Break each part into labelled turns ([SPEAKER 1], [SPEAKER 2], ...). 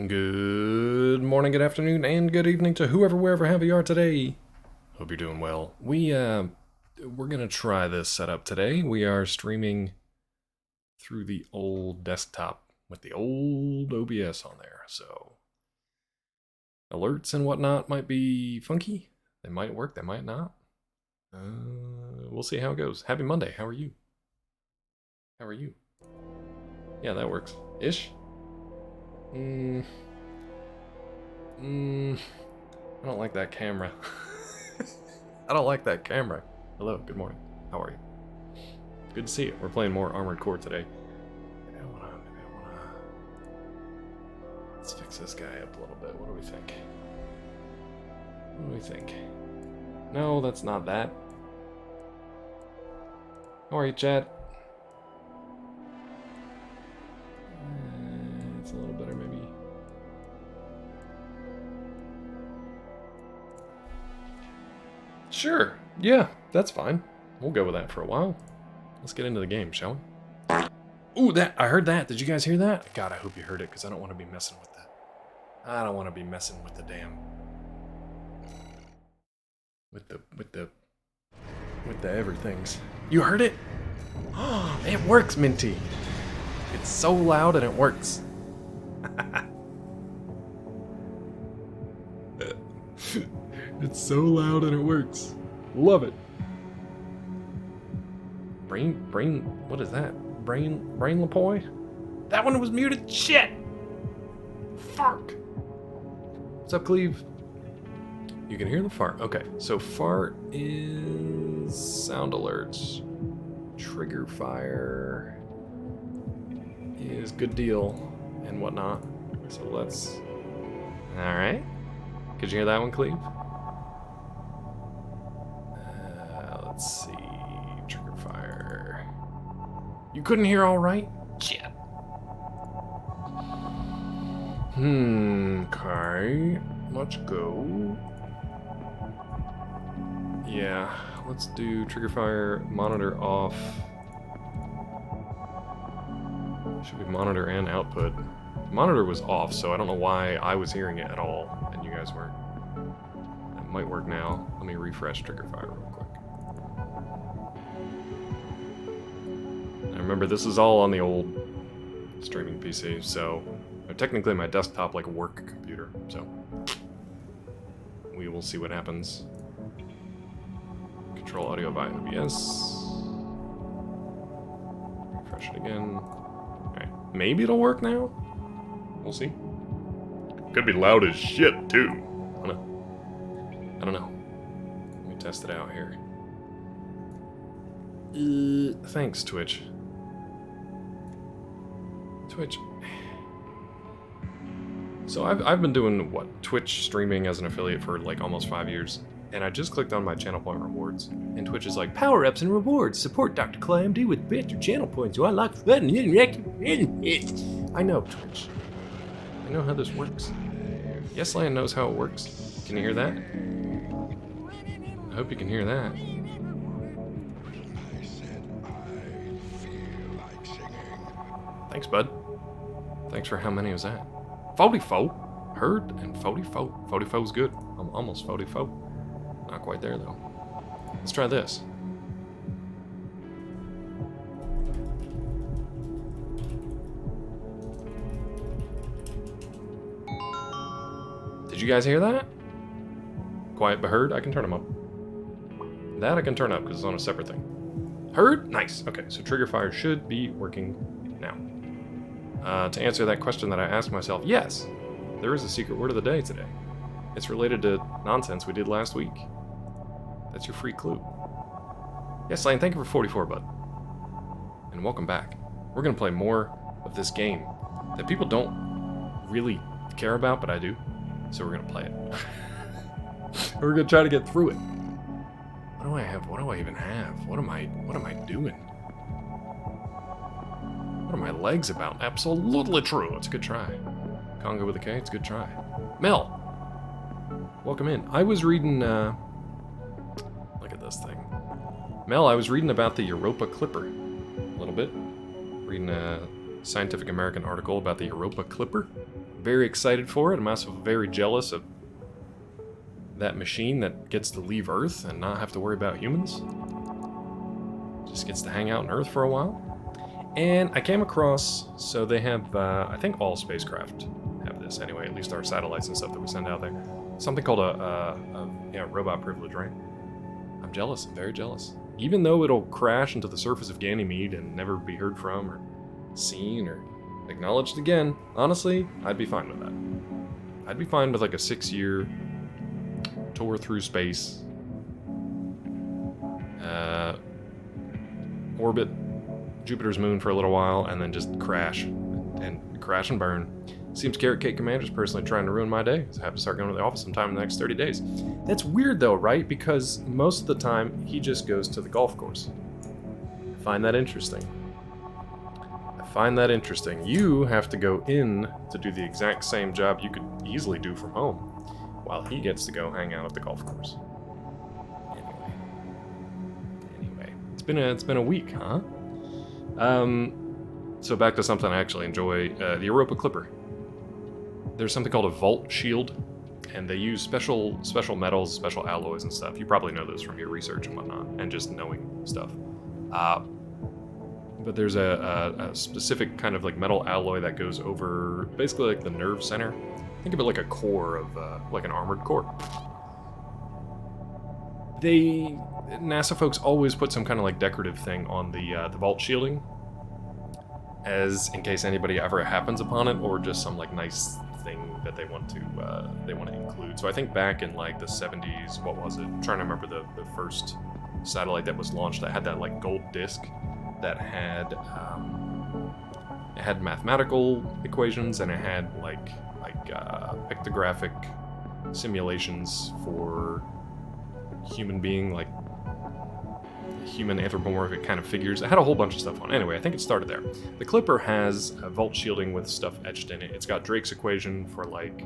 [SPEAKER 1] Good morning, good afternoon, and good evening to whoever, wherever, however you are today. Hope you're doing well. We're gonna try this setup today. We are streaming through the old desktop with the old OBS on there, so alerts and whatnot might be funky. They might work, they might not. We'll see how it goes. Happy Monday. How are you? How are you? Yeah, that works. Ish. I don't like that camera. I don't like that camera. Hello, good morning. How are you? Good to see you. We're playing more Armored Core today. Maybe I wanna... Let's fix this guy up a little bit. What do we think? What do we think? No, that's not that. How are you, Chad? It's a little better, maybe. Sure. Yeah, that's fine. We'll go with that for a while. Let's get into the game, shall we? Ooh, I heard that. Did you guys hear that? God, I hope you heard it, because I don't want to be messing with that. I don't want to be messing with the damn... With the everythings. You heard it? Oh, it works, Minty. It's so loud and it works. It's so loud and it works. Love it. Brain, what is that? Brain Lapoy? That one was muted? Shit! Fuck. What's up, Cleve? You can hear the fart. Okay, so fart is sound alerts. Trigger fire is good deal and whatnot. So let's... Alright. Could you hear that one, Cleve? Let's see. Trigger fire. You couldn't hear all right? Shit. Okay. Let's go. Yeah, let's do trigger fire, monitor off. Should be monitor and output. Monitor was off, so I don't know why I was hearing it at all, and you guys weren't. That might work now. Let me refresh trigger fire real quick. And remember, this is all on the old streaming PC, so technically my desktop like work computer, so we will see what happens. Control audio via OBS. Refresh it again. Alright, maybe it'll work now? We'll see. Could be loud as shit, too. I don't know. Let me test it out here. Thanks, Twitch. Twitch. So I've been doing, what, Twitch streaming as an affiliate for like almost 5 years. And I just clicked on my channel point rewards. And Twitch is like, power-ups and rewards. Support Dr. ClamD with better channel points. So I like fun. I know, Twitch. I know how this works. YesLand knows how it works. Can you hear that? I hope you can hear that. Thanks, bud. Thanks for how many was that? 44. Heard and 44. 44 is good. I'm almost 44. Not quite there, though. Let's try this. Did you guys hear that? Quiet but heard? I can turn them up. That I can turn up because it's on a separate thing. Heard? Nice. Okay, so trigger fire should be working now. To answer that question that I asked myself, yes, there is a secret word of the day today. It's related to nonsense we did last week. That's your free clue. Yes, Lane, thank you for 44, bud. And welcome back. We're going to play more of this game that people don't really care about, but I do. So we're going to play it. We're going to try to get through it. What do I have? What do I even have? What am I doing? What are my legs about? Absolutely true. It's a good try. Congo with a K, it's a good try. Mel! Welcome in. I was reading, look at this thing. Mel, I was reading about the Europa Clipper a little bit. Reading a Scientific American article about the Europa Clipper. Very excited for it. I'm also very jealous of that machine that gets to leave Earth and not have to worry about humans. Just gets to hang out on Earth for a while. And I came across, so they have, I think all spacecraft have this anyway, at least our satellites and stuff that we send out there. Something called a robot privilege, right? I'm jealous, I'm very jealous. Even though it'll crash into the surface of Ganymede and never be heard from or seen or acknowledged again, honestly, I'd be fine with that. I'd be fine with like a 6-year tour through space, orbit Jupiter's moon for a little while, and then just crash and burn. Seems Carrot Cake Commander's personally trying to ruin my day, so I have to start going to the office sometime in the next 30 days. That's weird though, right? Because most of the time, he just goes to the golf course. I find that interesting. You have to go in to do the exact same job you could easily do from home, while he gets to go hang out at the golf course. Anyway, it's been a week, huh? So back to something I actually enjoy, the Europa Clipper. There's something called a Vault Shield, and they use special metals, special alloys and stuff. You probably know those from your research and whatnot, and just knowing stuff. But there's a specific kind of like metal alloy that goes over basically like the nerve center. Think of it like a core of, like an armored core. NASA folks always put some kind of like decorative thing on the vault shielding, as in case anybody ever happens upon it, or just some like nice thing that they want to include. So I think back in like the 70s, what was it? I'm trying to remember the first satellite that was launched that had that like gold disc that had it had mathematical equations, and it had like pictographic simulations for human being, like human anthropomorphic kind of figures. It had a whole bunch of stuff on. Anyway, I think it started there. The Clipper has a vault shielding with stuff etched in it. It's got Drake's equation for like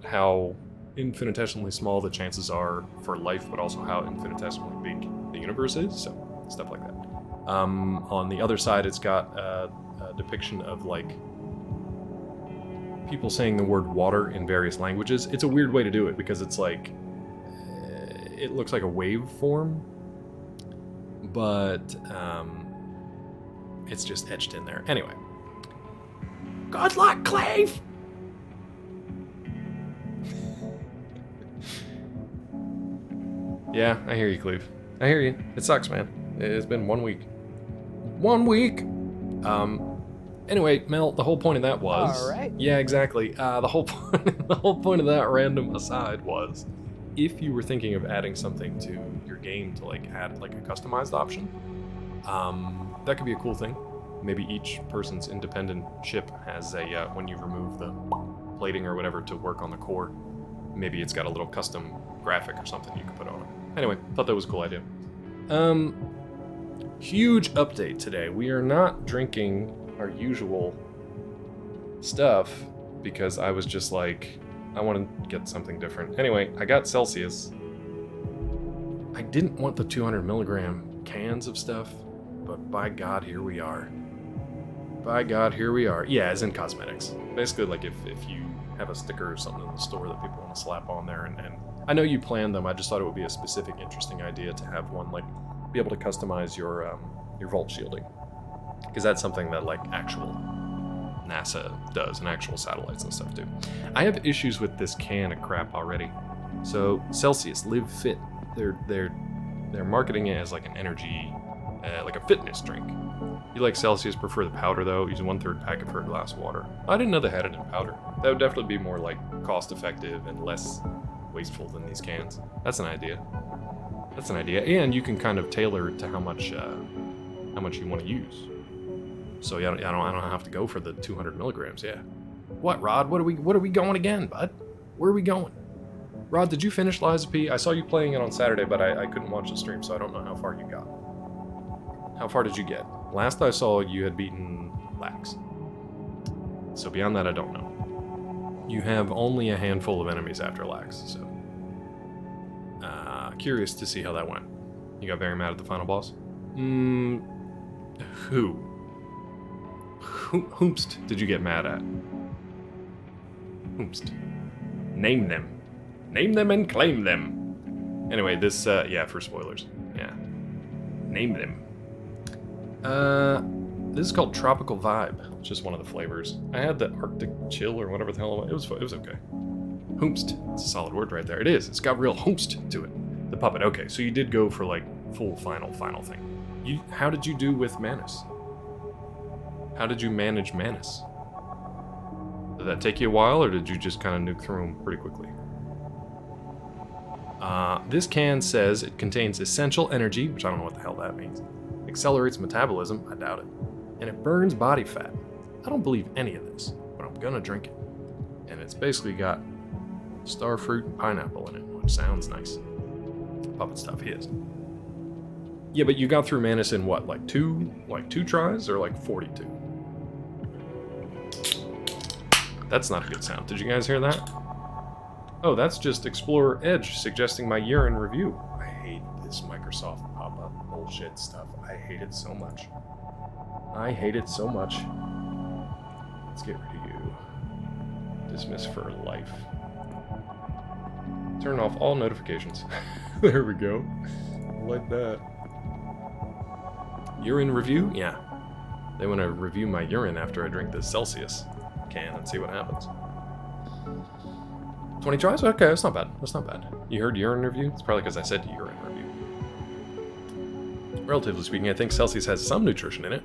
[SPEAKER 1] how infinitesimally small the chances are for life, but also how infinitesimally big the universe is. So stuff like that. On the other side, it's got a depiction of like people saying the word water in various languages. It's a weird way to do it because it's like it looks like a waveform, but it's just etched in there. Anyway, good luck, Clave! Yeah, I hear you, Cleve. I hear you. It sucks, man. It's been 1 week. 1 week! Anyway, Mel, the whole point of that was...
[SPEAKER 2] Alright.
[SPEAKER 1] Yeah, exactly. The whole point of that random aside was, if you were thinking of adding something to your game to like add like a customized option, that could be a cool thing. Maybe each person's independent ship has a, when you remove the plating or whatever to work on the core, maybe it's got a little custom graphic or something you can put on it. Anyway, thought that was a cool idea. Huge update today. We are not drinking our usual stuff because I was just like, I want to get something different. Anyway, I got Celsius. I didn't want the 200 milligram cans of stuff, but by God, here we are. By God, here we are. Yeah, as in cosmetics. Basically, like if you have a sticker or something in the store that people want to slap on there, and I know you planned them, I just thought it would be a specific, interesting idea to have one, like, be able to customize your vault shielding. Because that's something that, like, actual NASA does, and actual satellites and stuff do. I have issues with this can of crap already. So, Celsius, Live Fit, they're marketing it as like an energy, like a fitness drink. You like Celsius, prefer the powder though, using 1/3 packet for a glass of water. I didn't know they had it in powder. That would definitely be more like cost effective and less wasteful than these cans. That's an idea. That's an idea, and you can kind of tailor it to how much you want to use. So yeah, I don't have to go for the 200 milligrams. Yeah. What, Rod? What are we going again, bud? Where are we going? Rod, did you finish Lies of P? I saw you playing it on Saturday, but I couldn't watch the stream, so I don't know how far you got. How far did you get? Last I saw, you had beaten Lax. So beyond that, I don't know. You have only a handful of enemies after Lax, so... curious to see how that went. You got very mad at the final boss? Who? Whomst did you get mad at? Hoomst. Name them. Name them and claim them. Anyway, this, yeah, for spoilers. Yeah. Name them. This is called Tropical Vibe. It's just one of the flavors. I had the Arctic Chill or whatever the hell it was. It was okay. Hoomst. It's a solid word right there. It is. It's got real hoomst to it. The puppet. Okay, so you did go for like full final thing. How did you do with Manus? How did you manage Manus? Did that take you a while, or did you just kind of nuke through them pretty quickly? This can says it contains essential energy, which I don't know what the hell that means. Accelerates metabolism, I doubt it. And it burns body fat. I don't believe any of this, but I'm gonna drink it. And it's basically got starfruit and pineapple in it, which sounds nice. Puppet stuff is. Yeah, but you got through Manus in what, like two tries, or like 42? That's not a good sound. Did you guys hear that? Oh, that's just Explorer Edge suggesting my urine review. I hate this Microsoft pop-up bullshit stuff. I hate it so much. I hate it so much. Let's get rid of you. Dismiss for life. Turn off all notifications. There we go. Like that. Urine review? Yeah. They want to review my urine after I drink this Celsius can and see what happens. 20 tries? Okay, that's not bad. That's not bad. You heard urine review? It's probably because I said urine review. Relatively speaking, I think Celsius has some nutrition in it.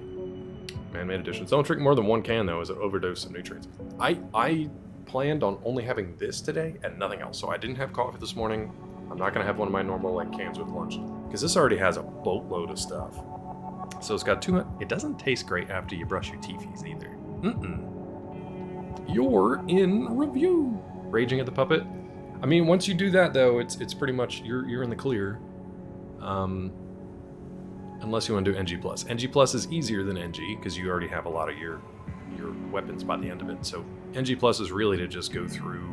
[SPEAKER 1] Man-made additions. Don't drink more than one can, though, as an overdose of nutrients. I planned on only having this today and nothing else. So I didn't have coffee this morning. I'm not going to have one of my normal like cans with lunch, because this already has a boatload of stuff. So it's got it doesn't taste great after you brush your teethies either. You're in review. Raging at the puppet. I mean, once you do that though, it's pretty much you're in the clear. Unless you want to do NG+. NG+ is easier than NG because you already have a lot of your weapons by the end of it. So NG+ is really to just go through,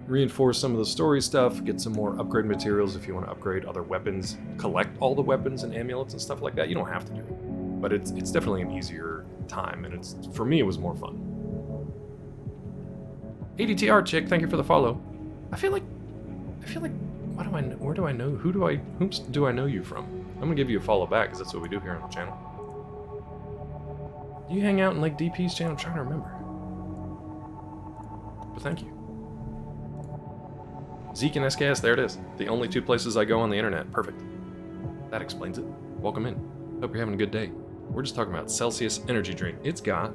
[SPEAKER 1] reinforce some of the story stuff, get some more upgrade materials if you want to upgrade other weapons, collect all the weapons and amulets and stuff like that. You don't have to do it, but it's definitely an easier time, and for me it was more fun. ADTR chick, thank you for the follow. I feel like where do I know who do I know you from? I'm gonna give you a follow back because that's what we do here on the channel. Do you hang out in like DP's channel? I'm trying to remember. But thank you. Zeke and SKS, there it is. The only two places I go on the internet. Perfect. That explains it. Welcome in. Hope you're having a good day. We're just talking about Celsius energy drink. It's got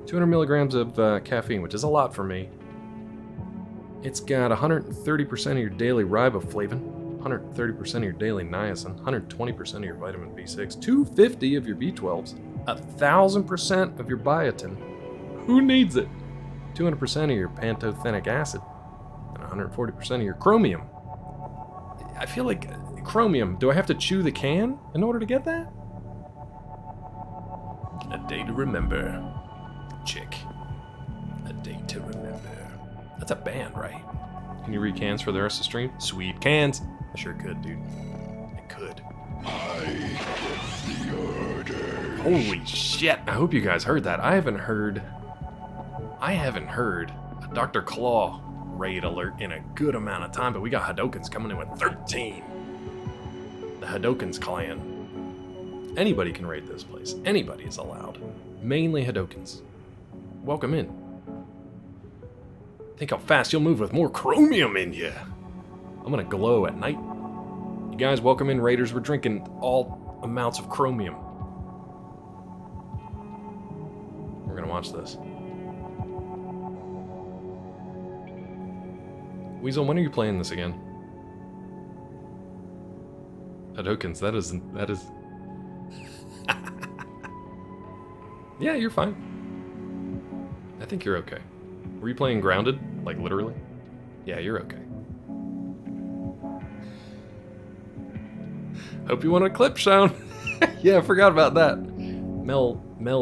[SPEAKER 1] 200 milligrams of caffeine, which is a lot for me. It's got 130% of your daily riboflavin, 130% of your daily niacin, 120% of your vitamin B6, 250 of your B12s, 1,000% of your biotin. Who needs it? 200% of your pantothenic acid, and 140% of your chromium. I feel like chromium, do I have to chew the can in order to get that? A day to remember. Chick. A day to remember. That's a band, right? Can you read cans for the rest of the stream? Sweet cans. I sure could, dude. I could. I give the order. Holy shit. I hope you guys heard that. I haven't heard a Dr. Claw raid alert in a good amount of time, but we got Hadokens coming in with 13. The Hadokens clan. Anybody can raid this place. Anybody is allowed. Mainly Hadokens. Welcome in. Think how fast you'll move with more chromium in you. I'm gonna glow at night. You guys, welcome in, raiders. We're drinking all amounts of chromium. We're gonna watch this. Weasel, when are you playing this again? Hadokens, that is... Yeah, you're fine. I think you're okay. Were you playing Grounded? Like, literally? Yeah, you're okay. Hope you want a clip shown. Yeah, I forgot about that. Mel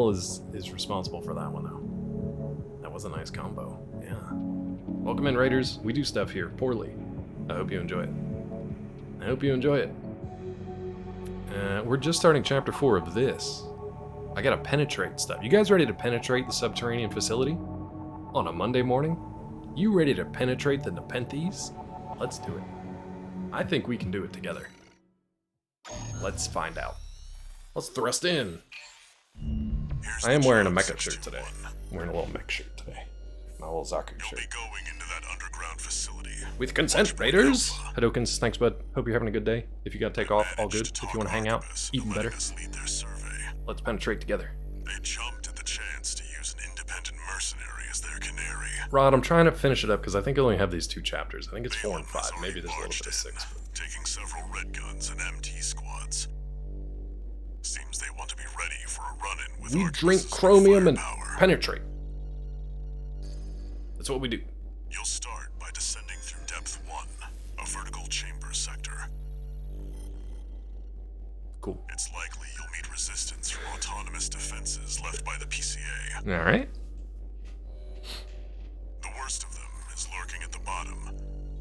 [SPEAKER 1] is responsible for that one, though. That was a nice combo. Yeah. Welcome in, Raiders. We do stuff here poorly. I hope you enjoy it. I hope you enjoy it. We're just starting chapter 4 of this. I gotta penetrate stuff. You guys ready to penetrate the subterranean facility? On a Monday morning? You ready to penetrate the Nepenthes? Let's do it. I think we can do it together. Let's find out. Let's thrust in. I am wearing a mecha shirt today. I'm wearing a little mech shirt today. My little Zaku shirt.
[SPEAKER 2] You'll be going into that underground facility.
[SPEAKER 1] With consent, Raiders! Hadokens, thanks bud. Hope you're having a good day. If you gotta take off, all good. If you wanna hang out, even better. Let's penetrate together.
[SPEAKER 2] They jumped at the chance to use an independent mercenary as their canary.
[SPEAKER 1] Rod, I'm trying to finish it up because I think I only have these 2 chapters. I think it's 4 and 5. Maybe there's a little bit of 6. But...
[SPEAKER 2] taking several red guns and MT squads. Seems they want to be ready for a run-in with
[SPEAKER 1] we drink chromium and penetrate. That's what we do.
[SPEAKER 2] You'll start by descending through depth 1, a vertical chamber sector.
[SPEAKER 1] Cool.
[SPEAKER 2] It's likely you'll meet resistance from autonomous defenses left by the PCA.
[SPEAKER 1] Alright.
[SPEAKER 2] The worst of them is lurking at the bottom.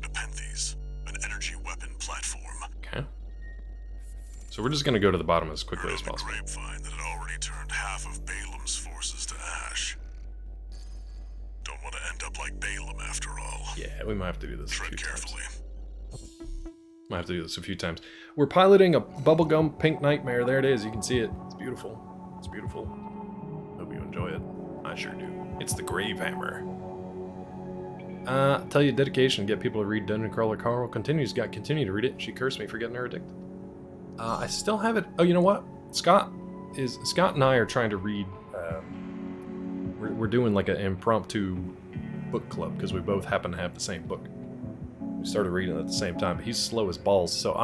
[SPEAKER 2] Nepenthes, an energy weapon platform.
[SPEAKER 1] Okay. So we're just gonna go to the bottom as quickly as
[SPEAKER 2] Heard on the
[SPEAKER 1] possible.
[SPEAKER 2] grapevine that it already turned half of Balaam's forces to ash. Don't want to end up like Balaam after all.
[SPEAKER 1] Yeah, we might have to do this a few
[SPEAKER 2] Tread carefully.
[SPEAKER 1] times. Might have to do this a few times. We're piloting a bubblegum pink nightmare. There it is. You can see it. It's beautiful. It's beautiful. Hope you enjoy it. I sure do. It's the Grave Hammer. Tell you dedication. Get people to read Dungeon Crawler. Carl continues. Got continue to read it. She cursed me for getting her addicted. I still have it. Oh, you know what? Scott and I are trying to read. We're doing like an impromptu book club because we both happen to have the same book. We started reading it at the same time. But he's slow as balls, so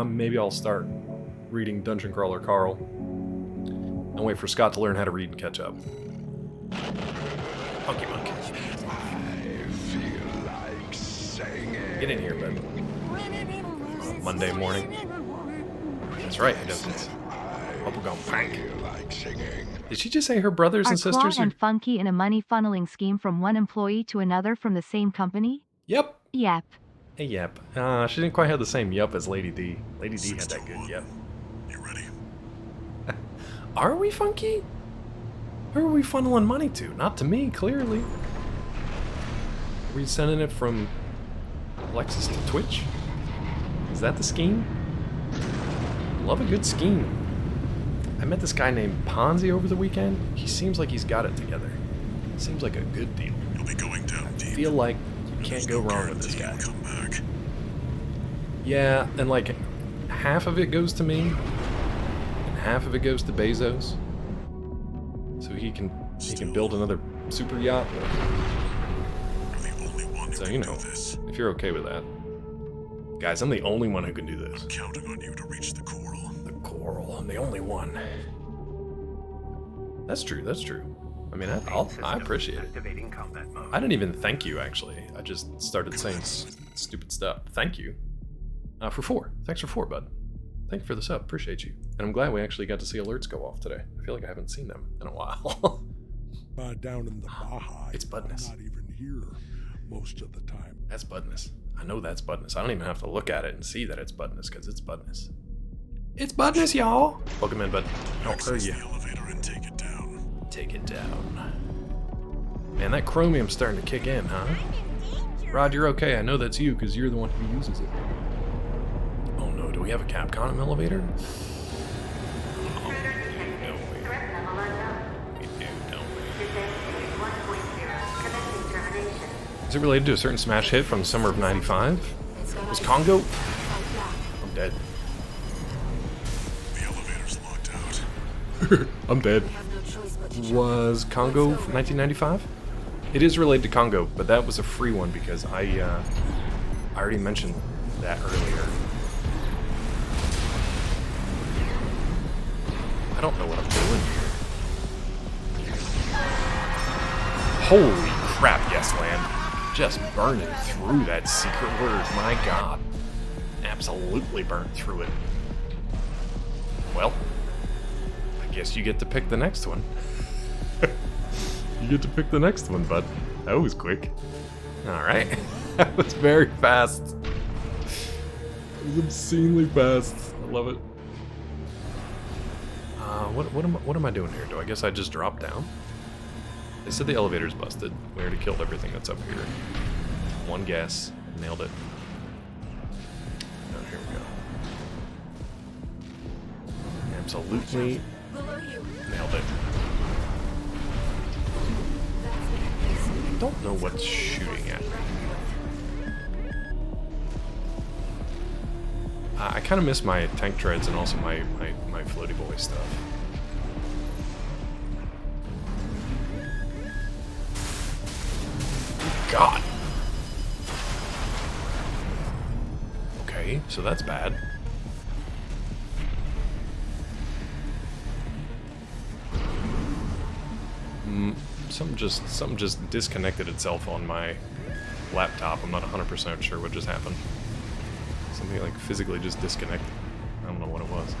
[SPEAKER 1] maybe I'll start reading Dungeon Crawler Carl and wait for Scott to learn how to read and catch up. Funky Monk. Get in here, bud. Monday morning. That's right, he doesn't. Bubblegum Prank. Did she just say her brothers and sisters
[SPEAKER 3] Claw and Funky in a money funneling scheme from one employee to another from the same company?
[SPEAKER 1] Yep.
[SPEAKER 3] Yep.
[SPEAKER 1] Hey, yep. She didn't quite have the same yup as Lady D. Lady D had that good yep.
[SPEAKER 2] You ready?
[SPEAKER 1] Are we, Funky? Who are we funneling money to? Not to me, clearly. Are we sending it from Alexis to Twitch? Is that the scheme? Love a good scheme. I met this guy named Ponzi over the weekend. He seems like he's got it together. Seems like a good deal.
[SPEAKER 2] You'll be going down deep.
[SPEAKER 1] I feel like you can't go wrong with this guy.
[SPEAKER 2] Come back.
[SPEAKER 1] Yeah, and like half of it goes to me, and half of it goes to Bezos. So he can build another super yacht.
[SPEAKER 2] You're the only one who
[SPEAKER 1] So
[SPEAKER 2] can
[SPEAKER 1] you
[SPEAKER 2] do
[SPEAKER 1] know,
[SPEAKER 2] this.
[SPEAKER 1] if you're okay with that, guys, I'm the only one who can do this.
[SPEAKER 2] I'm counting on you to reach the coral.
[SPEAKER 1] The coral, I'm the only one. That's true. That's true. I mean, I appreciate it. I didn't even thank you, actually. I just started saying stupid stuff. Thank you. For 4. Thanks for 4, bud. Thank you for the sub. Appreciate you. And I'm glad we actually got to see alerts go off today. I feel like I haven't seen them in a while.
[SPEAKER 4] Down in the Baja,
[SPEAKER 1] It's Budness.
[SPEAKER 4] I'm not even here most of the time.
[SPEAKER 1] That's Budness. I know that's Budness. I don't even have to look at it and see that it's Budness, because it's Budness. It's Budness, y'all! Welcome in, bud. How are
[SPEAKER 2] Access
[SPEAKER 1] you?
[SPEAKER 2] the elevator and take it down.
[SPEAKER 1] Take it down. Man, that chromium's starting to kick in, huh? Rod, you're okay. I know that's you, because you're the one who uses it. Oh no, do we have a Capcom elevator? Oh, don't we? We do, don't we? Is it related to a certain smash hit from the summer of '95? Was Congo? I'm dead.
[SPEAKER 2] The elevator's locked out.
[SPEAKER 1] I'm dead. Was Congo 1995? It is related to Congo, but that was a free one because I already mentioned that earlier. I don't know what I'm doing here. Holy crap, yes, land. Just burning through that secret word, my god. Absolutely burned through it. Well, I guess you get to pick the next one. You get to pick the next one, bud. That was quick. Alright. That was very fast. It was obscenely fast. I love it. What am I doing here? Do I guess I just drop down? They said the elevator's busted. We already killed everything that's up here. One guess. Nailed it. Oh, here we go. Absolutely nailed it. Don't know what's shooting at me. I kind of miss my tank treads and also my floaty boy stuff. God. Okay, so that's bad. Something just disconnected itself on my laptop. I'm not 100% sure what just happened. Something like physically just disconnected. I don't know what it was.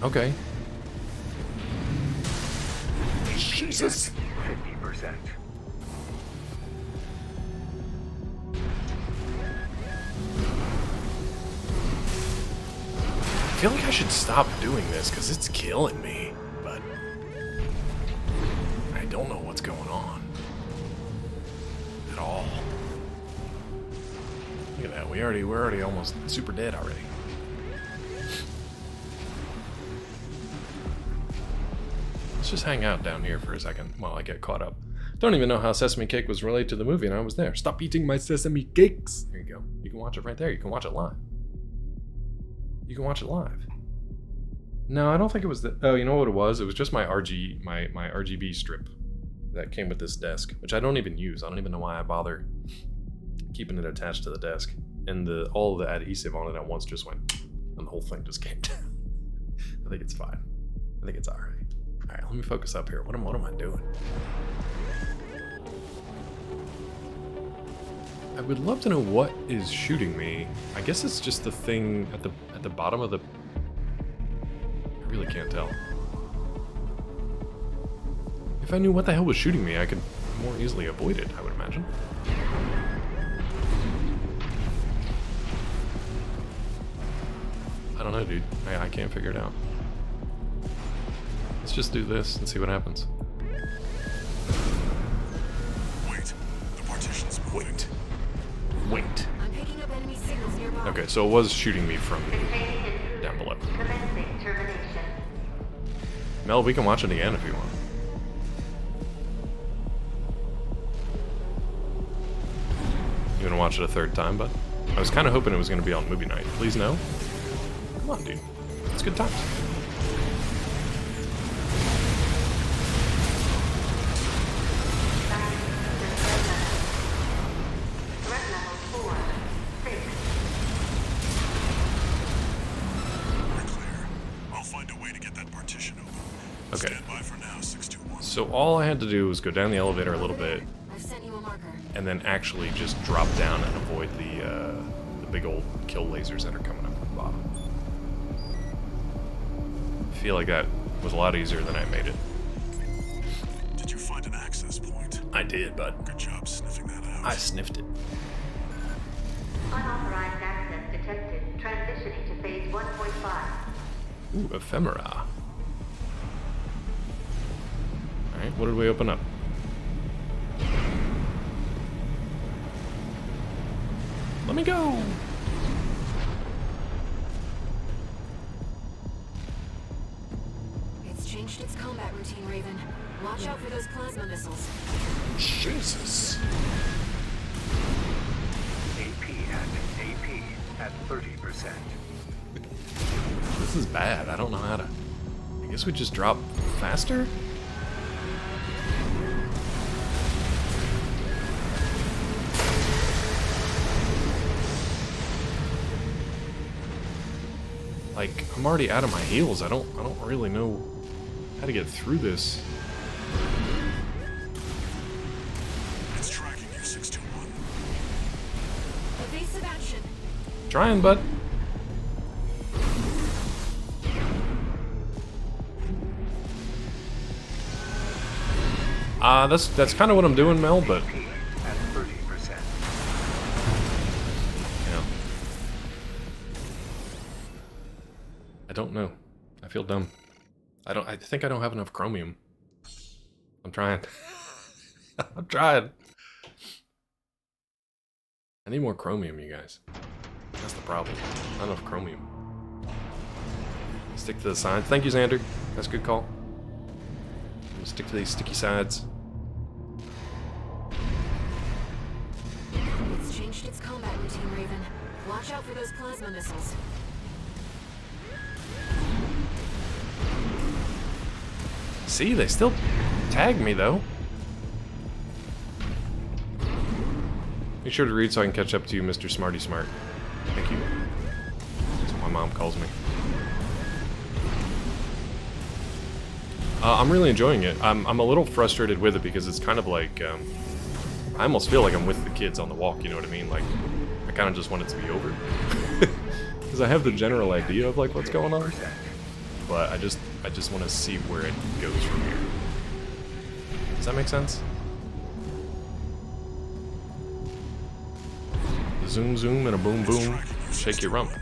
[SPEAKER 1] Okay. Jesus.
[SPEAKER 5] 50%.
[SPEAKER 1] I feel like I should stop doing this because it's killing me, but I don't know what's going on at all. Look at that, we're already almost super dead already. Let's just hang out down here for a second while I get caught up. Don't even know how Sesame Cake was related to the movie, and I was there. Stop eating my sesame cakes! There you go. You can watch it right there. You can watch it live. You can watch it live. No, I don't think it was the... Oh, you know what it was? It was just my RGB strip that came with this desk, which I don't even use. I don't even know why I bother keeping it attached to the desk. And all of the adhesive on it at once just went, and the whole thing just came down. I think it's fine. I think it's alright. Alright, let me focus up here. What am I doing? I would love to know what is shooting me. I guess it's just the thing at the bottom of the... I really can't tell. If I knew what the hell was shooting me, I could more easily avoid it, I would imagine. I don't know, dude. I can't figure it out. Let's just do this and see what happens.
[SPEAKER 2] Wait, the partition's moving.
[SPEAKER 1] Wait.
[SPEAKER 6] I'm picking up enemy signals nearby.
[SPEAKER 1] Okay, so it was shooting me from down below.
[SPEAKER 6] Commencing termination.
[SPEAKER 1] Mel, we can watch it again if you want. You wanna watch it a third time, bud? I was kind of hoping it was gonna be on movie night. Please no? Come on, dude. It's good times.
[SPEAKER 6] Threat level 4, 6.
[SPEAKER 2] We're clear. I'll find a way to get that partition open.
[SPEAKER 1] Okay.
[SPEAKER 2] Stand by for now, 621.
[SPEAKER 1] So all I had to do was go down the elevator a little bit,
[SPEAKER 6] I've sent you a marker.
[SPEAKER 1] and then actually just drop down and avoid the big old kill lasers that are coming up from the bottom. I feel like that was a lot easier than I made it.
[SPEAKER 2] Did you find an access point?
[SPEAKER 1] I did, but
[SPEAKER 2] Good job sniffing that out.
[SPEAKER 1] I sniffed it.
[SPEAKER 6] Unauthorized access detected. Transitioning to phase 1.5.
[SPEAKER 1] Ooh, ephemera. Alright, what did we open up? Let me go!
[SPEAKER 6] It's changed its combat routine, Raven. Watch out for those plasma missiles.
[SPEAKER 1] Jesus.
[SPEAKER 5] AP at 30%.
[SPEAKER 1] This is bad. I don't know how to... I guess we just drop faster? Like, I'm already out of my heals. I don't really know how to get through this.
[SPEAKER 2] It's tracking you, 621.
[SPEAKER 6] Evasive action.
[SPEAKER 1] Trying, bud. That's kind of what I'm doing, Mel, but...
[SPEAKER 5] AP at 30%.
[SPEAKER 1] Yeah. I don't know. I feel dumb. I think I don't have enough chromium. I'm trying. I'm trying. I need more chromium, you guys. That's the problem. Not enough chromium. Stick to the sides. Thank you, Xander. That's a good call. Stick to these sticky sides.
[SPEAKER 7] It's changed its combat routine, Raven. Watch out for those plasma missiles.
[SPEAKER 1] See, they still tag me, though. Make sure to read so I can catch up to you, Mr. Smarty Smart. Thank you. That's what my mom calls me. I'm really enjoying it. I'm a little frustrated with it because it's kind of like, I almost feel like I'm with the kids on the walk, you know what I mean? Like, I kind of just want it to be over. Because I have the general idea of, like, what's going on. But I just want to see where it goes from here. Does that make sense? Zoom zoom and a boom boom. Shake your rump.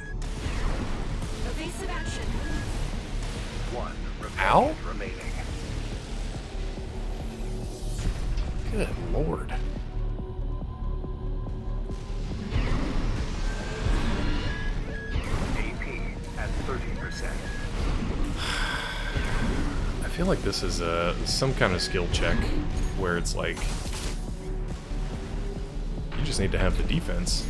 [SPEAKER 7] Evasive action.
[SPEAKER 5] One
[SPEAKER 1] Ow?
[SPEAKER 5] repellent remaining.
[SPEAKER 1] Good lord.
[SPEAKER 5] AP at 30%.
[SPEAKER 1] I feel like this is some kind of skill check where it's like you just need to have the defense.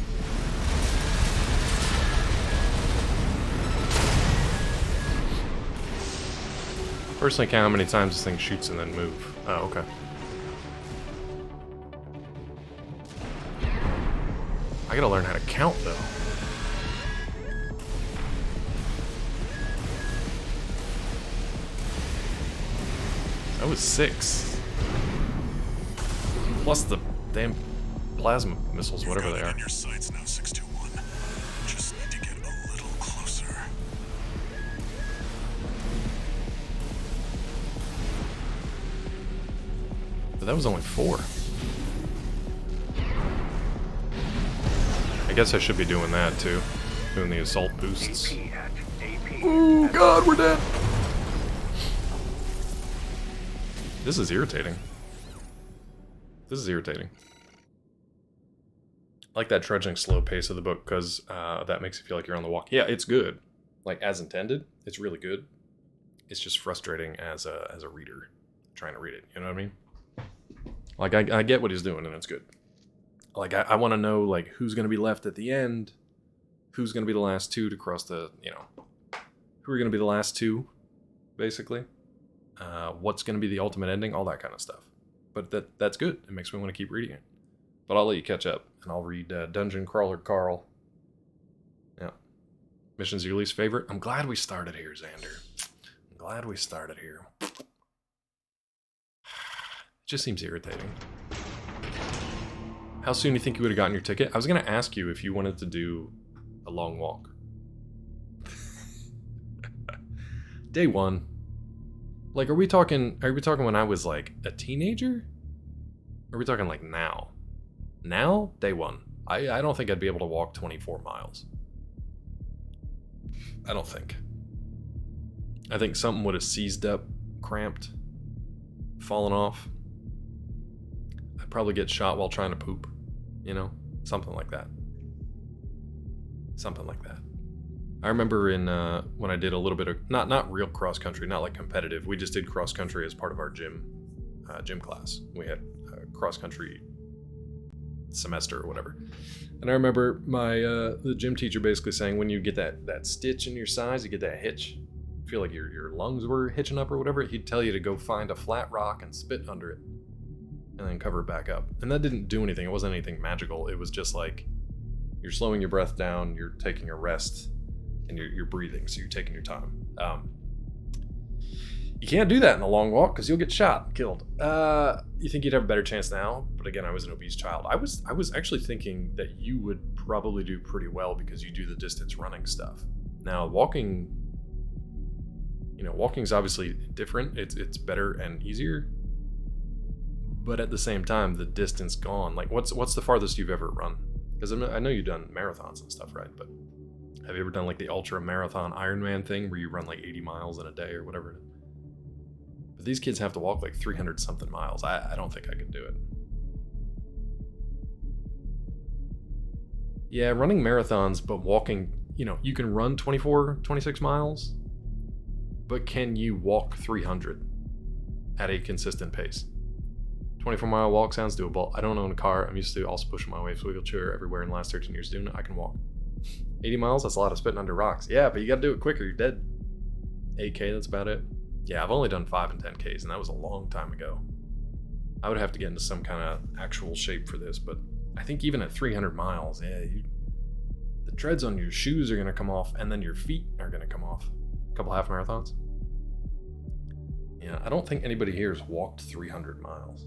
[SPEAKER 1] Personally, count how many times this thing shoots and then move. Oh, okay. I gotta learn how to count though. That was 6. Plus the damn plasma missiles, whatever they
[SPEAKER 2] You've got it
[SPEAKER 1] are.
[SPEAKER 2] in your sights now, 621. Just need to get a little closer.
[SPEAKER 1] But that was only 4. I guess I should be doing that too. Doing the assault boosts.
[SPEAKER 5] AP
[SPEAKER 1] Oh
[SPEAKER 5] at
[SPEAKER 1] god, we're dead! This is irritating. This is irritating. I like that trudging slow pace of the book because that makes you feel like you're on the walk. Yeah, it's good. Like, as intended, it's really good. It's just frustrating as a reader trying to read it. You know what I mean? Like, I get what he's doing, and it's good. Like, I want to know, like, who's going to be left at the end. Who's going to be the last two to cross the, you know... Who are going to be the last two, basically. What's going to be the ultimate ending, all that kind of stuff. But that's good. It makes me want to keep reading it. But I'll let you catch up, and I'll read Dungeon Crawler Carl. Yeah. Mission's your least favorite? I'm glad we started here, Xander. I'm glad we started here. It just seems irritating. How soon do you think you would have gotten your ticket? I was going to ask you if you wanted to do a long walk. Day 1. Like, are we talking when I was like a teenager? Or are we talking like now? Now? Day 1. I don't think I'd be able to walk 24 miles. I don't think. I think something would have seized up, cramped, fallen off. I'd probably get shot while trying to poop. You know? Something like that. Something like that. I remember in when I did a little bit of not real cross country, not like competitive. We just did cross country as part of our gym class. We had a cross country semester or whatever. And I remember my the gym teacher basically saying when you get that stitch in your sides, you get that hitch. Feel like your lungs were hitching up or whatever. He'd tell you to go find a flat rock and spit under it, and then cover it back up. And that didn't do anything. It wasn't anything magical. It was just like you're slowing your breath down, you're taking a rest. And you're breathing, so you're taking your time. You can't do that in a long walk because you'll get shot and killed. You think you'd have a better chance now? But again, I was an obese child. I was actually thinking that you would probably do pretty well because you do the distance running stuff. Now, walking, walking's obviously different. It's better and easier. But at the same time, the distance gone. Like, what's the farthest you've ever run? Because I know you've done marathons and stuff, right? But have you ever done like the ultra marathon Ironman thing where you run like 80 miles in a day or whatever? But But these kids have to walk like 300 something miles. I don't think I could do it. Yeah, running marathons, but walking, you know, you can run 24, 26 miles, but can you walk 300 at a consistent pace? 24-mile walk sounds doable. I don't own a car. I'm used to also pushing my way wheelchair everywhere in the last 13 years doing it. I can walk. 80 miles, that's a lot of spitting under rocks. Yeah, but you gotta do it quicker, you're dead. 8K, that's about it. Yeah, I've only done 5 and 10Ks, and that was a long time ago. I would have to get into some kind of actual shape for this, but I think even at 300 miles, yeah, the treads on your shoes are gonna come off, and then your feet are gonna come off. A couple half marathons. Yeah, I don't think anybody here has walked 300 miles.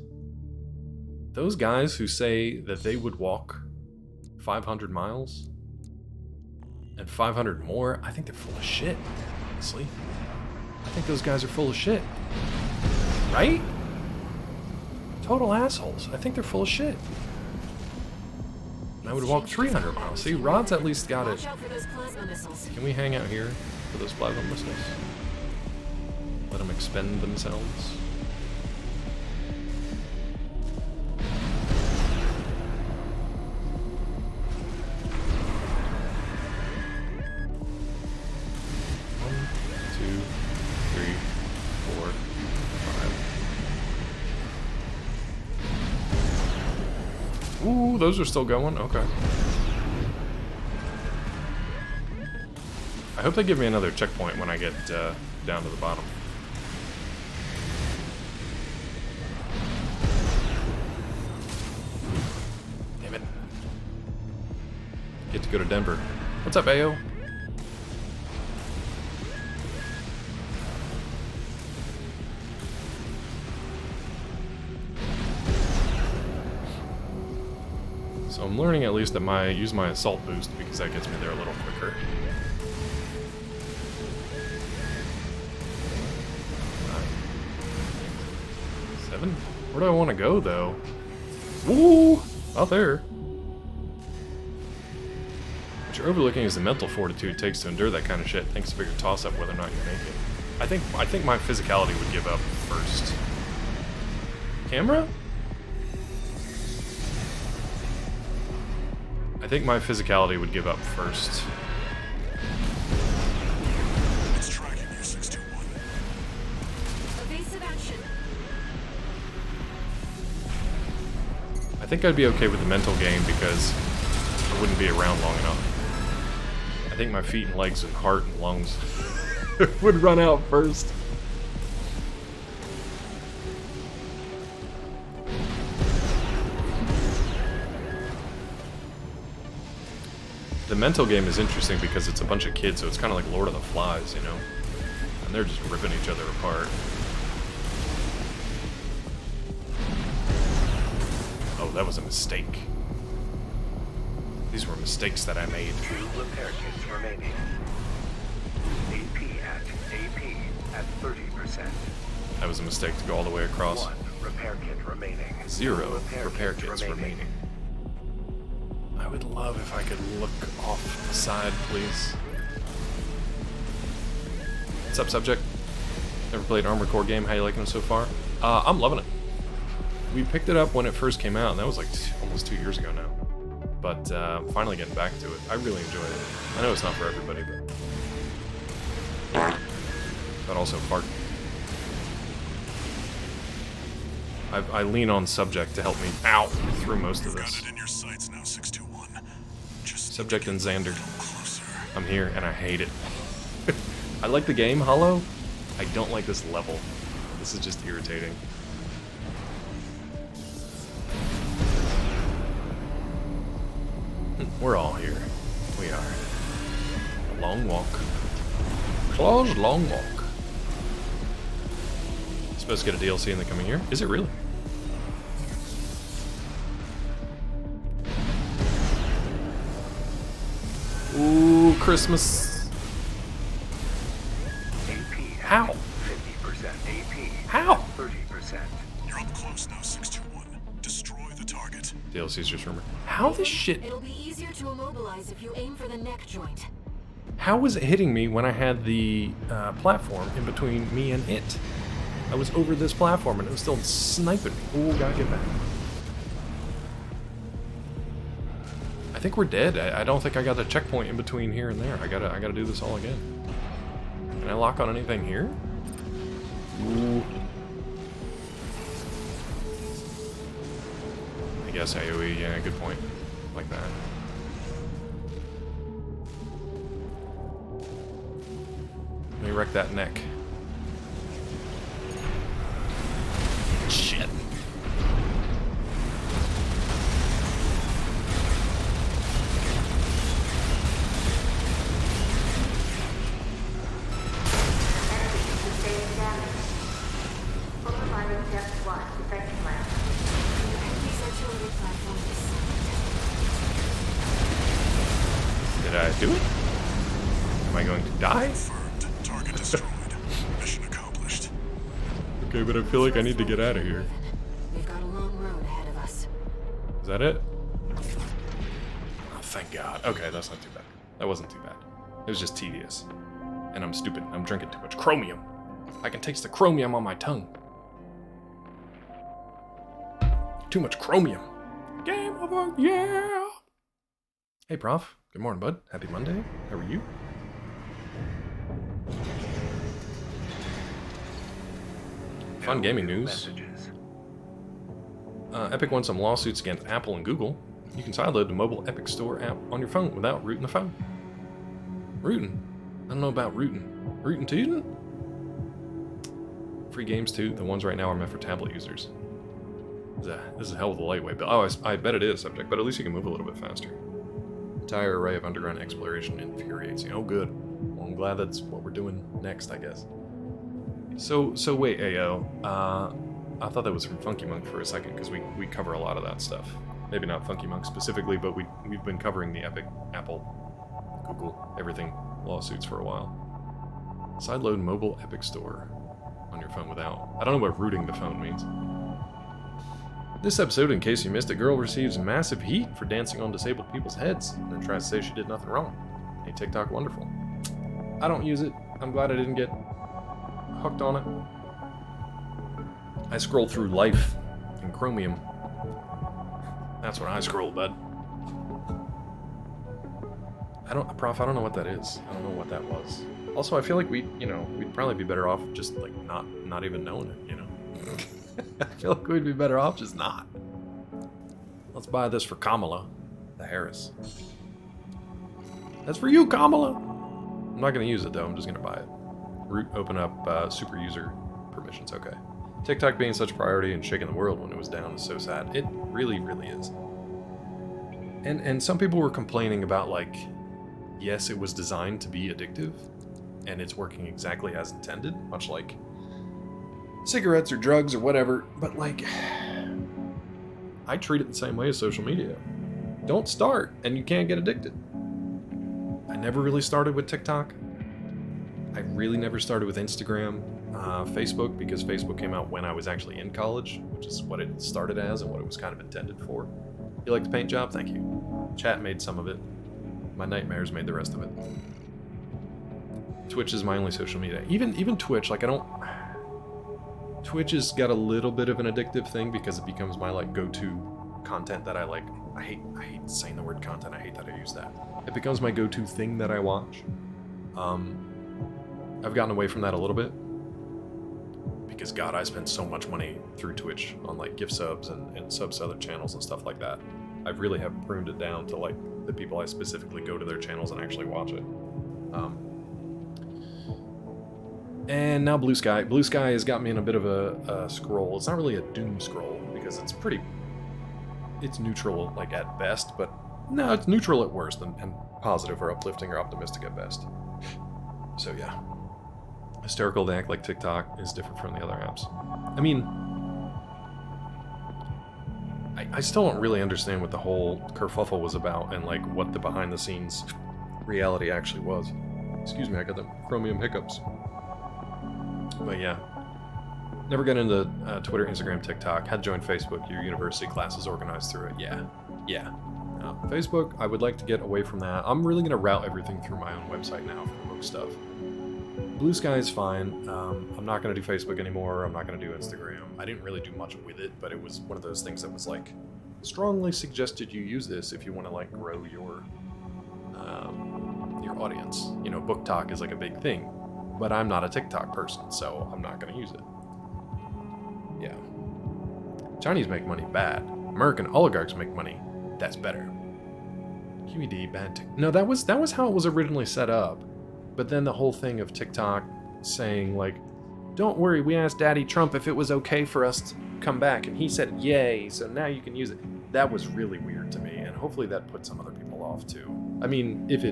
[SPEAKER 1] Those guys who say that they would walk 500 miles and 500 more, I think they're full of shit, honestly. I think those guys are full of shit. Right? Total assholes. I think they're full of shit. And I would walk 300 miles. See, Rod's at least got it.
[SPEAKER 7] Watch out for those plasma missiles.
[SPEAKER 1] Can we hang out here for those plasma missiles? Let them expend themselves. Ooh, those are still going? Okay. I hope they give me another checkpoint when I get down to the bottom. Damn it. Get to go to Denver. What's up, Ayo? So I'm learning at least that use my assault boost because that gets me there a little quicker. Seven? Where do I want to go though? Woo! Out there. What you're overlooking is the mental fortitude it takes to endure that kind of shit. Thanks for your toss up whether or not you make it. I think my physicality would give up first. Camera? I think my physicality would give up first.
[SPEAKER 2] It's tracking you, 621.
[SPEAKER 7] Evasive action.
[SPEAKER 1] I think I'd be okay with the mental game because I wouldn't be around long enough. I think my feet and legs and heart and lungs would run out first. The mental game is interesting because it's a bunch of kids, so it's kind of like Lord of the Flies, you know? And they're just ripping each other apart. Oh, that was a mistake. These were mistakes that I made.
[SPEAKER 5] 2 repair kits remaining. AP at 30%.
[SPEAKER 1] That was a mistake to go all the way across.
[SPEAKER 5] 1 repair kit remaining.
[SPEAKER 1] 0 repair kits remaining. I would love if I could look off the side, please. What's up, subject? Never played an Armored Core game. How you liking it so far? I'm loving it. We picked it up when it first came out, and that was like almost 2 years ago now. But finally getting back to it. I really enjoy it. I know it's not for everybody, but also fart. I lean on subject to help me out through most of this.
[SPEAKER 2] Got it in your sights now, 621. Just
[SPEAKER 1] Subject and Xander.
[SPEAKER 2] closer.
[SPEAKER 1] I'm here and I hate it. I like the game, Hollow. I don't like this level. This is just irritating. We're all here. We are. A long walk. Claw's long walk. Supposed to get a DLC in the coming year? Is it really? Ooh, Christmas.
[SPEAKER 5] AP
[SPEAKER 1] How?
[SPEAKER 5] 50%. AP
[SPEAKER 1] How?
[SPEAKER 5] 30%.
[SPEAKER 2] You're up close now, 621. Destroy the target.
[SPEAKER 1] DLC's just rumor. How this shit?
[SPEAKER 7] It'll be easier to immobilize if you aim for the neck joint.
[SPEAKER 1] How was it hitting me when I had the platform in between me and it? I was over this platform and it was still sniping me. Oh, gotta get back. I think we're dead. I don't think I got a checkpoint in between here and there. I gotta do this all again. Can I lock on anything here? Ooh. I guess AoE, yeah, good point. Like that. Let me wreck that neck. Shit.
[SPEAKER 7] Enemies artillery platform is sighted.
[SPEAKER 1] Did I do it? Am I going to die?
[SPEAKER 2] Confirmed. Target destroyed. Mission accomplished.
[SPEAKER 1] Okay, but I feel like I need to get out of here.
[SPEAKER 7] We've got a long road ahead of us.
[SPEAKER 1] Is that it? Oh, thank God. Okay, that's not too bad. That wasn't too bad. It was just tedious. And I'm stupid. I'm drinking too much chromium. I can taste the chromium on my tongue. Too much chromium. Game over, yeah! Hey, Prof. Good morning, bud. Happy Monday. How are you? Fun gaming news.
[SPEAKER 5] Messages.
[SPEAKER 1] Epic won some lawsuits against Apple and Google. You can sideload the mobile Epic Store app on your phone without rooting the phone. Rooting? I don't know about rooting. Rootin' tootin'? Free games too. The ones right now are meant for tablet users. This is a hell of a lightweight, but oh, I bet it is subject, but at least you can move a little bit faster. Entire array of underground exploration infuriates you. Oh, good. Well, I'm glad that's what we're doing next, I guess. So wait, AO. I thought that was from Funky Monk for a second, because we cover a lot of that stuff. Maybe not Funky Monk specifically, but we've been covering the Epic, Apple, Google, everything lawsuits for a while. Sideload mobile Epic Store on your phone without. I don't know what rooting the phone means. This episode, in case you missed it, girl receives massive heat for dancing on disabled people's heads, and then tries to say she did nothing wrong. Hey, TikTok, wonderful. I don't use it. I'm glad I didn't get hooked on it. I scroll through life in Chromium. That's when I scroll, bud. Prof, I don't know what that is. I don't know what that was. Also, I feel like we'd probably be better off just like not even knowing it, you know? I feel like we'd be better off just not. Let's buy this for Kamala, the Harris. That's for you, Kamala! I'm not gonna use it though, I'm just gonna buy it. Root, open up super user permissions, okay. TikTok being such a priority and shaking the world when it was down is so sad. It really, really is. And some people were complaining about like, yes, it was designed to be addictive, and it's working exactly as intended, much like cigarettes or drugs or whatever, but like, I treat it the same way as social media. Don't start, and you can't get addicted. I never really started with TikTok. I really never started with Instagram, Facebook, because Facebook came out when I was actually in college, which is what it started as and what it was kind of intended for. You like the paint job? Thank you. Chat made some of it. My nightmares made the rest of it. Twitch is my only social media. Even Twitch, like Twitch has got a little bit of an addictive thing because it becomes my like go-to content that I like. I hate saying the word content. I hate that I use that. It becomes my go-to thing that I watch. I've gotten away from that a little bit because God, I spend so much money through Twitch on like gift subs and subs to other channels and stuff like that. I really have pruned it down to like the people I specifically go to their channels and actually watch it. And now Blue Sky. Blue Sky has got me in a bit of a scroll. It's not really a doom scroll because it's neutral like at best, but no, it's neutral at worst and positive or uplifting or optimistic at best. So yeah. Hysterical to act like TikTok is different from the other apps. I mean, I still don't really understand what the whole kerfuffle was about and like what the behind the scenes reality actually was. Excuse me, I got the chromium hiccups. But yeah, never got into Twitter, Instagram, TikTok. Had to join Facebook. Your university classes organized through it. Yeah. Facebook, I would like to get away from that. I'm really going to route everything through my own website now for the book stuff. Blue Sky is fine. I'm not going to do Facebook anymore. I'm not going to do Instagram. I didn't really do much with it, but it was one of those things that was like, strongly suggested you use this if you want to like grow your audience. You know, book talk is like a big thing, but I'm not a TikTok person, so I'm not going to use it. Yeah. Chinese make money bad. American oligarchs make money. That's better. QED bad. No, that was how it was originally set up. But then the whole thing of TikTok saying like, "Don't worry, we asked Daddy Trump if it was okay for us to come back, and he said yay, so now you can use it." That was really weird to me, and hopefully that put some other people off too. I mean, if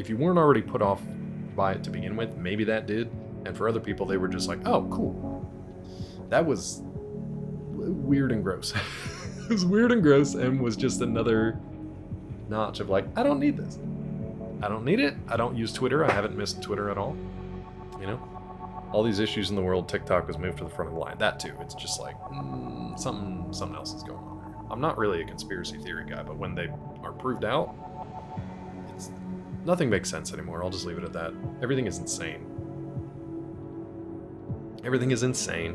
[SPEAKER 1] you weren't already put off by it to begin with, maybe that did. And for other people, they were just like, "Oh, cool." That was weird and gross. It was weird and gross, and was just another notch of like, I don't need this. I don't need it. I don't use Twitter. I haven't missed Twitter at all. You know, all these issues in the world, TikTok was moved to the front of the line. That too. It's just like something else is going on there. I'm not really a conspiracy theory guy, but when they are proved out, nothing makes sense anymore. I'll just leave it at that. Everything is insane. Everything is insane.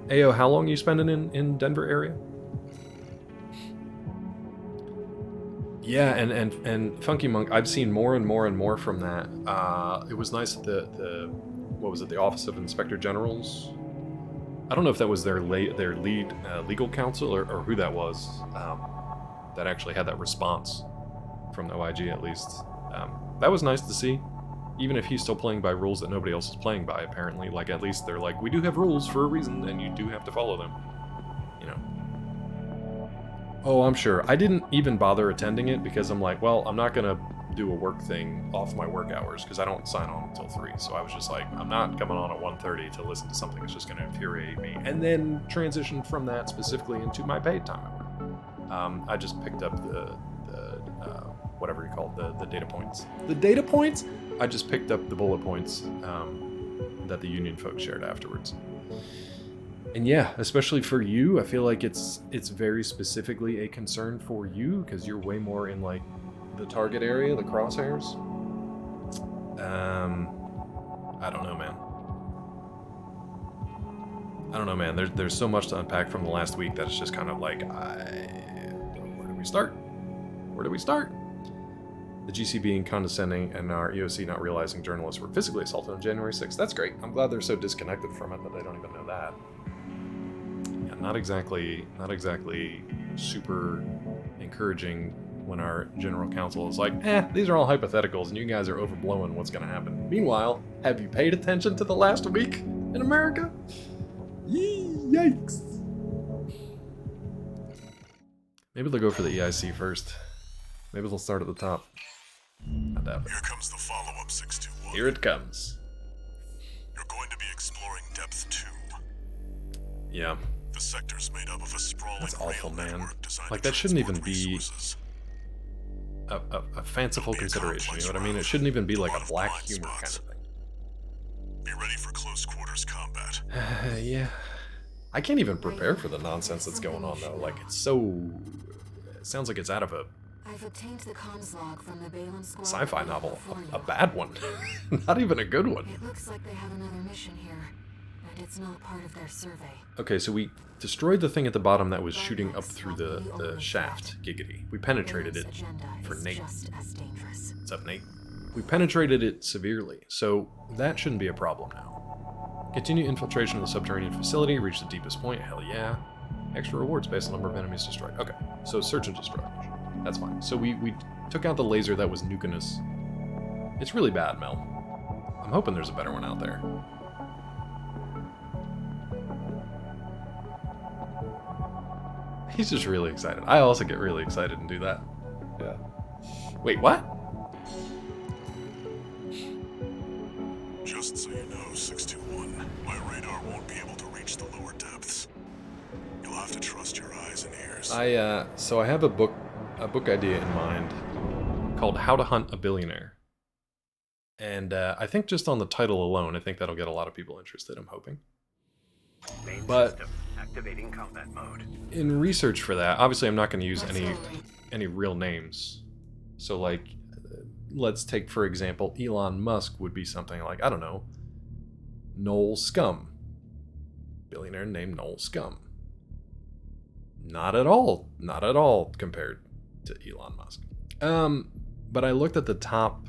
[SPEAKER 1] Ayo, how long are you spending in Denver area? Yeah, and Funky Monk, I've seen more and more and more from that. It was nice that the what was it, the Office of Inspector Generals? I don't know if that was their lead legal counsel or who that was, that actually had that response from the OIG at least. That was nice to see. Even if he's still playing by rules that nobody else is playing by, apparently. Like, at least they're like, we do have rules for a reason, and you do have to follow them. You know. Oh, I'm sure. I didn't even bother attending it because I'm like, well, I'm not going to do a work thing off my work hours because I don't sign on until 3. So I was just like, I'm not coming on at 1:30 to listen to something that's just going to infuriate me. And then transition from that specifically into my paid time at work. I just picked up the whatever you call it, the data points. The data points? I just picked up the bullet points that the union folks shared afterwards. And yeah, especially for you, I feel like it's very specifically a concern for you because you're way more in like the target area, the crosshairs. I don't know, man. There's so much to unpack from the last week that it's just kind of like, where do we start? Where do we start? The GC being condescending and our EOC not realizing journalists were physically assaulted on January 6th. That's great. I'm glad they're so disconnected from it that they don't even know that. Yeah, not exactly super encouraging when our general counsel is like, these are all hypotheticals and you guys are overblowing what's going to happen. Meanwhile, have you paid attention to the last week in America? Yikes. Maybe they'll go for the EIC first. Maybe they'll start at the top. I doubt it.
[SPEAKER 2] Here comes the follow-up 621.
[SPEAKER 1] Here it comes.
[SPEAKER 2] You're going to be exploring Depth 2.
[SPEAKER 1] Yeah.
[SPEAKER 2] The sector's made up of a sprawling
[SPEAKER 1] That's awful,
[SPEAKER 2] rail
[SPEAKER 1] man.
[SPEAKER 2] network designed
[SPEAKER 1] Like,
[SPEAKER 2] to
[SPEAKER 1] that shouldn't even
[SPEAKER 2] transport
[SPEAKER 1] be
[SPEAKER 2] resources.
[SPEAKER 1] a fanciful
[SPEAKER 2] It'll be a
[SPEAKER 1] consideration, you know what I mean? It
[SPEAKER 2] complex
[SPEAKER 1] shouldn't even be like
[SPEAKER 2] route,
[SPEAKER 1] a
[SPEAKER 2] a
[SPEAKER 1] black
[SPEAKER 2] lot of
[SPEAKER 1] humor
[SPEAKER 2] blind
[SPEAKER 1] kind
[SPEAKER 2] spots.
[SPEAKER 1] of thing.
[SPEAKER 2] Be ready for close quarters combat.
[SPEAKER 1] Yeah. I can't even prepare for the nonsense that's going on, though. Like, it sounds like it's out of a
[SPEAKER 7] I've obtained the comms log from the Balaam squad.
[SPEAKER 1] sci-fi novel.
[SPEAKER 7] for
[SPEAKER 1] A
[SPEAKER 7] you.
[SPEAKER 1] bad one. Not even a good one.
[SPEAKER 7] It looks like they have another mission here, and it's not part of their survey.
[SPEAKER 1] Okay, so we destroyed the thing at the bottom that was shooting up through the shaft. Giggity. We penetrated it
[SPEAKER 7] Balaam's agenda
[SPEAKER 1] for
[SPEAKER 7] is
[SPEAKER 1] Nate.
[SPEAKER 7] just as dangerous.
[SPEAKER 1] What's up, Nate? We penetrated it severely, so that shouldn't be a problem now. Continue infiltration of the subterranean facility, reach the deepest point, hell yeah. Extra rewards based on number of enemies destroyed. Okay, so search and destroy. That's fine. So we took out the laser that was nuking us. It's really bad, Mel. I'm hoping there's a better one out there. He's just really excited. I also get really excited and do that. Yeah. Wait, what?
[SPEAKER 2] Just so you know, 621, my radar won't be able to reach the lower depths. You'll have to trust your eyes and ears.
[SPEAKER 1] So I have a book idea in mind called How to Hunt a Billionaire. And I think just on the title alone, I think that'll get a lot of people interested, I'm hoping.
[SPEAKER 5] Main
[SPEAKER 1] But-
[SPEAKER 5] system activating combat mode.
[SPEAKER 1] In research for that, obviously I'm not going to use
[SPEAKER 7] Absolutely.
[SPEAKER 1] any real names. So like, let's take, for example, Elon Musk would be something like, I don't know, Noel Scum. Billionaire named Noel Scum. Not at all compared to Elon Musk. But I looked at the top,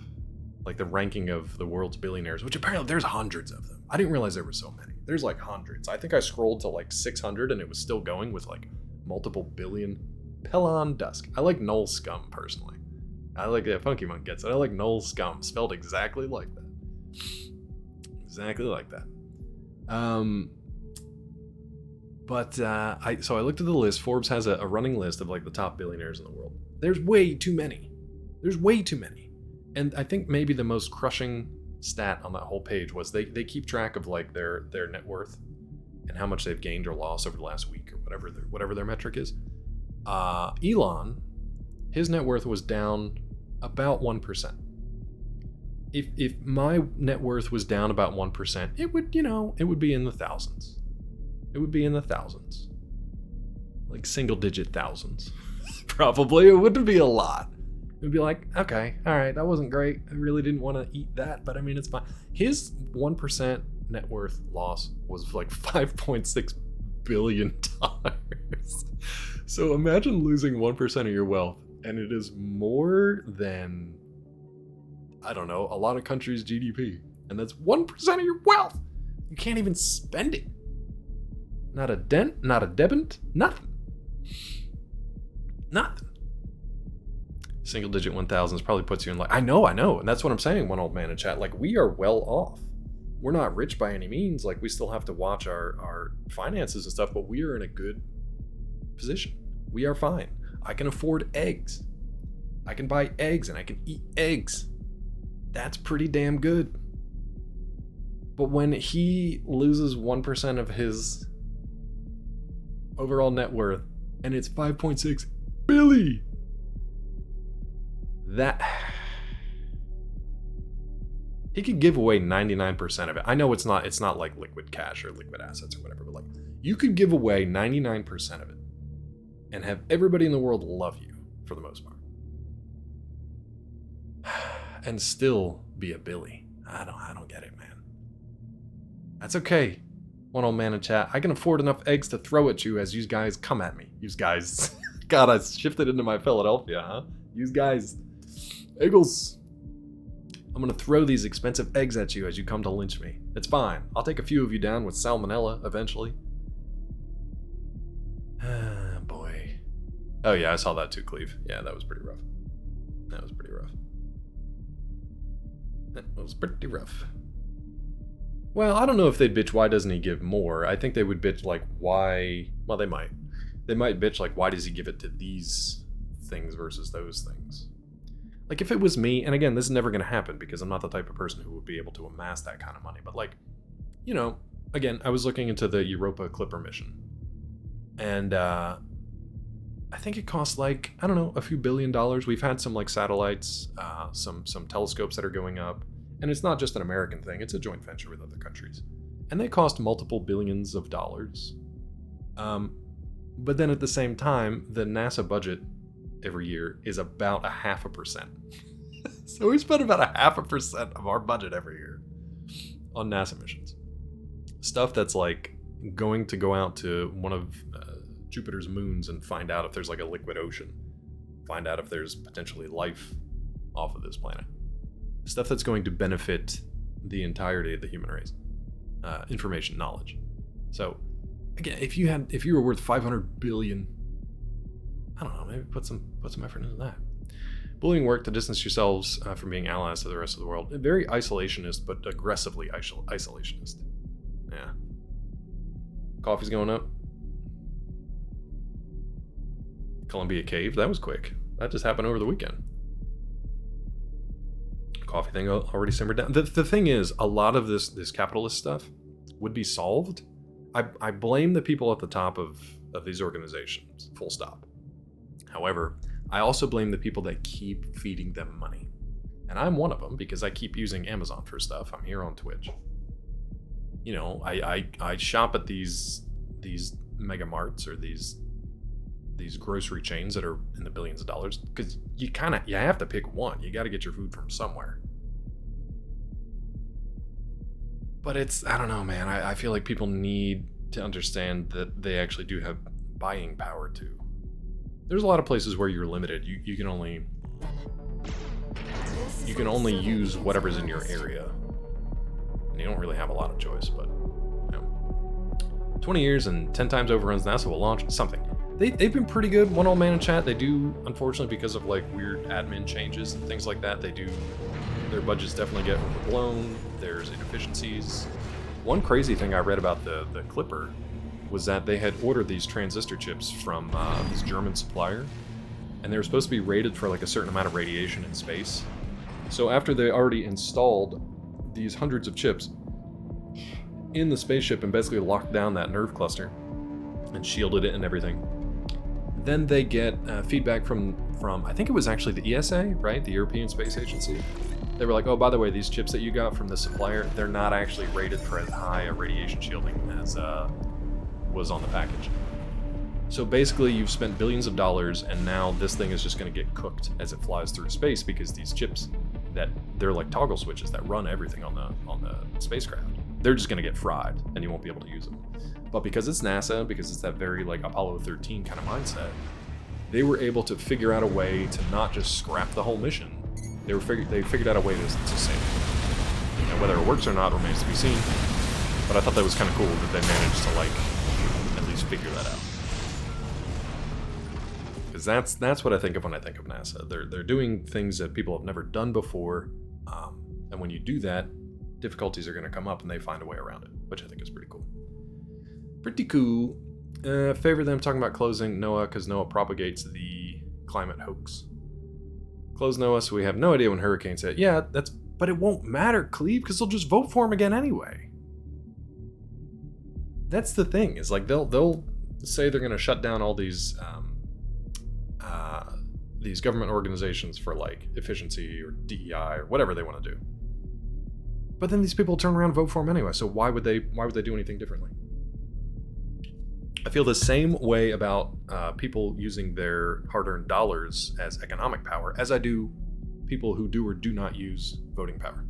[SPEAKER 1] like the ranking of the world's billionaires, which apparently there's hundreds of them. I didn't realize there were so many. There's like hundreds. I think I scrolled to like 600 and it was still going with like multiple billion. Pelon Dusk. I like Noel Scum personally. I like that. Funky Monk gets it. I like Noel Scum, spelled exactly like that. Exactly like that. So I looked at the list. Forbes has a running list of like the top billionaires in the world. There's way too many. There's way too many. And I think maybe the most crushing stat on that whole page was they keep track of like their net worth and how much they've gained or lost over the last week or whatever their metric is. Elon, his net worth was down about 1%. If my net worth was down about 1%, it would be in the thousands. It would be in the thousands. Like single digit thousands. Probably. It wouldn't be a lot. It would be like, okay, all right, that wasn't great. I really didn't want to eat that, but I mean, it's fine. His 1% net worth loss was like $5.6 billion. So imagine losing 1% of your wealth, and it is more than, I don't know, a lot of countries' GDP. And that's 1% of your wealth. You can't even spend it. Not a dent, not a debit, nothing. Nothing. Single digit 1,000s probably puts you in like, I know. And that's what I'm saying, one old man in chat. Like, we are well off. We're not rich by any means. Like, we still have to watch our finances and stuff, but we are in a good position. We are fine. I can afford eggs. I can buy eggs and I can eat eggs. That's pretty damn good. But when he loses 1% of his overall net worth and it's 5.6 billion, that he could give away 99% of it. I know it's not like liquid cash or liquid assets or whatever, but like you could give away 99% of it and have everybody in the world love you for the most part. And still be a Billy. I don't get it, man. That's okay. One old man in chat. I can afford enough eggs to throw at you as you guys come at me. You guys. God, I shifted into my Philadelphia, huh? You guys. Eagles. I'm gonna throw these expensive eggs at you as you come to lynch me. It's fine. I'll take a few of you down with salmonella eventually. Ah, boy. Oh yeah, I saw that too, Cleve. Yeah, that was pretty rough. That was pretty rough. Well, I don't know if they'd bitch, why doesn't he give more? I think they would bitch like, why... Well, they might. They might bitch like, why does he give it to these things versus those things? Like, if it was me, and again, this is never going to happen because I'm not the type of person who would be able to amass that kind of money. But like, you know, again, I was looking into the Europa Clipper mission. And I think it costs like, I don't know, a few $1 billion. We've had some like satellites, some telescopes that are going up. And it's not just an American thing, it's a joint venture with other countries. And they cost multiple billions of dollars. But then at the same time, the NASA budget every year is about 0.5%. So we spend about 0.5% of our budget every year on NASA missions. Stuff that's like going to go out to one of Jupiter's moons and find out if there's like a liquid ocean. Find out if there's potentially life off of this planet. Stuff that's going to benefit the entirety of the human race. Information, knowledge. So, again, if you were worth 500 billion, I don't know, maybe put some effort into that. Bullying work to distance yourselves from being allies to the rest of the world. Very isolationist, but aggressively isolationist. Yeah. Coffee's going up. Columbia Cave, that was quick. That just happened over the weekend. Coffee thing already simmered down. The thing is, a lot of this capitalist stuff would be solved. I blame the people at the top of these organizations, full stop. However, I also blame the people that keep feeding them money. And I'm one of them because I keep using Amazon for stuff. I'm here on Twitch. You know, I shop at these mega marts or these these grocery chains that are in the billions of dollars, because you have to pick one. You got to get your food from somewhere. But I don't know, man. I feel like people need to understand that they actually do have buying power too. There's a lot of places where you're limited. You can only use whatever's in your area, and you don't really have a lot of choice. But 20 years and 10 times overruns NASA will launch something. They've been pretty good. One old man in chat. They do, unfortunately, because of like weird admin changes and things like that. Their budgets definitely get overblown. There's inefficiencies. One crazy thing I read about the Clipper was that they had ordered these transistor chips from this German supplier, and they were supposed to be rated for like a certain amount of radiation in space. So after they already installed these hundreds of chips in the spaceship and basically locked down that nerve cluster and shielded it and everything, then they get feedback from I think it was actually the ESA, right? The European Space Agency. They were like, oh, by the way, these chips that you got from the supplier, they're not actually rated for as high a radiation shielding as was on the package. So basically, you've spent billions of dollars, and now this thing is just going to get cooked as it flies through space, because these chips, they're like toggle switches that run everything on the spacecraft. They're just going to get fried, and you won't be able to use them. But because it's NASA, because it's that very like Apollo 13 kind of mindset, they were able to figure out a way to not just scrap the whole mission. They figured out a way to save it. Now, whether it works or not remains to be seen. But I thought that was kind of cool that they managed to like at least figure that out. Because that's what I think of when I think of NASA. They're doing things that people have never done before, and when you do that, difficulties are going to come up, and they find a way around it, which I think is pretty cool. Pretty cool. Favor them talking about closing NOAA because NOAA propagates the climate hoax. Close NOAA so we have no idea when hurricanes hit. Yeah, but it won't matter, Cleve, because they'll just vote for him again anyway. That's the thing, is like they'll say they're going to shut down all these government organizations for like efficiency or DEI or whatever they want to do. But then these people turn around and vote for him anyway. So why would they do anything differently? I feel the same way about people using their hard-earned dollars as economic power as I do people who do or do not use voting power.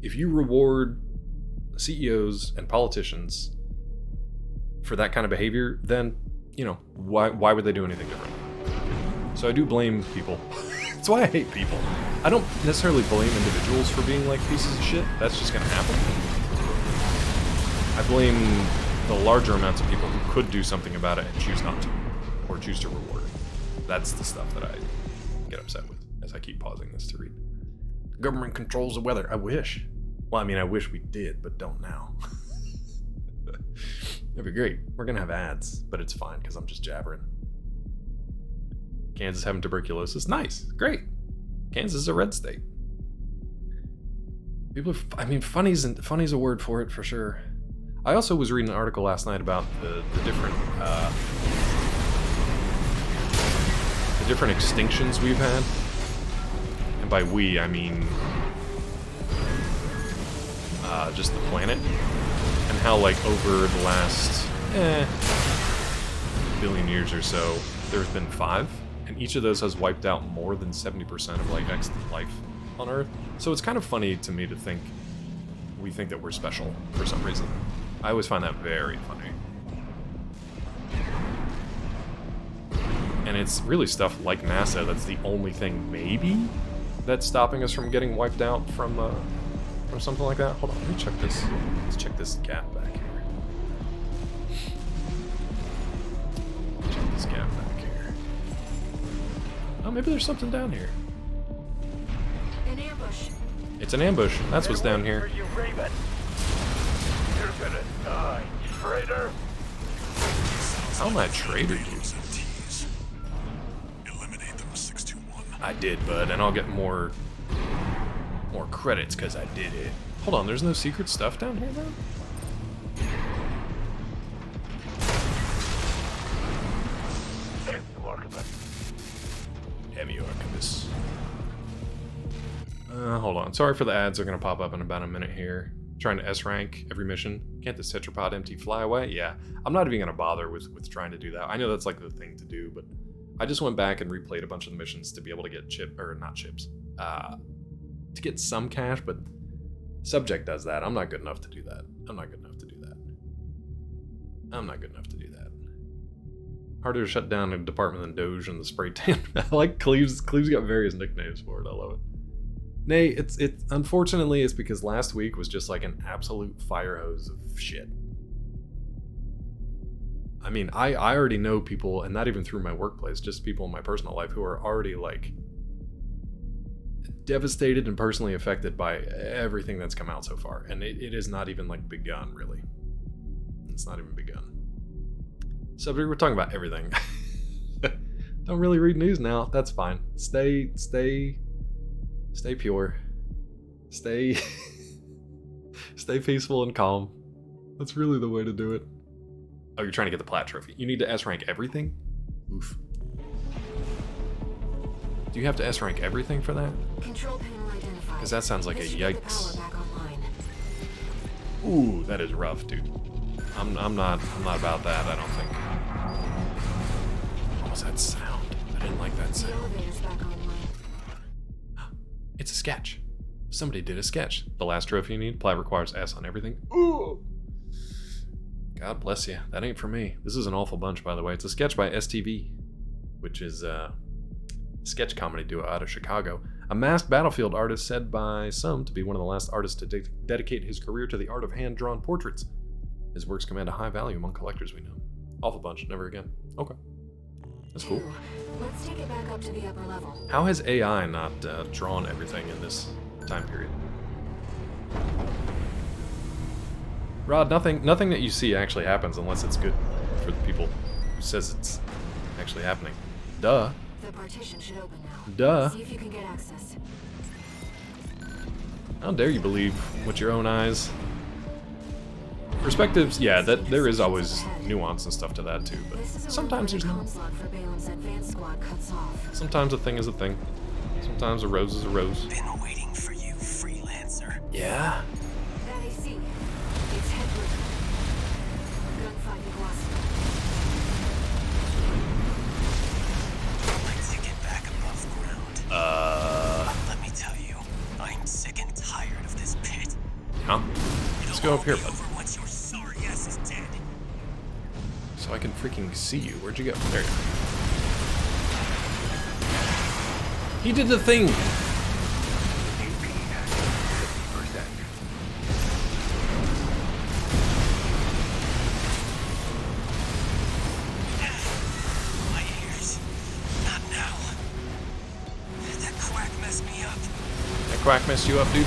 [SPEAKER 1] If you reward CEOs and politicians for that kind of behavior, then, why would they do anything different? So I do blame people. That's why I hate people. I don't necessarily blame individuals for being like pieces of shit. That's just gonna happen. I blame the larger amounts of people who could do something about it and choose not to, or choose to reward it. That's the stuff that I get upset with as I keep pausing this to read. Government controls the weather. I wish. Well, I mean, I wish we did, but don't now. That'd be great. We're gonna have ads, but it's fine because I'm just jabbering. Kansas having tuberculosis. Nice. Great. Kansas is a red state. People are, funny's a word for it for sure. I also was reading an article last night about the different extinctions we've had. And by we, I mean just the planet. And how, like, over the last billion years or so, there's been 5. And each of those has wiped out more than 70% of, like, extant life on Earth. So it's kind of funny to me to think we think that we're special for some reason. I always find that very funny. And it's really stuff like NASA that's the only thing, maybe, that's stopping us from getting wiped out from something like that. Hold on, let me check this. Let's check this gap back here. Check this gap back here. Oh, maybe there's something down here.
[SPEAKER 7] An ambush.
[SPEAKER 1] It's an ambush. That's what's down here.
[SPEAKER 5] You, Raven. You're gonna die, traitor.
[SPEAKER 1] How am I a traitor, dude?
[SPEAKER 2] Eliminate them 621.
[SPEAKER 1] I did, bud, and I'll get more credits because I did it. Hold on, there's no secret stuff down here, though? Heavy Archivist. Hold on. Sorry for the ads. They're going to pop up in about a minute here. Trying to S rank every mission. Can't this tetrapod empty fly away? Yeah, I'm not even gonna bother with trying to do that. I know that's like the thing to do, but I just went back and replayed a bunch of the missions to be able to get not chips, to get some cash. But Subject does that. I'm not good enough to do that. I'm not good enough to do that. I'm not good enough to do that. Harder to shut down a department than Doge and the spray tan. I like Cleve's. Cleve's got various nicknames for it. I love it. Nay, it's unfortunately it's because last week was just like an absolute fire hose of shit. I mean, I already know people, and not even through my workplace, just people in my personal life who are already like devastated and personally affected by everything that's come out so far. And it is not even like begun, really. It's not even begun. So we're talking about everything. Don't really read news now. That's fine. Stay pure. Stay peaceful and calm. That's really the way to do it. Oh, you're trying to get the plat trophy. You need to S rank everything? Oof. Do you have to S rank everything for that?
[SPEAKER 7] Control panel identified.
[SPEAKER 1] Because that sounds like
[SPEAKER 7] This
[SPEAKER 1] a
[SPEAKER 7] should get the
[SPEAKER 1] yikes.
[SPEAKER 7] power back online.
[SPEAKER 1] Ooh, that is rough, dude. I'm not about that, I don't think. What was that sound? I didn't like that
[SPEAKER 7] The
[SPEAKER 1] sound.
[SPEAKER 7] elevator's back online.
[SPEAKER 1] It's a sketch. Somebody did a sketch. The last trophy you need, plat requires S on everything. Ooh. God bless you. That ain't for me. This is an awful bunch, by the way. It's a sketch by STV, which is a sketch comedy duo out of Chicago. A masked battlefield artist said by some to be one of the last artists to dedicate his career to the art of hand-drawn portraits. His works command a high value among collectors we know. Awful bunch. Never again. Okay. That's cool.
[SPEAKER 7] Let's take it back up to the upper level.
[SPEAKER 1] How has AI not drawn everything in this time period? Rod, nothing that you see actually happens unless it's good for the people who says it's actually happening. Duh.
[SPEAKER 7] The partition should open now.
[SPEAKER 1] Duh.
[SPEAKER 7] See if you can get access.
[SPEAKER 1] How dare you believe with your own eyes? Perspectives, yeah, that there is always nuance and stuff to that too, but
[SPEAKER 7] This is a
[SPEAKER 1] sometimes there's not.
[SPEAKER 7] comms log for Balam's advanced squad cuts off.
[SPEAKER 1] Sometimes a thing is a thing. Sometimes a rose is a rose.
[SPEAKER 8] Been waiting for you, freelancer.
[SPEAKER 1] Yeah.
[SPEAKER 7] That AC. It's headward. Gunfight Iguazu.
[SPEAKER 8] My ticket back above ground. Let me tell you, I'm sick and tired of this pit.
[SPEAKER 1] Huh? Let's go up here, bud.
[SPEAKER 8] Over once your sorry ass is dead.
[SPEAKER 1] So I can freaking see you. Where'd you go? There you go. He did the thing!
[SPEAKER 8] My ears. Not now. That quack messed me up.
[SPEAKER 1] That quack messed you up, dude?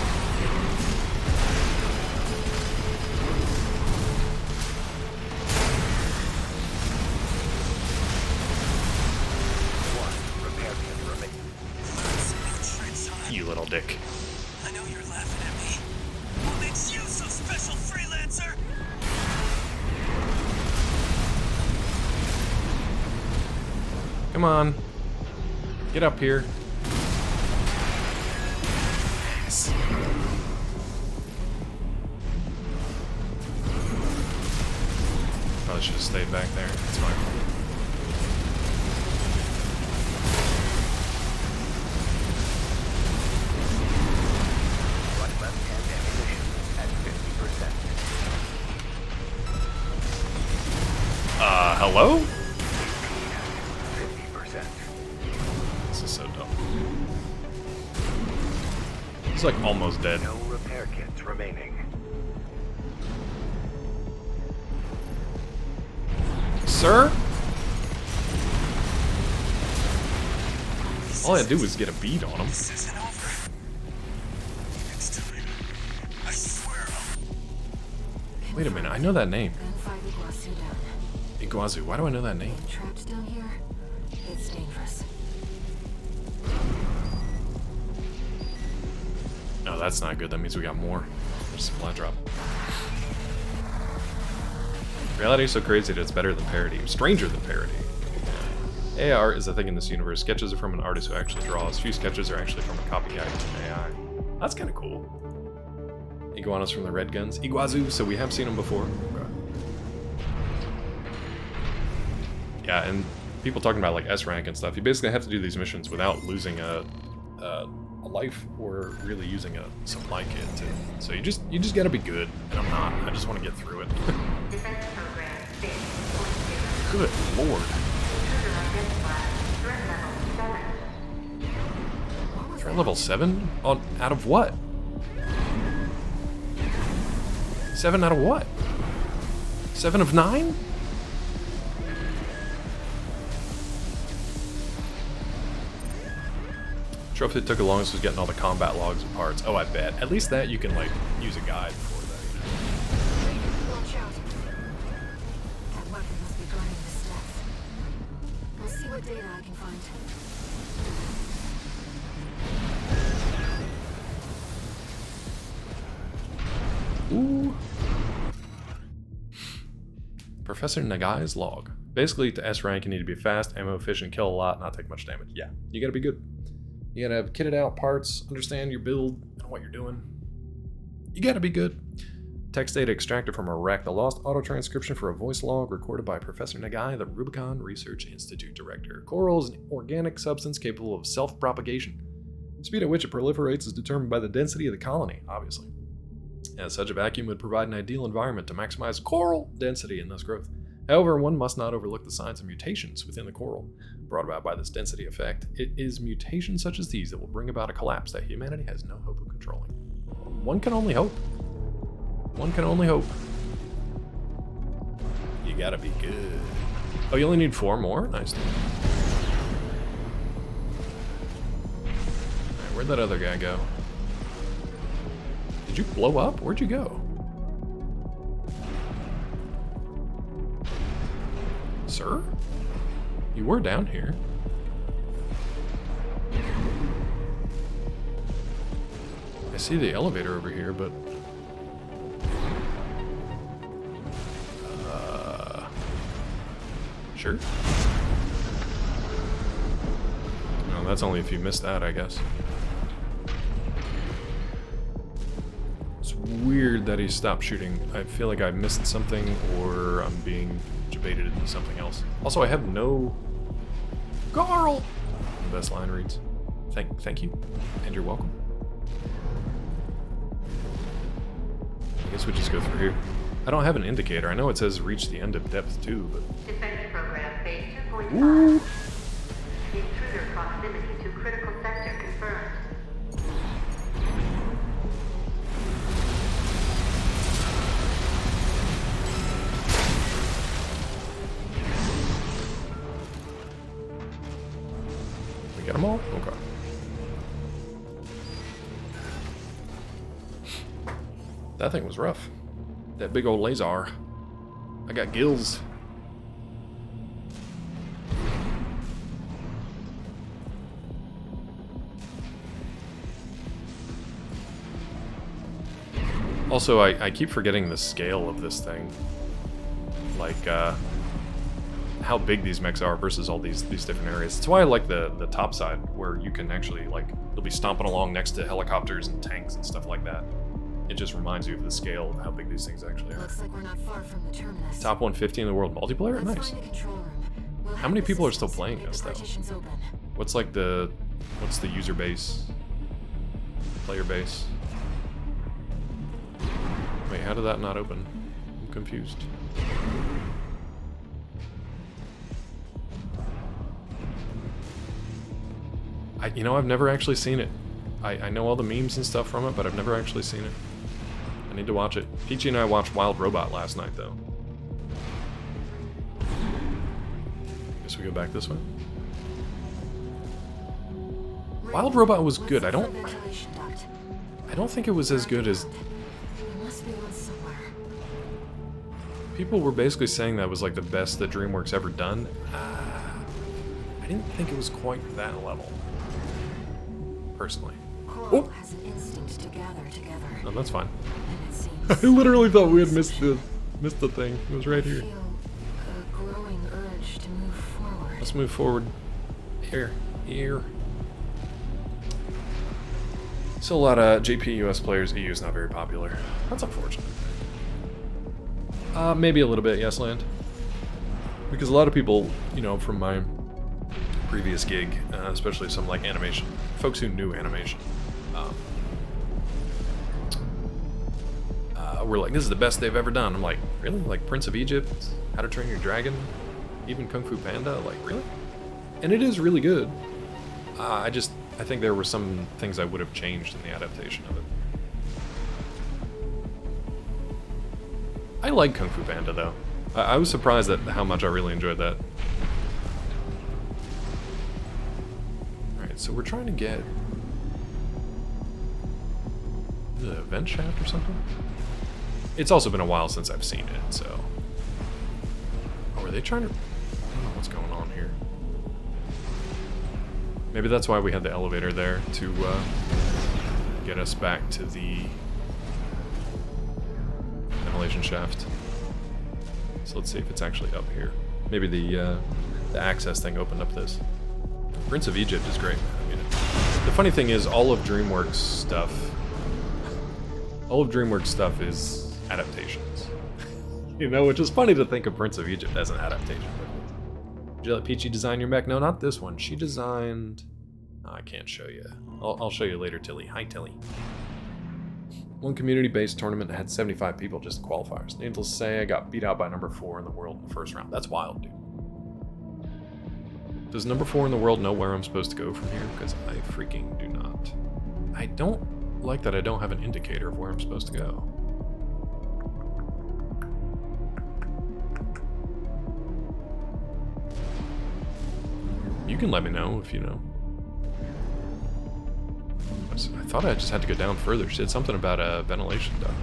[SPEAKER 1] You little dick.
[SPEAKER 8] I know you're laughing at me. What makes you so special, freelancer?
[SPEAKER 1] Come on. Get up here. Yes. Probably should have stayed back there. It's fine. Hello?
[SPEAKER 5] 50%.
[SPEAKER 1] This is so dumb. He's like almost dead.
[SPEAKER 5] No repair kits remaining.
[SPEAKER 1] Sir? All I had to do was get a bead on him.
[SPEAKER 8] This isn't over. Next time, I swear I'll...
[SPEAKER 1] Wait a minute, I know that name.
[SPEAKER 7] Gunfight Iguazu down.
[SPEAKER 1] Iguazu, why do I know that name?
[SPEAKER 7] Trapped down here? It's dangerous.
[SPEAKER 1] No, that's not good. That means we got more. There's a supply drop. Reality is so crazy that it's better than parody. Stranger than parody. AR is a thing in this universe. Sketches are from an artist who actually draws. Few sketches are actually from a copycat using AI. That's kind of cool. Iguanas from the Red Guns. Iguazu, so we have seen them before. Okay. Yeah, and people talking about like S rank and stuff, you basically have to do these missions without losing a life or really using a supply kit too. So you just gotta be good, and I'm not. I just want to get through it.
[SPEAKER 6] Defense program phase 0.
[SPEAKER 1] Good lord.
[SPEAKER 6] Intruder identified. Threat level 7.
[SPEAKER 1] Threat level 7? On out of what? 7 out of what? 7 of 9? Trophy that took the longest was getting all the combat logs and parts. Oh, I bet. At least that you can, like, use a guide for that, you know?
[SPEAKER 7] Watch out. That weapon must be guarding the steps. I'll see what data I can find.
[SPEAKER 1] Ooh. Professor Nagai's log. Basically, to S rank, you need to be fast, ammo efficient, kill a lot, not take much damage. Yeah, you gotta be good. You gotta have kitted out parts, understand your build and what you're doing. You gotta be good. Text data extracted from Iraq, the lost auto-transcription for a voice log recorded by Professor Nagai, the Rubicon Research Institute director. Coral is an organic substance capable of self-propagation. The speed at which it proliferates is determined by the density of the colony, obviously. As such, a vacuum would provide an ideal environment to maximize coral density and thus growth. However, one must not overlook the signs of mutations within the coral, brought about by this density effect. It is mutations such as these that will bring about a collapse that humanity has no hope of controlling. One can only hope. One can only hope. You gotta be good. Oh, you only need 4 more? Nice. Alright, where'd that other guy go? Did you blow up? Where'd you go? Sir? You were down here. I see the elevator over here, but... Sure. No, that's only if you missed that, I guess. It's weird that he stopped shooting. I feel like I missed something, or I'm being debated into something else. Also, I have no... Carl! The best line reads. Thank you, and you're welcome. I guess we just go through here. I don't have an indicator. I know it says reach the end of depth too, but...
[SPEAKER 6] Defense program phase 2.5.
[SPEAKER 1] Ooh.
[SPEAKER 6] Intruder proximity to critical sector confirmed.
[SPEAKER 1] We get them all? Okay. That thing was rough. That big old laser. I got gills. Also, I keep forgetting the scale of this thing. Like, how big these mechs are versus all these different areas. That's why I like the top side, where you can actually, like, you'll be stomping along next to helicopters and tanks and stuff like that. It just reminds you of the scale of how big these things actually are.
[SPEAKER 7] Looks like we're not far from the terminus.
[SPEAKER 1] Top 150 in the world multiplayer?
[SPEAKER 7] Let's
[SPEAKER 1] Nice.
[SPEAKER 7] find the control room. We'll
[SPEAKER 1] How
[SPEAKER 7] have
[SPEAKER 1] many
[SPEAKER 7] the
[SPEAKER 1] people are still
[SPEAKER 7] systems
[SPEAKER 1] playing
[SPEAKER 7] make
[SPEAKER 1] this,
[SPEAKER 7] the
[SPEAKER 1] though?
[SPEAKER 7] partitions open.
[SPEAKER 1] What's like what's the user base? Player base? Wait, how did that not open? I'm confused. I've never actually seen it. I know all the memes and stuff from it, but I've never actually seen it. I need to watch it. Peachy and I watched Wild Robot last night, though. Guess we go back this way. Wild Robot was good. I don't
[SPEAKER 7] Ventilation duct.
[SPEAKER 1] think it was as good as
[SPEAKER 7] There must be one somewhere.
[SPEAKER 1] people were basically saying that was like the best that DreamWorks ever done. I didn't think it was quite that level, personally.
[SPEAKER 7] Coral has an instinct to gather together.
[SPEAKER 1] No, that's fine.
[SPEAKER 7] And it seems
[SPEAKER 1] I literally thought we had missed the thing. It was right here.
[SPEAKER 7] I feel a growing urge to move forward.
[SPEAKER 1] Let's move forward. Here. Still a lot of JP US players. EU is not very popular. That's unfortunate. Maybe a little bit, yes, Land. Because a lot of people, you know, from my previous gig, especially some like animation, folks who knew animation, were like, this is the best they've ever done. I'm like, really? Like Prince of Egypt, How to Train Your Dragon, even Kung Fu Panda? Like, really? And it is really good. I think there were some things I would have changed in the adaptation of it. I like Kung Fu Panda, though. I was surprised at how much I really enjoyed that. Alright, so we're trying to get... the vent shaft or something? It's also been a while since I've seen it, so... Oh, are they trying to... I don't know what's going on here. Maybe that's why we had the elevator there, to get us back to the ventilation shaft. So let's see if it's actually up here. Maybe the access thing opened up this. Prince of Egypt is great. I mean, the funny thing is, all of DreamWorks stuff is adaptations. You know, which is funny to think of Prince of Egypt as an adaptation. Did you let Peachy design your mech? No, not this one. She designed... Oh, I can't show you. I'll show you later, Tilly. Hi, Tilly. One community-based tournament had 75 people just qualifiers. Needless to say, I got beat out by number 4 in the world in the first round. That's wild, dude. Does number 4 in the world know where I'm supposed to go from here? Because I freaking do not. I don't like that I don't have an indicator of where I'm supposed to go. You can let me know if you know. I thought I just had to go down further. She said something about a ventilation duct.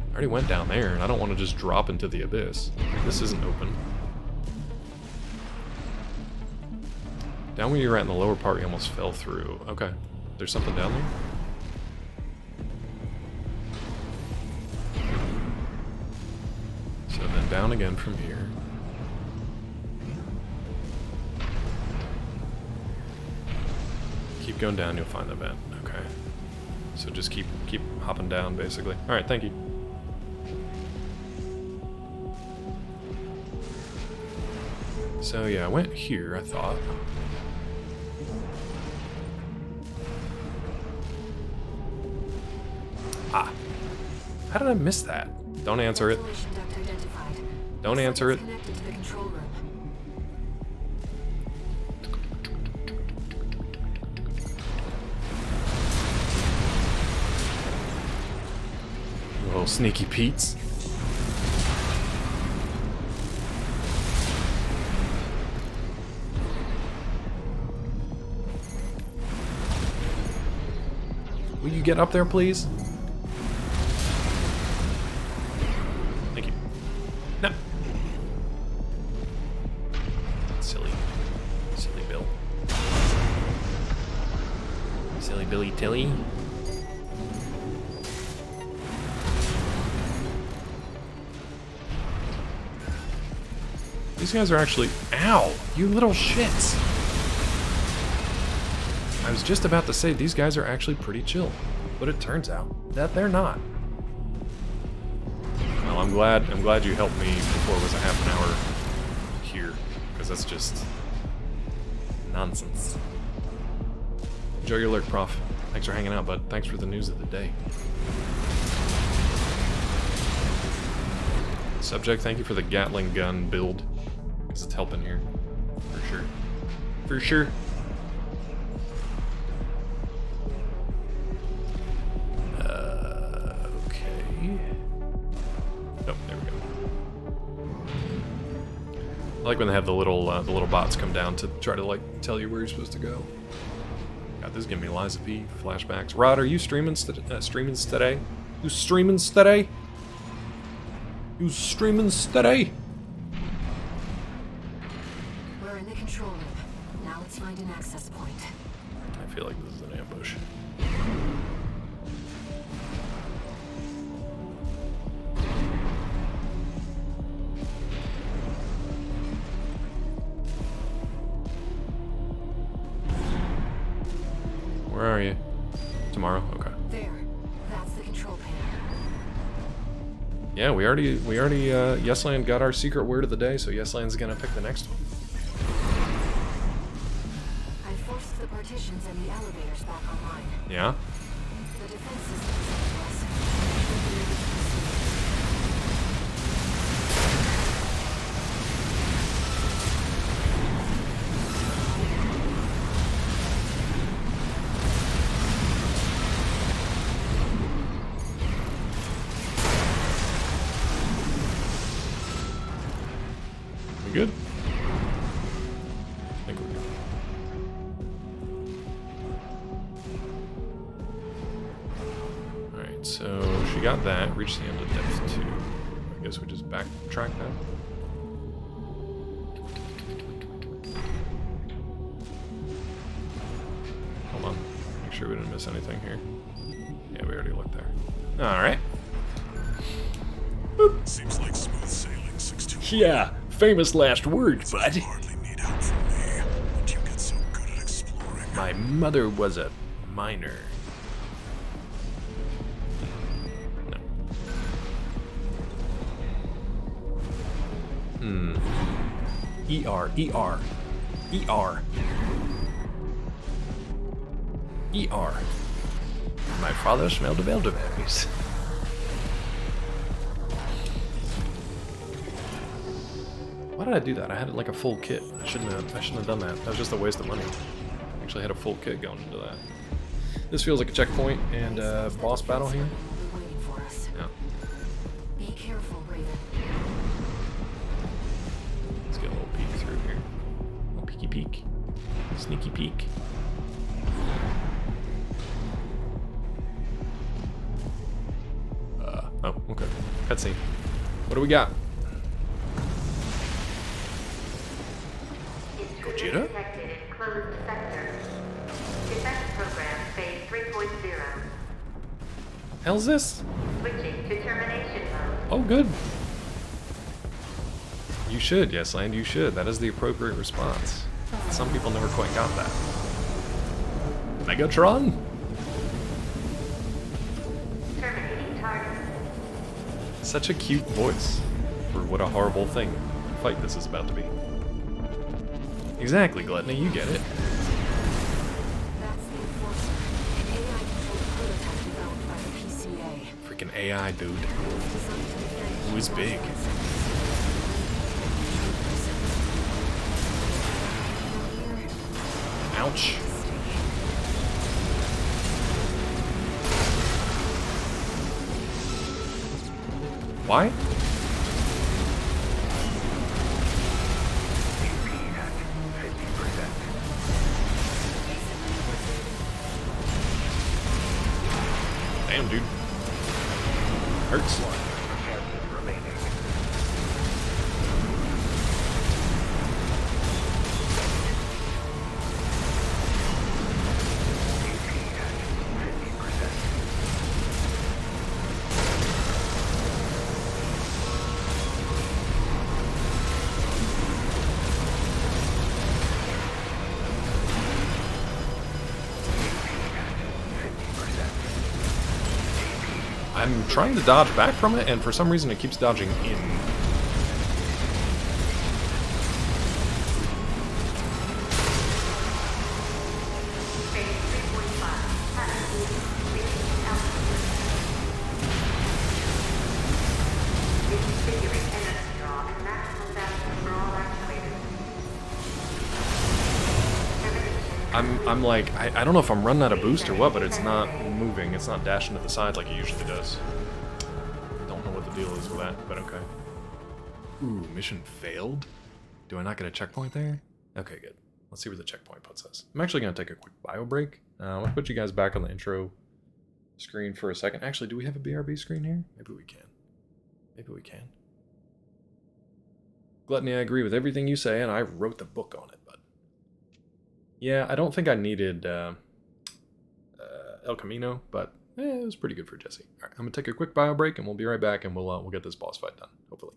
[SPEAKER 1] I already went down there, and I don't want to just drop into the abyss. This isn't open. Down where you're at in the lower part, you almost fell through. Okay. There's something down there? So then down again from here. Keep going down, you'll find the vent. Okay. So just keep hopping down, basically. Alright, thank you. So yeah, I went here, I thought. Ah. How did I miss that? Don't answer it. Don't answer it. Little sneaky Pete's. Will you get up there, please? Thank you. No. Silly Bill. Silly Billy Tilly. These guys are actually... Ow! You little shits! I was just about to say these guys are actually pretty chill, but it turns out that they're not. Well, I'm glad you helped me before it was a half an hour here, because that's just nonsense. Enjoy your lurk, Prof. Thanks for hanging out, bud. Thanks for the news of the day. Subject, thank you for the Gatling gun build. Because it's helping here. For sure. For sure. Okay. Oh, there we go. I like when they have the little bots come down to try to, like, tell you where you're supposed to go. God, this is giving me Liza P. flashbacks. Rod, are you streaming today? You streaming today? You streaming today?
[SPEAKER 7] We're in the control room. Now let's find an access point.
[SPEAKER 1] I feel like this is an ambush. Where Yeah, we already Yesland got our secret word of the day, so Yesland's gonna pick the next one.
[SPEAKER 7] I forced the partitions and the elevators back online.
[SPEAKER 1] Yeah?
[SPEAKER 7] The defense system is up to us. Should be able to proceed.
[SPEAKER 1] We good? I think we're good. Alright, so she got that, reached the end of depth 2. I guess we just backtrack now. Hold on. Make sure we didn't miss anything here. Yeah, we already looked there. Alright.
[SPEAKER 2] Seems like smooth sailing 621.
[SPEAKER 1] Yeah, famous last words, bud.
[SPEAKER 2] You hardly need help from me. But you get so good at exploring.
[SPEAKER 1] My mother was a miner. No. ER, ER, ER. ER. My father smelled of elderberries. Why did I do that? I had like a full kit. I shouldn't have done that. That was just a waste of money. I actually had a full kit going into that. This feels like a checkpoint and boss battle here.
[SPEAKER 7] They're waiting for us.
[SPEAKER 1] Yeah.
[SPEAKER 7] Be careful, Raven.
[SPEAKER 1] Let's get a little peek through here. A little peeky peek. Sneaky peek. Oh, okay. Cutscene. What do we got? Gojira?
[SPEAKER 6] Detected in closed sector. Defense program phase 3.0.
[SPEAKER 1] Hell's this?
[SPEAKER 6] Switching to termination mode.
[SPEAKER 1] Oh, good. You should, yes, Land, you should. That is the appropriate response. Some people never quite got that. Megatron?
[SPEAKER 6] Terminating target.
[SPEAKER 1] Such a cute voice for what a horrible thing fight this is about to be. Exactly, Gluttony, you get it.
[SPEAKER 7] That's the Enforcer, an AI-controlled prototype developed by the PCA.
[SPEAKER 1] Freaking AI, dude.
[SPEAKER 7] Designed to defend
[SPEAKER 1] Who is big? Ouch. Why? Damn, dude. Hurts. I'm trying to dodge back from it, and for some reason it keeps dodging in.
[SPEAKER 6] Phase 3.5. Reaching altitude. Disfiguring energy draw and maximum value for all actuators. Termination.
[SPEAKER 1] I'm like, I don't know if I'm running out of boost or what, but it's not moving. It's not dashing to the side like it usually does. Don't know what the deal is with that, but okay. Ooh, mission failed? Do I not get a checkpoint there? Okay, good. Let's see where the checkpoint puts us. I'm actually going to take a quick bio break. I'll put you guys back on the intro screen for a second. Actually, do we have a BRB screen here? Maybe we can. Maybe we can. Gluttony, I agree with everything you say, and I wrote the book on it, but... Yeah, I don't think I needed El Camino, but it was pretty good for Jesse. All right, I'm going to take a quick bio break, and we'll be right back, and we'll get this boss fight done, hopefully.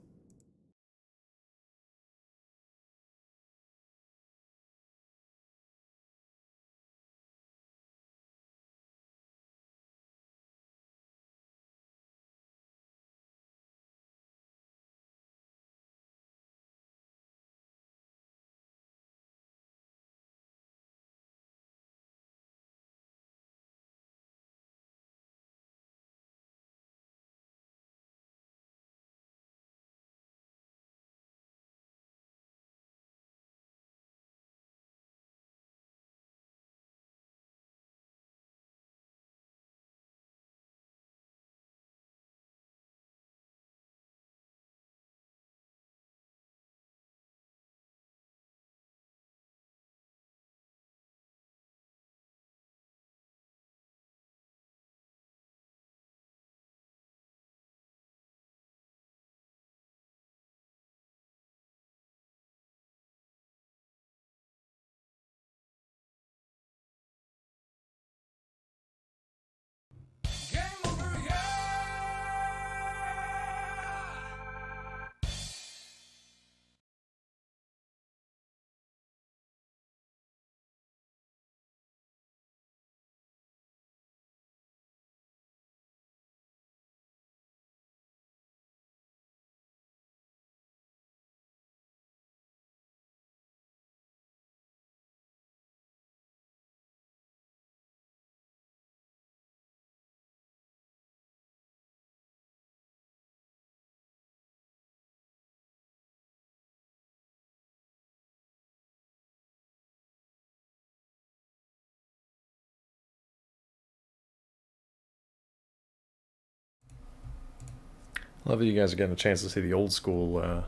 [SPEAKER 1] Love that you guys are getting a chance to see the old school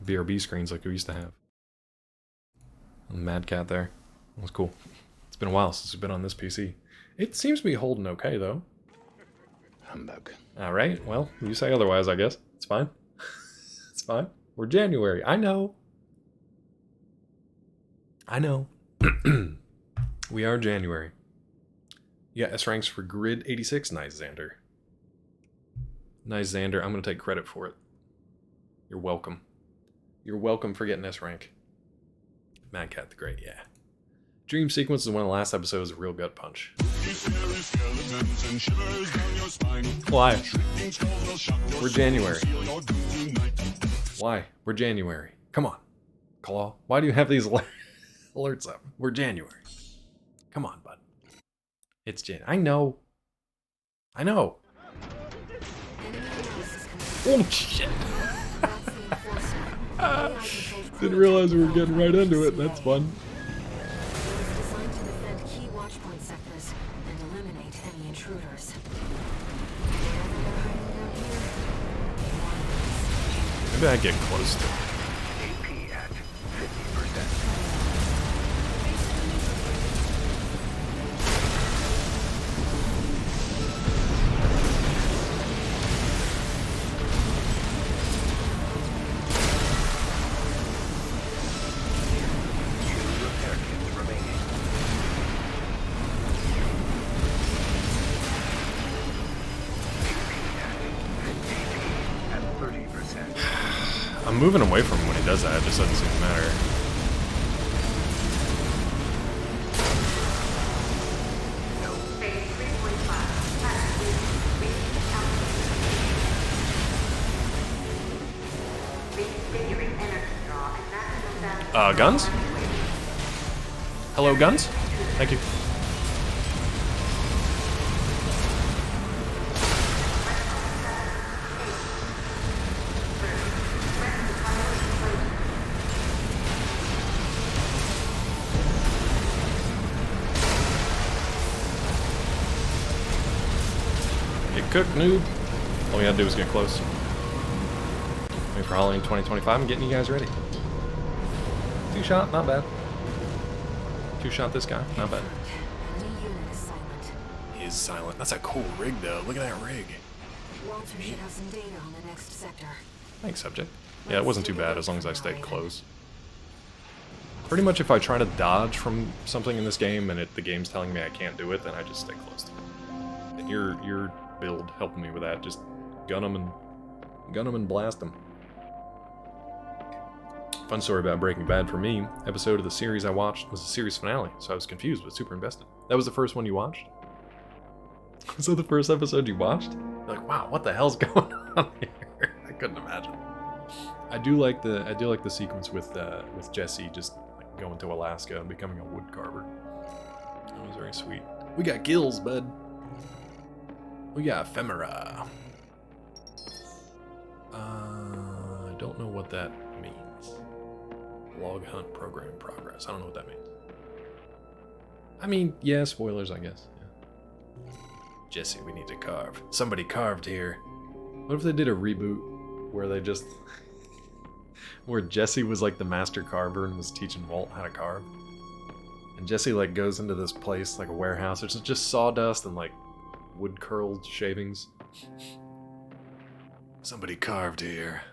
[SPEAKER 1] BRB screens like we used to have. Mad Cat there. That was cool. It's been a while since we've been on this PC. It seems to be holding okay, though.
[SPEAKER 9] Humbug.
[SPEAKER 1] Alright, well, you say otherwise, I guess. It's fine. It's fine. We're January. I know. I know. We are January. Yeah, S ranks for Grid 86. Nice, Xander. Nice, Xander. I'm going to take credit for it. You're welcome. You're welcome for getting S rank. Mad Cat the Great, yeah. Dream sequence is one of the last episodes of Real Gut Punch. Why? We're January. Why? We're January. Come on. Claw. Why do you have these alerts up? We're January. Come on, bud. It's Jan. I know. I know. Oh, shit. Didn't realize we were getting right into it. That's fun.
[SPEAKER 7] Designed to defend key watchpoint sectors and eliminate any intruders.
[SPEAKER 1] Maybe I get close to it.
[SPEAKER 5] AP at 50%.
[SPEAKER 1] I'm moving away from him when he does that. It just doesn't seem to matter. Guns? Hello, guns? Thank you. Get cooked, noob. All we gotta do is get close. Wait for Halloween 2025. I'm getting you guys ready. Two shot, not bad. Two shot this guy, not bad. He is silent. That's a cool rig, though. Look at that rig.
[SPEAKER 7] Walter should have some data on the next sector.
[SPEAKER 1] Thanks, subject. Yeah, it wasn't too bad as long as I stayed close. Pretty much if I try to dodge from something in this game and the game's telling me I can't do it, then I just stay close to it. And your build helping me with that. Just gun them and blast them. Fun story about Breaking Bad for me. Episode of the series I watched was the series finale, so I was confused but super invested. That was the first one you watched? Was that the first episode you watched? You're like, wow, what the hell's going on here? I couldn't imagine. I do like the sequence with Jesse just like going to Alaska and becoming a wood carver. That was very sweet. We got gills, bud. We got ephemera. I don't know what that means. Log hunt program progress. I don't know what that means. I mean, yeah, spoilers, I guess. Yeah. Jesse, we need to carve. Somebody carved here. What if they did a reboot where they just... where Jesse was like the master carver and was teaching Walt how to carve? And Jesse like goes into this place, like a warehouse. It's just sawdust and like wood curled shavings. Somebody carved here.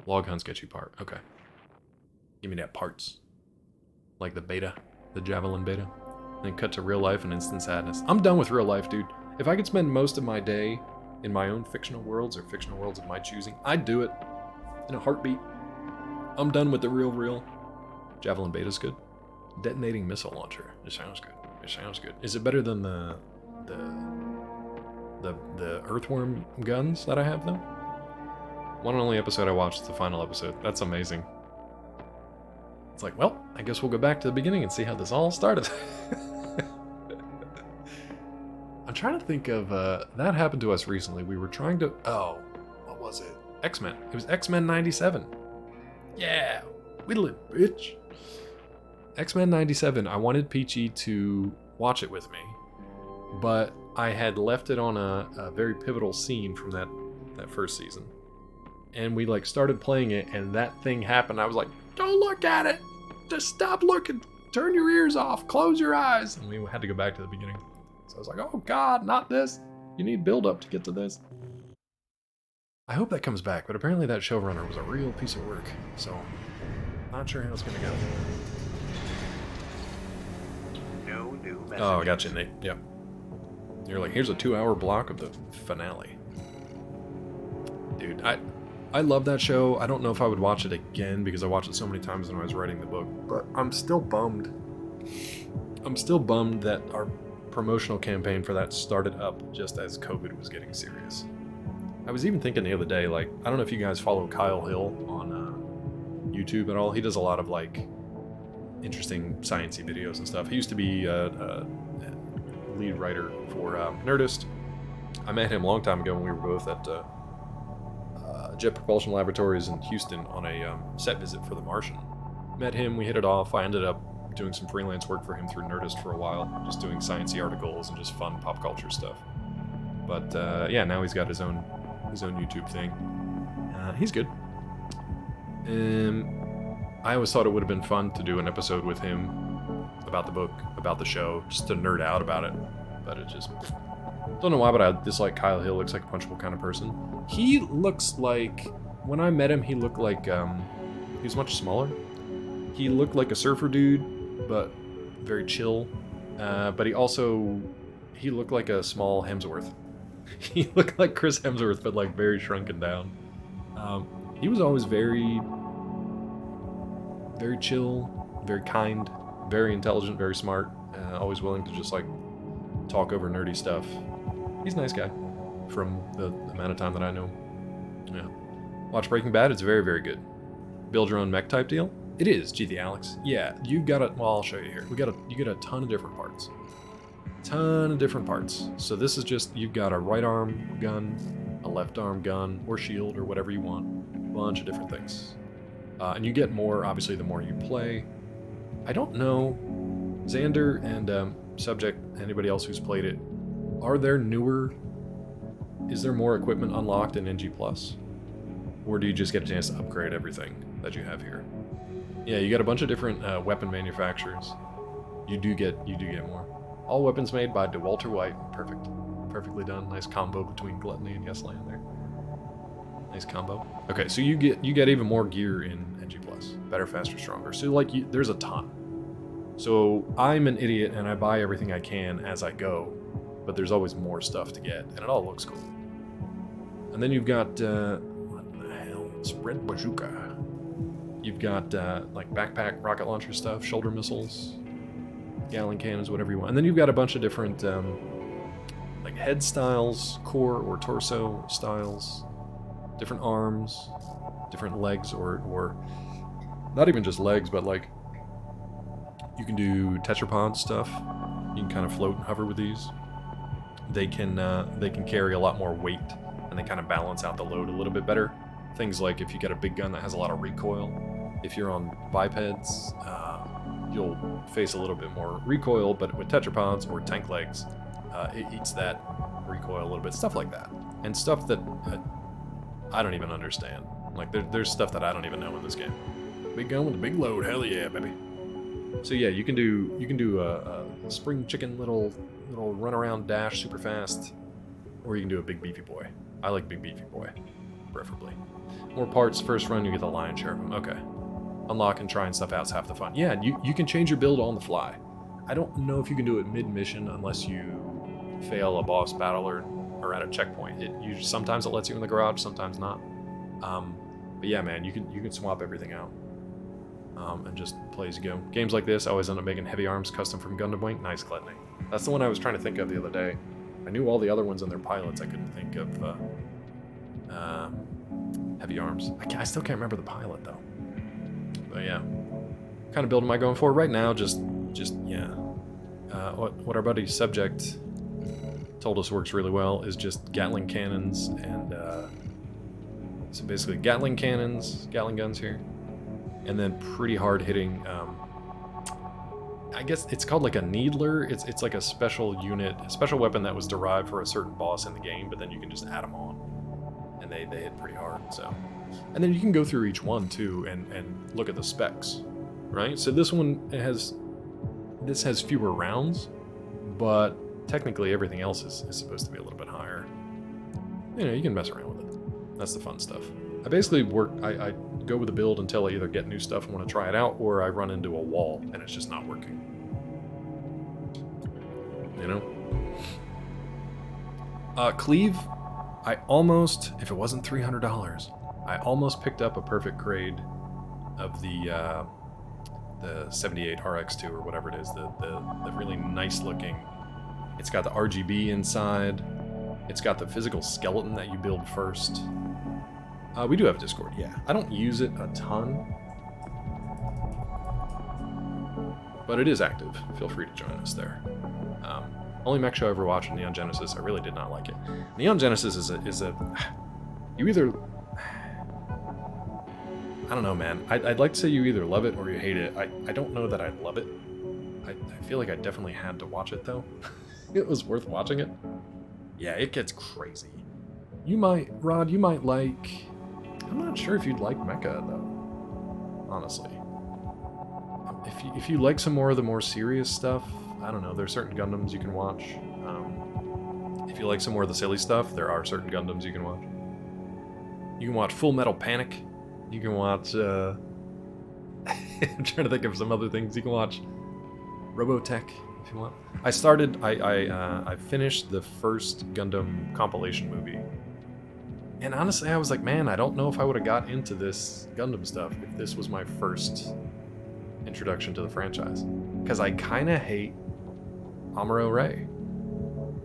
[SPEAKER 1] Log hunts get you part. Okay. Give me that parts. Like the beta. The Javelin beta. Then cut to real life and instant sadness. I'm done with real life, dude. If I could spend most of my day in my own fictional worlds or fictional worlds of my choosing, I'd do it. In a heartbeat. I'm done with the real. Javelin beta's good. Detonating missile launcher. It sounds good. It sounds good. Is it better than the earthworm guns that I have though? One and only episode I watched is the final episode. That's amazing. It's like, well, I guess we'll go back to the beginning and see how this all started. I'm trying to think of, that happened to us recently. We were trying to, oh, what was it? X-Men. It was X-Men 97. Yeah, whittle it, bitch. X-Men 97, I wanted Peachy to watch it with me, but I had left it on a very pivotal scene from that that first season. And we like started playing it, and that thing happened. I was like, don't look at it! Just stop looking! Turn your ears off! Close your eyes! And we had to go back to the beginning. So I was like, oh god, not this! You need build up to get to this. I hope that comes back, but apparently that showrunner was a real piece of work, so not sure how it's gonna go.
[SPEAKER 5] No new messages.
[SPEAKER 1] Oh, I got you, Nate. Yep. You're like, here's a 2-hour block of the finale. Dude, I love that show. I don't know if I would watch it again because I watched it so many times when I was writing the book, but I'm still bummed. I'm still bummed that our promotional campaign for that started up just as COVID was getting serious. I was even thinking the other day, like, I don't know if you guys follow Kyle Hill on YouTube at all. He does a lot of, like, interesting sciencey videos and stuff. He used to be a lead writer for Nerdist. I met him a long time ago when we were both at Jet Propulsion Laboratories in Houston on a set visit for The Martian. Met him, we hit it off. I ended up doing some freelance work for him through Nerdist for a while, just doing sciencey articles and just fun pop culture stuff. But yeah, now he's got his own YouTube thing. He's good. I always thought it would have been fun to do an episode with him about the book, about the show, just to nerd out about it. But it just... don't know why, but I dislike Kyle Hill. Looks like a punchable kind of person. He looks like... when I met him, he looked like... he was much smaller. He looked like a surfer dude, but very chill. But he looked like a small Hemsworth. He looked like Chris Hemsworth, but like very shrunken down. He was always very chill, very kind, very intelligent, very smart, always willing to just like talk over nerdy stuff. He's a nice guy from the amount of time that I know. Yeah. Watch Breaking Bad, it's very, very good. Build your own mech type deal? It is, gee, the Alex. Yeah, you've got it. Well, I'll show you here. You get a ton of different parts. So this is just, you've got a right arm gun, a left arm gun, or shield, or whatever you want. Bunch of different things. And you get more, obviously, the more you play. I don't know, Xander and Subject, anybody else who's played it, is there more equipment unlocked in NG+? Or do you just get a chance to upgrade everything that you have here? Yeah, you got a bunch of different weapon manufacturers. You do get more. All weapons made by DeWalter White. Perfect. Perfectly done. Nice combo between Gluttony and Yesland there. Nice combo. Okay, so you get even more gear in NG+. Better, faster, stronger. So like there's a ton. So I'm an idiot and I buy everything I can as I go, but there's always more stuff to get, and it all looks cool. And then you've got what the hell? Spread bazooka. You've got like backpack rocket launcher stuff, shoulder missiles, Gatling cannons, whatever you want. And then you've got a bunch of different like head styles, core or torso styles, different arms, different legs, or not even just legs, but like you can do tetrapod stuff. You can kind of float and hover with these. They can carry a lot more weight, and they kind of balance out the load a little bit better. Things like if you get a big gun that has a lot of recoil, if you're on bipeds, you'll face a little bit more recoil, but with tetrapods or tank legs, it eats that recoil a little bit. Stuff like that. And stuff that I don't even understand. Like, there's stuff that I don't even know in this game. Big gun with a big load, hell yeah, baby. So yeah, you can do a spring chicken little run around dash super fast, or you can do a big beefy boy. I like big beefy boy, preferably. More parts, first run you get the lion's share of them. Okay. Unlock and trying stuff out's half the fun. Yeah, you can change your build on the fly. I don't know if you can do it mid-mission unless you fail a boss battle or at a checkpoint. Sometimes it lets you in the garage, sometimes not. But yeah, man, you can swap everything out. And just play as you go. Games like this, I always end up making heavy arms custom from Gundam Wing. Nice, Gluttony. That's the one I was trying to think of the other day. I knew all the other ones and their pilots. I couldn't think of heavy arms. I still can't remember the pilot though. But yeah, what kind of build am I going for right now? Just yeah. What our buddy Subject told us works really well is just Gatling cannons and so basically Gatling cannons, Gatling guns here. And then pretty hard hitting, I guess it's called like a needler. It's like a special unit, a special weapon that was derived for a certain boss in the game, but then you can just add them on. and they hit pretty hard. So, and then you can go through each one too and look at the specs, right? So this one has fewer rounds, but technically everything else is supposed to be a little bit higher. You know, you can mess around with it. That's the fun stuff. I basically I go with a build until I either get new stuff and want to try it out, or I run into a wall and it's just not working. You know? Cleave, I almost, if it wasn't $300, I almost picked up a perfect grade of the 78 RX2 or whatever it is, the really nice looking. It's got the RGB inside. It's got the physical skeleton that you build first. We do have Discord, yeah. I don't use it a ton, but it is active. Feel free to join us there. Only mech show I ever watched, Neon Genesis. I really did not like it. Neon Genesis is a you either, I don't know, man. I'd like to say you either love it or you hate it. I don't know that I love it. I feel like I definitely had to watch it though. It was worth watching it. Yeah, it gets crazy. You might, Rod, you might like, I'm not sure if you'd like mecha though, honestly. If you like some more of the more serious stuff, I don't know, there's certain Gundams you can watch. If you like some more of the silly stuff, there are certain Gundams you can watch. You can watch Full Metal Panic. You can watch, I'm trying to think of some other things. You can watch Robotech if you want. I finished the first Gundam compilation movie. And honestly, I was like, man, I don't know if I would have got into this Gundam stuff if this was my first introduction to the franchise. Because I kind of hate Amuro Ray.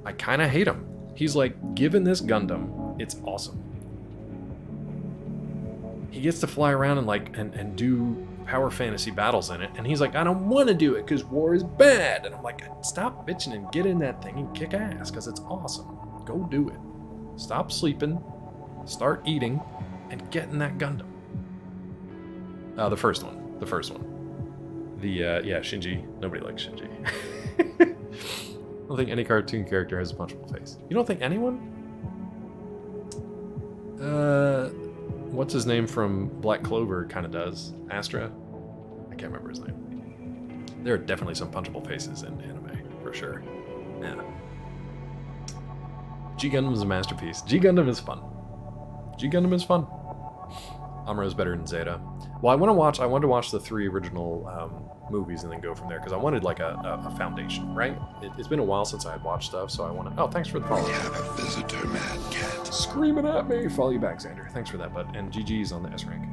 [SPEAKER 1] I kind of hate him. He's like, given this Gundam, it's awesome. He gets to fly around and do power fantasy battles in it, and he's like, I don't want to do it because war is bad. And I'm like, stop bitching and get in that thing and kick ass because it's awesome. Go do it. Stop sleeping, start eating, and get in that Gundam. The first one. Yeah, Shinji. Nobody likes Shinji. I don't think any cartoon character has a punchable face. You don't think anyone? What's his name from Black Clover kind of does. Astra? I can't remember his name. There are definitely some punchable faces in anime, for sure. Yeah. G Gundam is a masterpiece. G Gundam is fun. Amuro's better than Zeta. Well, I wanted to watch the 3 original movies and then go from there, because I wanted like a foundation, right? It's been a while since I had watched stuff, so I wanted... Oh, thanks for the follow.
[SPEAKER 2] We have a visitor, Mad Cat.
[SPEAKER 1] Screaming at me. Follow you back, Xander. Thanks for that, bud. And GG's on the S rank.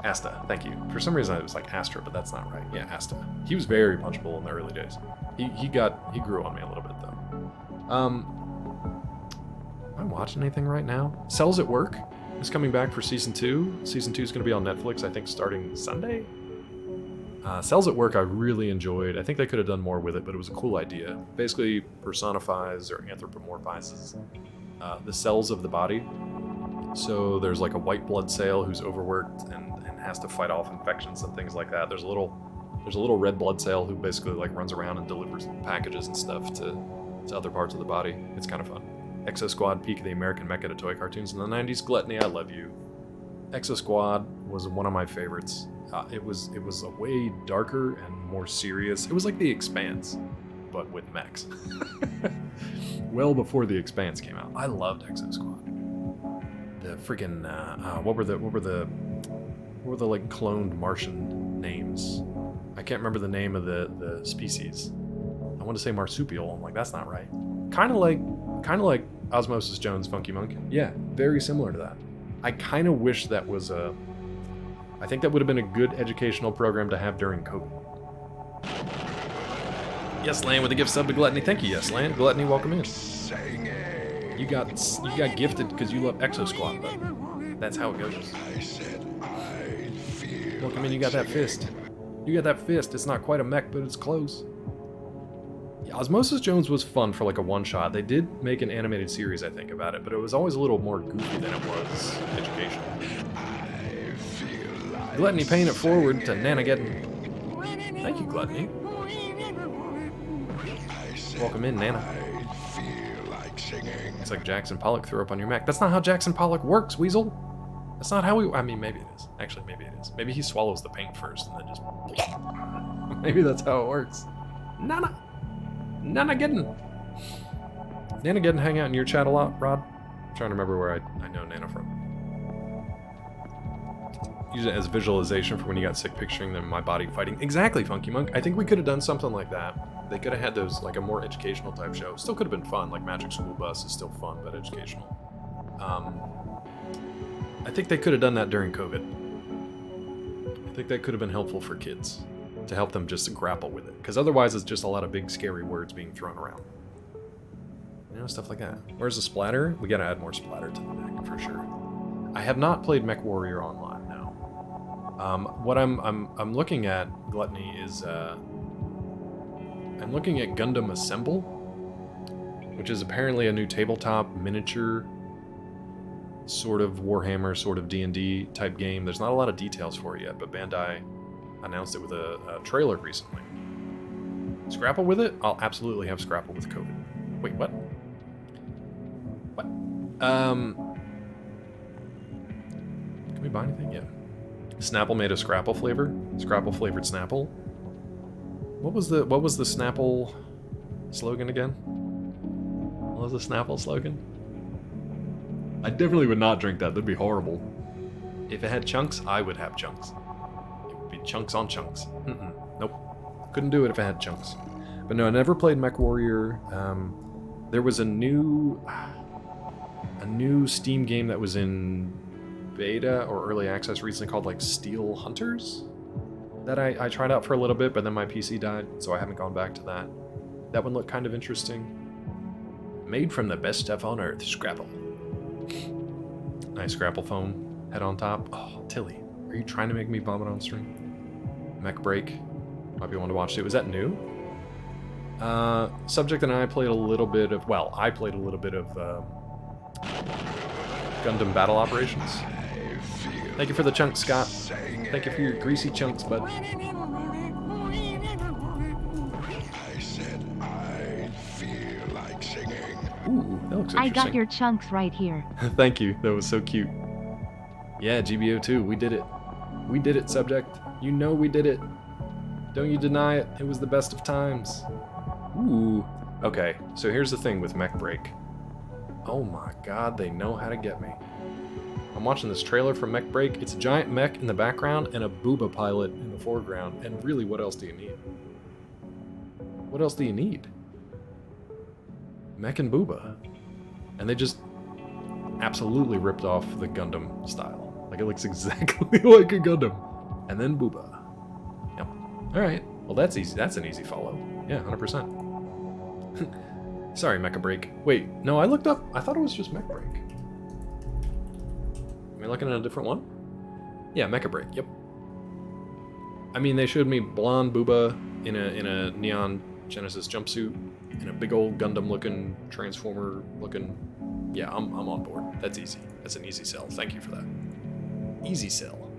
[SPEAKER 1] Asta, thank you. For some reason I was like Astra, but that's not right. Yeah, Asta. He was very punchable in the early days. He grew on me a little bit though. Am I watching anything right now? Cells at Work is coming back for season 2. Season 2 is going to be on Netflix, I think, starting Sunday. Cells at Work I really enjoyed. I think they could have done more with it, but it was a cool idea. Basically personifies or anthropomorphizes the cells of the body. So there's like a white blood cell who's overworked and has to fight off infections and things like that. There's a little red blood cell who basically like runs around and delivers packages and stuff to other parts of the body. It's kind of fun. Exo Squad, peak of the American mecha to toy cartoons in the 90s. Gluttony, I love you. Exo Squad was one of my favorites. It was a way darker and more serious. It was like The Expanse, but with mechs. Well before The Expanse came out. I loved Exo Squad. The freaking what were the like cloned Martian names? I can't remember the name of the species. I want to say marsupial. I'm like, that's not right. Kind of like Osmosis Jones' Funky Monkey. Yeah, very similar to that. I kind of wish that was I think that would have been a good educational program to have during COVID. Yes, Land with a gift sub to Gluttony. Thank you, Yes, Land. Gluttony, welcome in. You got gifted because you love Exo Squad, but that's how it goes.
[SPEAKER 2] I said I feel
[SPEAKER 1] Welcome in, you got that fist. You got that fist. It's not quite a mech, but it's close. Yeah, Osmosis Jones was fun for like a one-shot. They did make an animated series, I think, about it, but it was always a little more goofy than it was educational. Gluttony paying it forward to Nanageddon. Thank you, Gluttony. Welcome in, Nana.
[SPEAKER 2] I feel like singing.
[SPEAKER 1] Looks like Jackson Pollock threw up on your mech. That's not how Jackson Pollock works, Weasel. That's not how I mean, maybe it is. Actually, maybe it is. Maybe he swallows the paint first and then just... Maybe that's how it works. Nana getting. Nana getting hang out in your chat a lot, Rod? I'm trying to remember where I know Nana from. Use it as visualization for when you got sick picturing them in my body fighting. Exactly, Funky Monk. I think we could have done something like that. They could have had those, like a more educational type show. Still could have been fun, like Magic School Bus is still fun, but educational. I think they could have done that during COVID. I think that could have been helpful for kids, to help them just grapple with it. Because otherwise it's just a lot of big scary words being thrown around. You know, stuff like that. Where's the splatter? We gotta add more splatter to the mech, for sure. I have not played Mech Warrior Online. What I'm looking at, Gluttony, is I'm looking at Gundam Assemble, which is apparently a new tabletop miniature sort of Warhammer, sort of D&D type game. There's not a lot of details for it yet, but Bandai announced it with a trailer recently. Scrapple with it? I'll absolutely have Scrapple with COVID. Wait, what? What? Can we buy anything? Yeah. Snapple made a Scrapple flavor. Scrapple flavored Snapple. What was the Snapple slogan again? What was the Snapple slogan? I definitely would not drink that. That'd be horrible. If it had chunks, I would have chunks. It would be chunks on chunks. Nope. Couldn't do it if it had chunks. But no, I never played Mech Warrior. There was a new Steam game that was in beta or early access recently called like Steel Hunters that I tried out for a little bit, but then my PC died, so I haven't gone back to that. That one looked kind of interesting. Made from the best stuff on earth, Scrapple. Nice Scrapple foam head on top. Oh, Tilly, are you trying to make me vomit on stream? Mech Break. Might be one to watch too. Is that new? Subject and I played a little bit of, well, I played a little bit of Gundam Battle Operations. Thank you for the chunks, Scott. Thank you for your greasy chunks, bud.
[SPEAKER 4] I said I feel like singing.
[SPEAKER 1] Ooh, that looks interesting.
[SPEAKER 3] I got your chunks right here.
[SPEAKER 1] Thank you. That was so cute. Yeah, GBO2. We did it. We did it, Subject. You know we did it. Don't you deny it. It was the best of times. Ooh. Okay, so here's the thing with Mech Break. Oh my god, they know how to get me. I'm watching this trailer for Mech Break. It's a giant mech in the background and a booba pilot in the foreground. And really, what else do you need? What else do you need? Mech and booba. And they just absolutely ripped off the Gundam style. Like, it looks exactly like a Gundam. And then booba. Yep. Alright. Well, that's easy. That's an easy follow. Yeah, 100%. Sorry, Mecha Break. Wait, no, I looked up. I thought it was just Mech Break. Am I looking at a different one? Yeah, Mecha Break. Yep. I mean, they showed me blonde booba in a neon Genesis jumpsuit in a big old Gundam-looking, Transformer-looking. Yeah, I'm on board. That's easy. That's an easy sell. Thank you for that. Easy sell.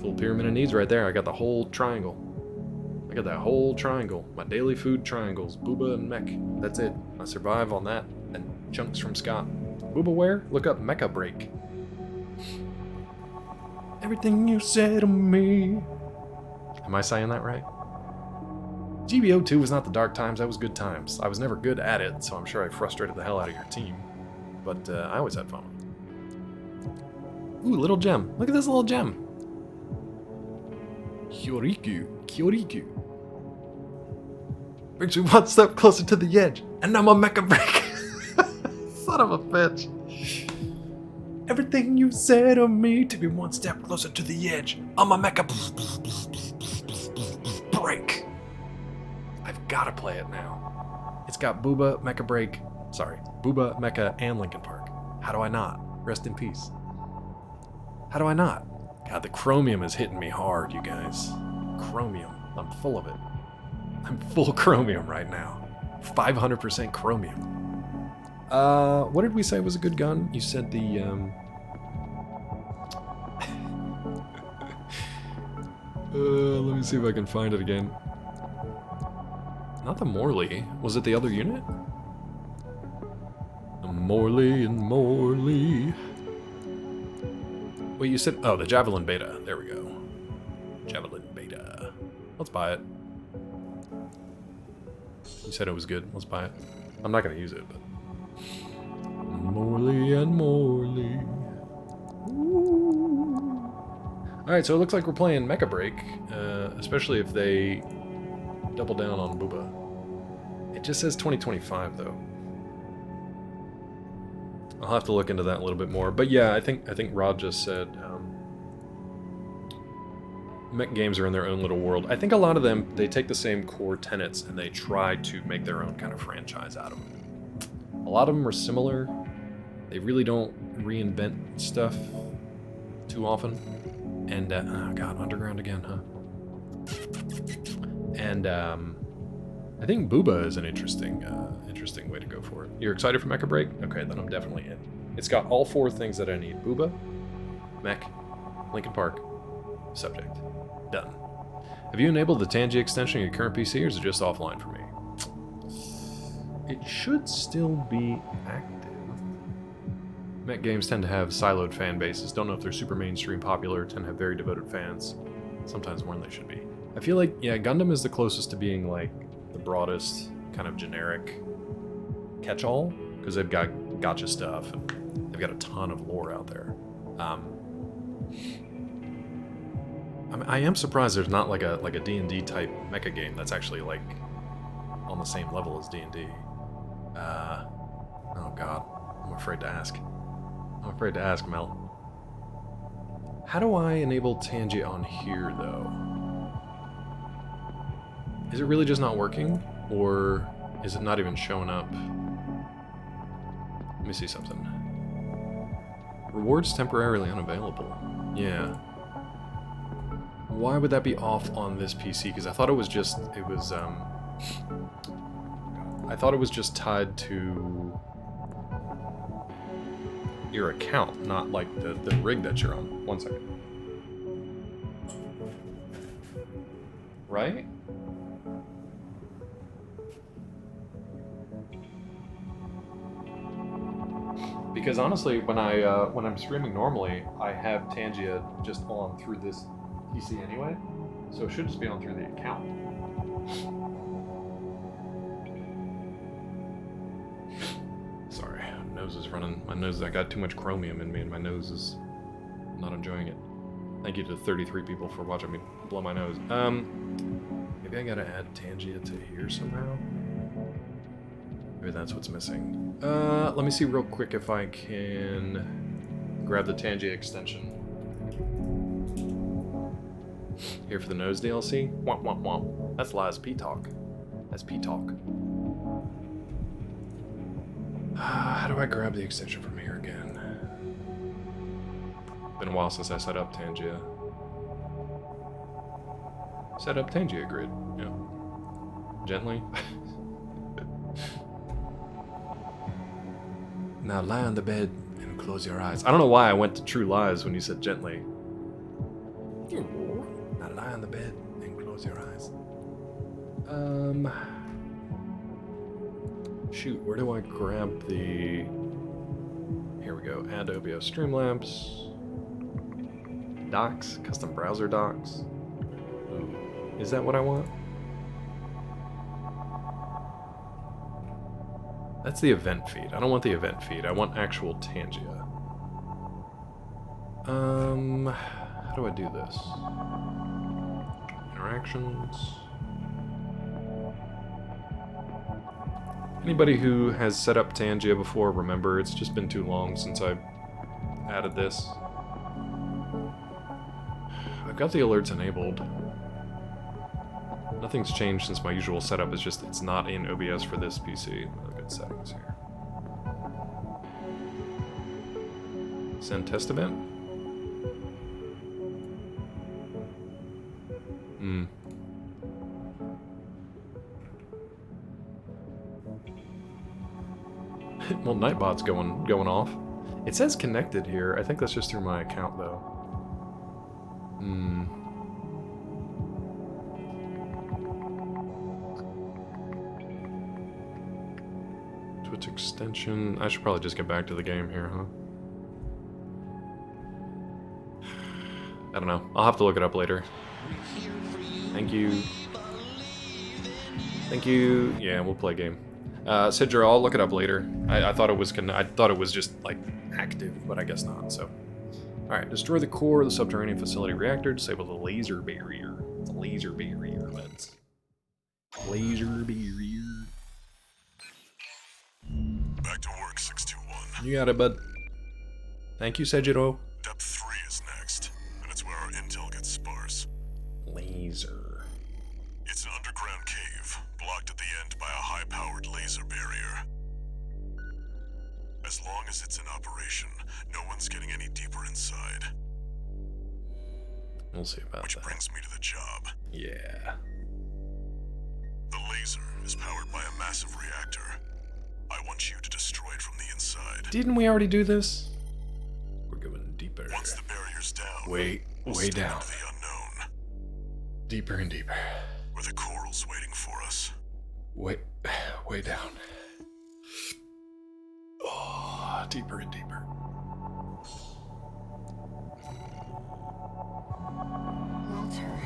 [SPEAKER 1] Full pyramid of needs right there. I got the whole triangle. I got that whole triangle. My daily food triangles. Booba and Mech. That's it. I survive on that. And chunks from Scott. Booba where? Look up Mecha Break. Everything you said to me. Am I saying that right? GBO2 was not the dark times, that was good times. I was never good at it, so I'm sure I frustrated the hell out of your team. But I always had fun. Ooh, little gem. Look at this little gem. Kyoriku. Kyoriku. Brings me one step closer to the edge. And I'm a Mecha Break. Son of a bitch. Everything you said to me to be one step closer to the edge. I'm a Mecha Break. I've got to play it now. It's got Booba, Mecha Break. Sorry, Booba, Mecha, and Linkin Park. How do I not? Rest in peace. How do I not? God, the chromium is hitting me hard, you guys. Chromium. I'm full of it. I'm full chromium right now. 500% chromium. What did we say was a good gun? You said the, let me see if I can find it again. Not the Morley. Was it the other unit? Morley and Morley. Wait, you said... Oh, the Javelin Beta. There we go. Javelin Beta. Let's buy it. You said it was good. Let's buy it. I'm not going to use it, but... Morley and Morley. Alright, so it looks like we're playing Mecha Break, especially if they double down on Booba. It just says 2025, though. I'll have to look into that a little bit more. But yeah, I think Rod just said mech games are in their own little world. I think a lot of them, they take the same core tenets and they try to make their own kind of franchise out of them. A lot of them are similar. They really don't reinvent stuff too often. And, oh god, Underground again, huh? And, I think Booba is an interesting way to go for it. You're excited for Mecha Break? Okay, then I'm definitely in. It's got all 4 things that I need. Booba, Mech, Linkin Park, Subject. Done. Have you enabled the Tangy extension on your current PC, or is it just offline for me? It should still be active. Mech games tend to have siloed fan bases. Don't know if they're super mainstream popular, tend to have very devoted fans. Sometimes more than they should be. I feel like, yeah, Gundam is the closest to being like the broadest kind of generic catch-all, because they've got gotcha stuff and they've got a ton of lore out there. I am surprised there's not like a D&D type mecha game that's actually like on the same level as D&D. Oh god, I'm afraid to ask. I'm afraid to ask, Mel. How do I enable Tangy on here, though? Is it really just not working? Or is it not even showing up? Let me see something. Rewards temporarily unavailable. Yeah. Why would that be off on this PC? Because I thought it was just... I thought it was just tied to your account, not like the rig that you're on. 1 second. Right? Because honestly, when I'm streaming normally, I have Tangia just on through this PC anyway, so it should just be on through the account. Sorry, my nose is running. My nose, I got too much chromium in me, and my nose is not enjoying it. Thank you to 33 people for watching me blow my nose. Maybe I gotta add Tangia to here somehow. Maybe that's what's missing. Let me see real quick if I can grab the Tangia extension. Here for the nose DLC. Womp womp womp. That's Lies P-Talk. That's P-Talk. How do I grab the extension from here again? Been a while since I set up Tangia. Set up Tangia grid. Yeah. Gently. Now lie on the bed and close your eyes. I don't know why I went to True Lies when you said gently. Now lie on the bed and close your eyes. Shoot, where do I grab the... Here we go. Add OBS Streamlabs. Docs. Custom browser docs. Ooh. Is that what I want? That's the event feed. I don't want the event feed. I want actual Tangia. How do I do this? Interactions. Anybody who has set up Tangia before, remember, it's just been too long since I added this. I've got the alerts enabled. Nothing's changed since my usual setup, it's just it's not in OBS for this PC. Look at settings here. Send test event? Well, Nightbot's going off. It says connected here. I think that's just through my account, though. Branch extension. I should probably just get back to the game here, huh? I don't know. I'll have to look it up later. Thank you. Thank you. Yeah, we'll play a game. Sidra, I'll look it up later. I thought it was just like active, but I guess not. So, all right. Destroy the core of the subterranean facility reactor. Disable the laser barrier. The laser barrier. Let's laser barrier.
[SPEAKER 2] Back to work, 621.
[SPEAKER 1] You got it, bud. Thank you, Sejiro.
[SPEAKER 2] Depth 3 is next, and it's where our intel gets sparse.
[SPEAKER 1] Laser.
[SPEAKER 2] It's an underground cave, blocked at the end by a high-powered laser barrier. As long as it's in operation, no one's getting any deeper inside.
[SPEAKER 1] We'll see about
[SPEAKER 2] Which
[SPEAKER 1] that.
[SPEAKER 2] brings me to the job.
[SPEAKER 1] Yeah.
[SPEAKER 2] The laser is powered by a massive reactor. I want you to destroy it from the inside.
[SPEAKER 1] Didn't we already do this? We're going deeper.
[SPEAKER 2] Once the barrier's down,
[SPEAKER 1] Way
[SPEAKER 2] we'll
[SPEAKER 1] way
[SPEAKER 2] step
[SPEAKER 1] down.
[SPEAKER 2] into the unknown,
[SPEAKER 1] Deeper and deeper.
[SPEAKER 2] where the coral's waiting for us.
[SPEAKER 1] Way down. Oh, deeper and deeper.
[SPEAKER 7] Walter,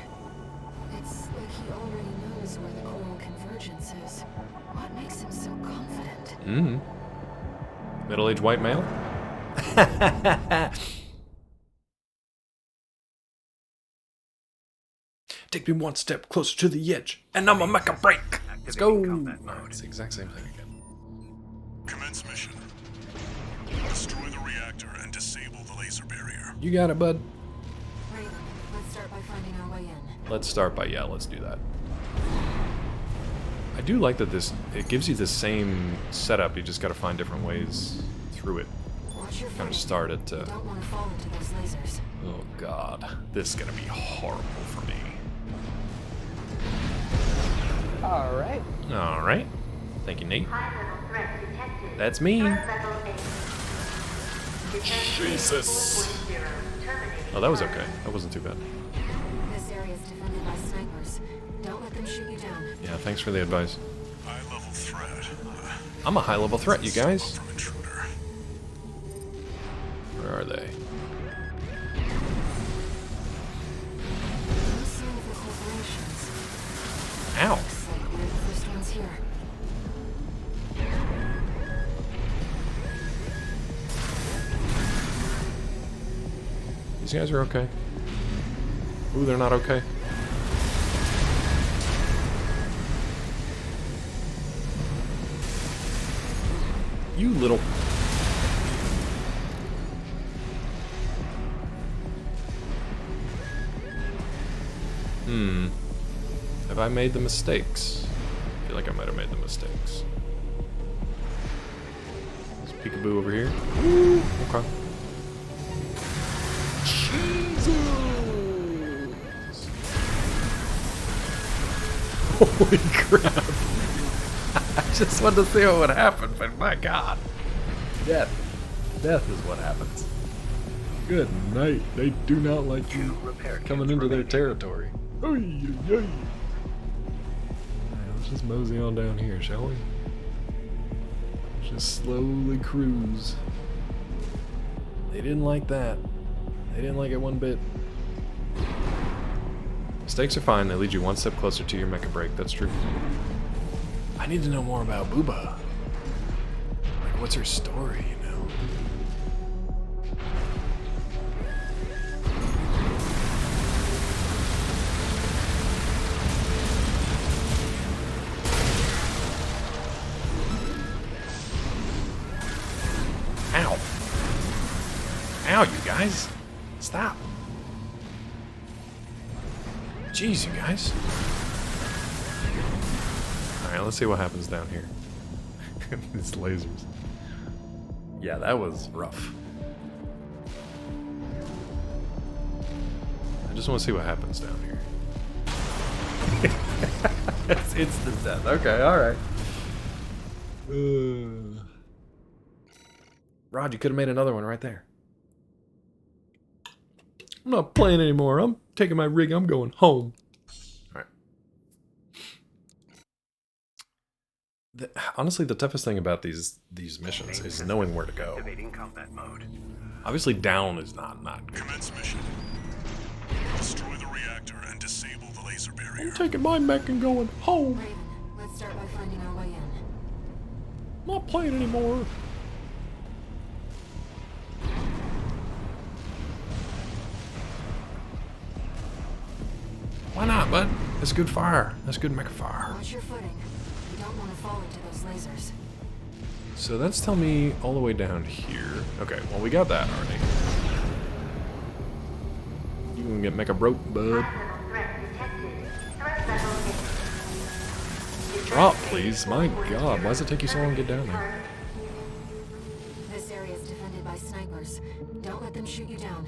[SPEAKER 7] it's like he already knows where the coral convergence is. What makes him so confident?
[SPEAKER 1] Middle-aged white male? Take me one step closer to the edge, and I'm a mecha break. Let's go. It's the exact same thing again.
[SPEAKER 2] Commence mission. Destroy the reactor and disable the laser barrier.
[SPEAKER 1] You got it, bud.
[SPEAKER 7] Raven, let's start by finding our way in.
[SPEAKER 1] Let's start by, yeah, let's do that. I do like that it gives you the same setup, you just gotta find different ways through it.
[SPEAKER 7] Watch your
[SPEAKER 1] Kind
[SPEAKER 7] footing.
[SPEAKER 1] of start at,
[SPEAKER 7] You don't want to fall into those lasers.
[SPEAKER 1] oh god, this is gonna be horrible for me.
[SPEAKER 10] Alright.
[SPEAKER 1] Alright. Thank you, Nate.
[SPEAKER 6] High-level threat detected.
[SPEAKER 1] That's me.
[SPEAKER 6] Threat level 8.
[SPEAKER 1] Jesus.
[SPEAKER 6] 4.0 terminating.
[SPEAKER 1] Oh, that was okay. That wasn't too bad.
[SPEAKER 7] This area is defended by snipers. Don't let them shoot you down.
[SPEAKER 1] Yeah, thanks for the advice.
[SPEAKER 2] High-level threat.
[SPEAKER 1] I'm a high-level threat, you guys.
[SPEAKER 2] From intruder.
[SPEAKER 1] Where are they?
[SPEAKER 7] No sign of the corporations.
[SPEAKER 1] Ow.
[SPEAKER 7] Looks like we're the first ones here.
[SPEAKER 1] These guys are okay. Ooh, they're not okay. You little... Have I made the mistakes? I feel like I might have made the mistakes. There's a peekaboo over here. Ooh, okay. Jesus! Holy crap! I just wanted to see what would happen, but my god. Death. Death is what happens. Good night. They do not like you coming into their territory. Oy, oy, oy. Alright, let's just mosey on down here, shall we? Let's just slowly cruise. They didn't like that. They didn't like it one bit. Mistakes are fine, they lead you one step closer to your mecha break, that's true. I need to know more about Booba. Like, what's her story, you know? Ow. Ow, you guys. Stop. Jeez, you guys. Alright, let's see what happens down here. These lasers. Yeah, that was rough. I just want to see what happens down here. It's instant death. Okay, alright. Rod, you could have made another one right there. I'm not playing anymore. I'm taking my rig. I'm going home. All right. Honestly, the toughest thing about these missions is knowing where to go.
[SPEAKER 5] Activating combat mode.
[SPEAKER 1] Obviously, down is not good.
[SPEAKER 2] Commence mission. Destroy the reactor and disable the laser barrier.
[SPEAKER 1] I'm taking my mech and going home.
[SPEAKER 7] Raven, let's start by finding our way in.
[SPEAKER 1] Not playing anymore. Why not, bud? That's good fire. That's good mecha fire.
[SPEAKER 7] Watch your footing. You don't want to fall into those lasers.
[SPEAKER 1] So that's telling me all the way down here. Okay, well we got that already. You can get mecha broke, bud.
[SPEAKER 6] Possible threat detected. Threat level is...
[SPEAKER 1] Drop, please. My God, why does it take you so long to get down there?
[SPEAKER 7] This area is defended by snipers. Don't let them shoot you down.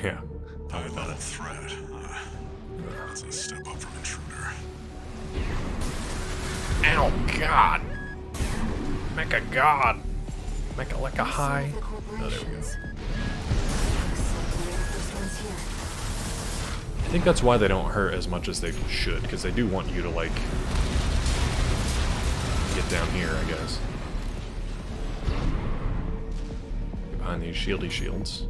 [SPEAKER 1] Yeah.
[SPEAKER 2] High level threat. That's a step up from intruder.
[SPEAKER 1] Ow, God. Mecha God. Mecha like a high.
[SPEAKER 7] Some of the
[SPEAKER 1] Oh, there we go.
[SPEAKER 7] corporations. Looks like we're the first ones here.
[SPEAKER 1] I think that's why they don't hurt as much as they should, because they do want you to, like, get down here, I guess. Get behind these shieldy shields.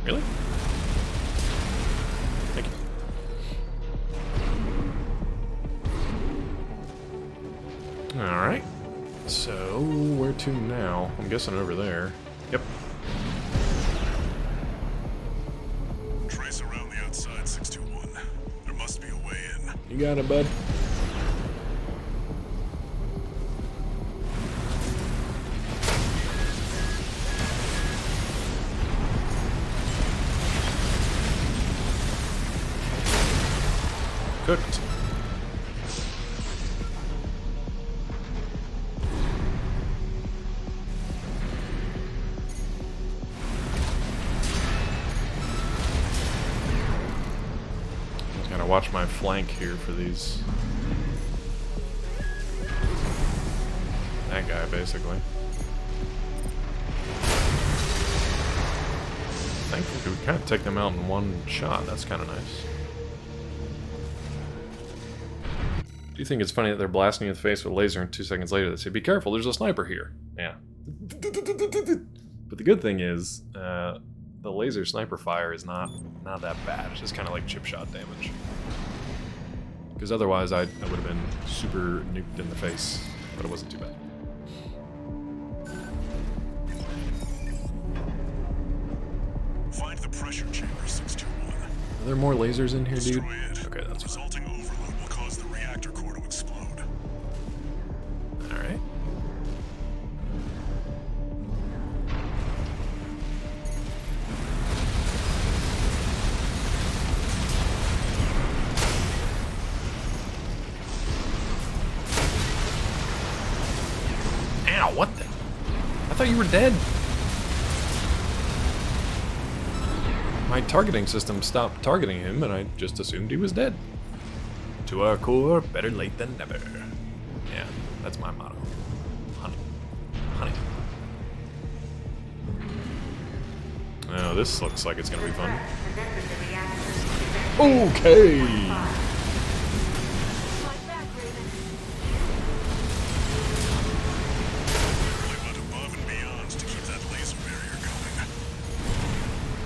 [SPEAKER 1] Really? Thank you. Alright. So, where to now? I'm guessing over there. Yep.
[SPEAKER 2] Trace around the outside, 621. There must be a way in.
[SPEAKER 1] You got it, bud. Cooked. Just gotta watch my flank here for these. That guy, basically. Thankfully, we kind of take them out in one shot. That's kind of nice. Do you think it's funny that they're blasting you in the face with a laser and 2 seconds later they say, "Be careful, there's a sniper here"? Yeah. But the good thing is, the laser sniper fire is not that bad. It's just kind of like chip shot damage. Because otherwise I would have been super nuked in the face, but it wasn't too bad.
[SPEAKER 2] Find the pressure chamber, 621.
[SPEAKER 1] Are there more lasers in here, dude?
[SPEAKER 2] Destroy it.
[SPEAKER 1] Okay, that's fine.
[SPEAKER 2] Resulting overload will cause the reactor core to explode.
[SPEAKER 1] Alright. Ow, what the? I thought you were dead. My targeting system stopped targeting him, and I just assumed he was dead. To our core, better late than never. Yeah, that's my motto. Honey. Honey. Oh, this looks like it's gonna be fun. Okay!
[SPEAKER 7] Fight back, Raven.
[SPEAKER 2] I went above and beyond to keep that laser barrier going.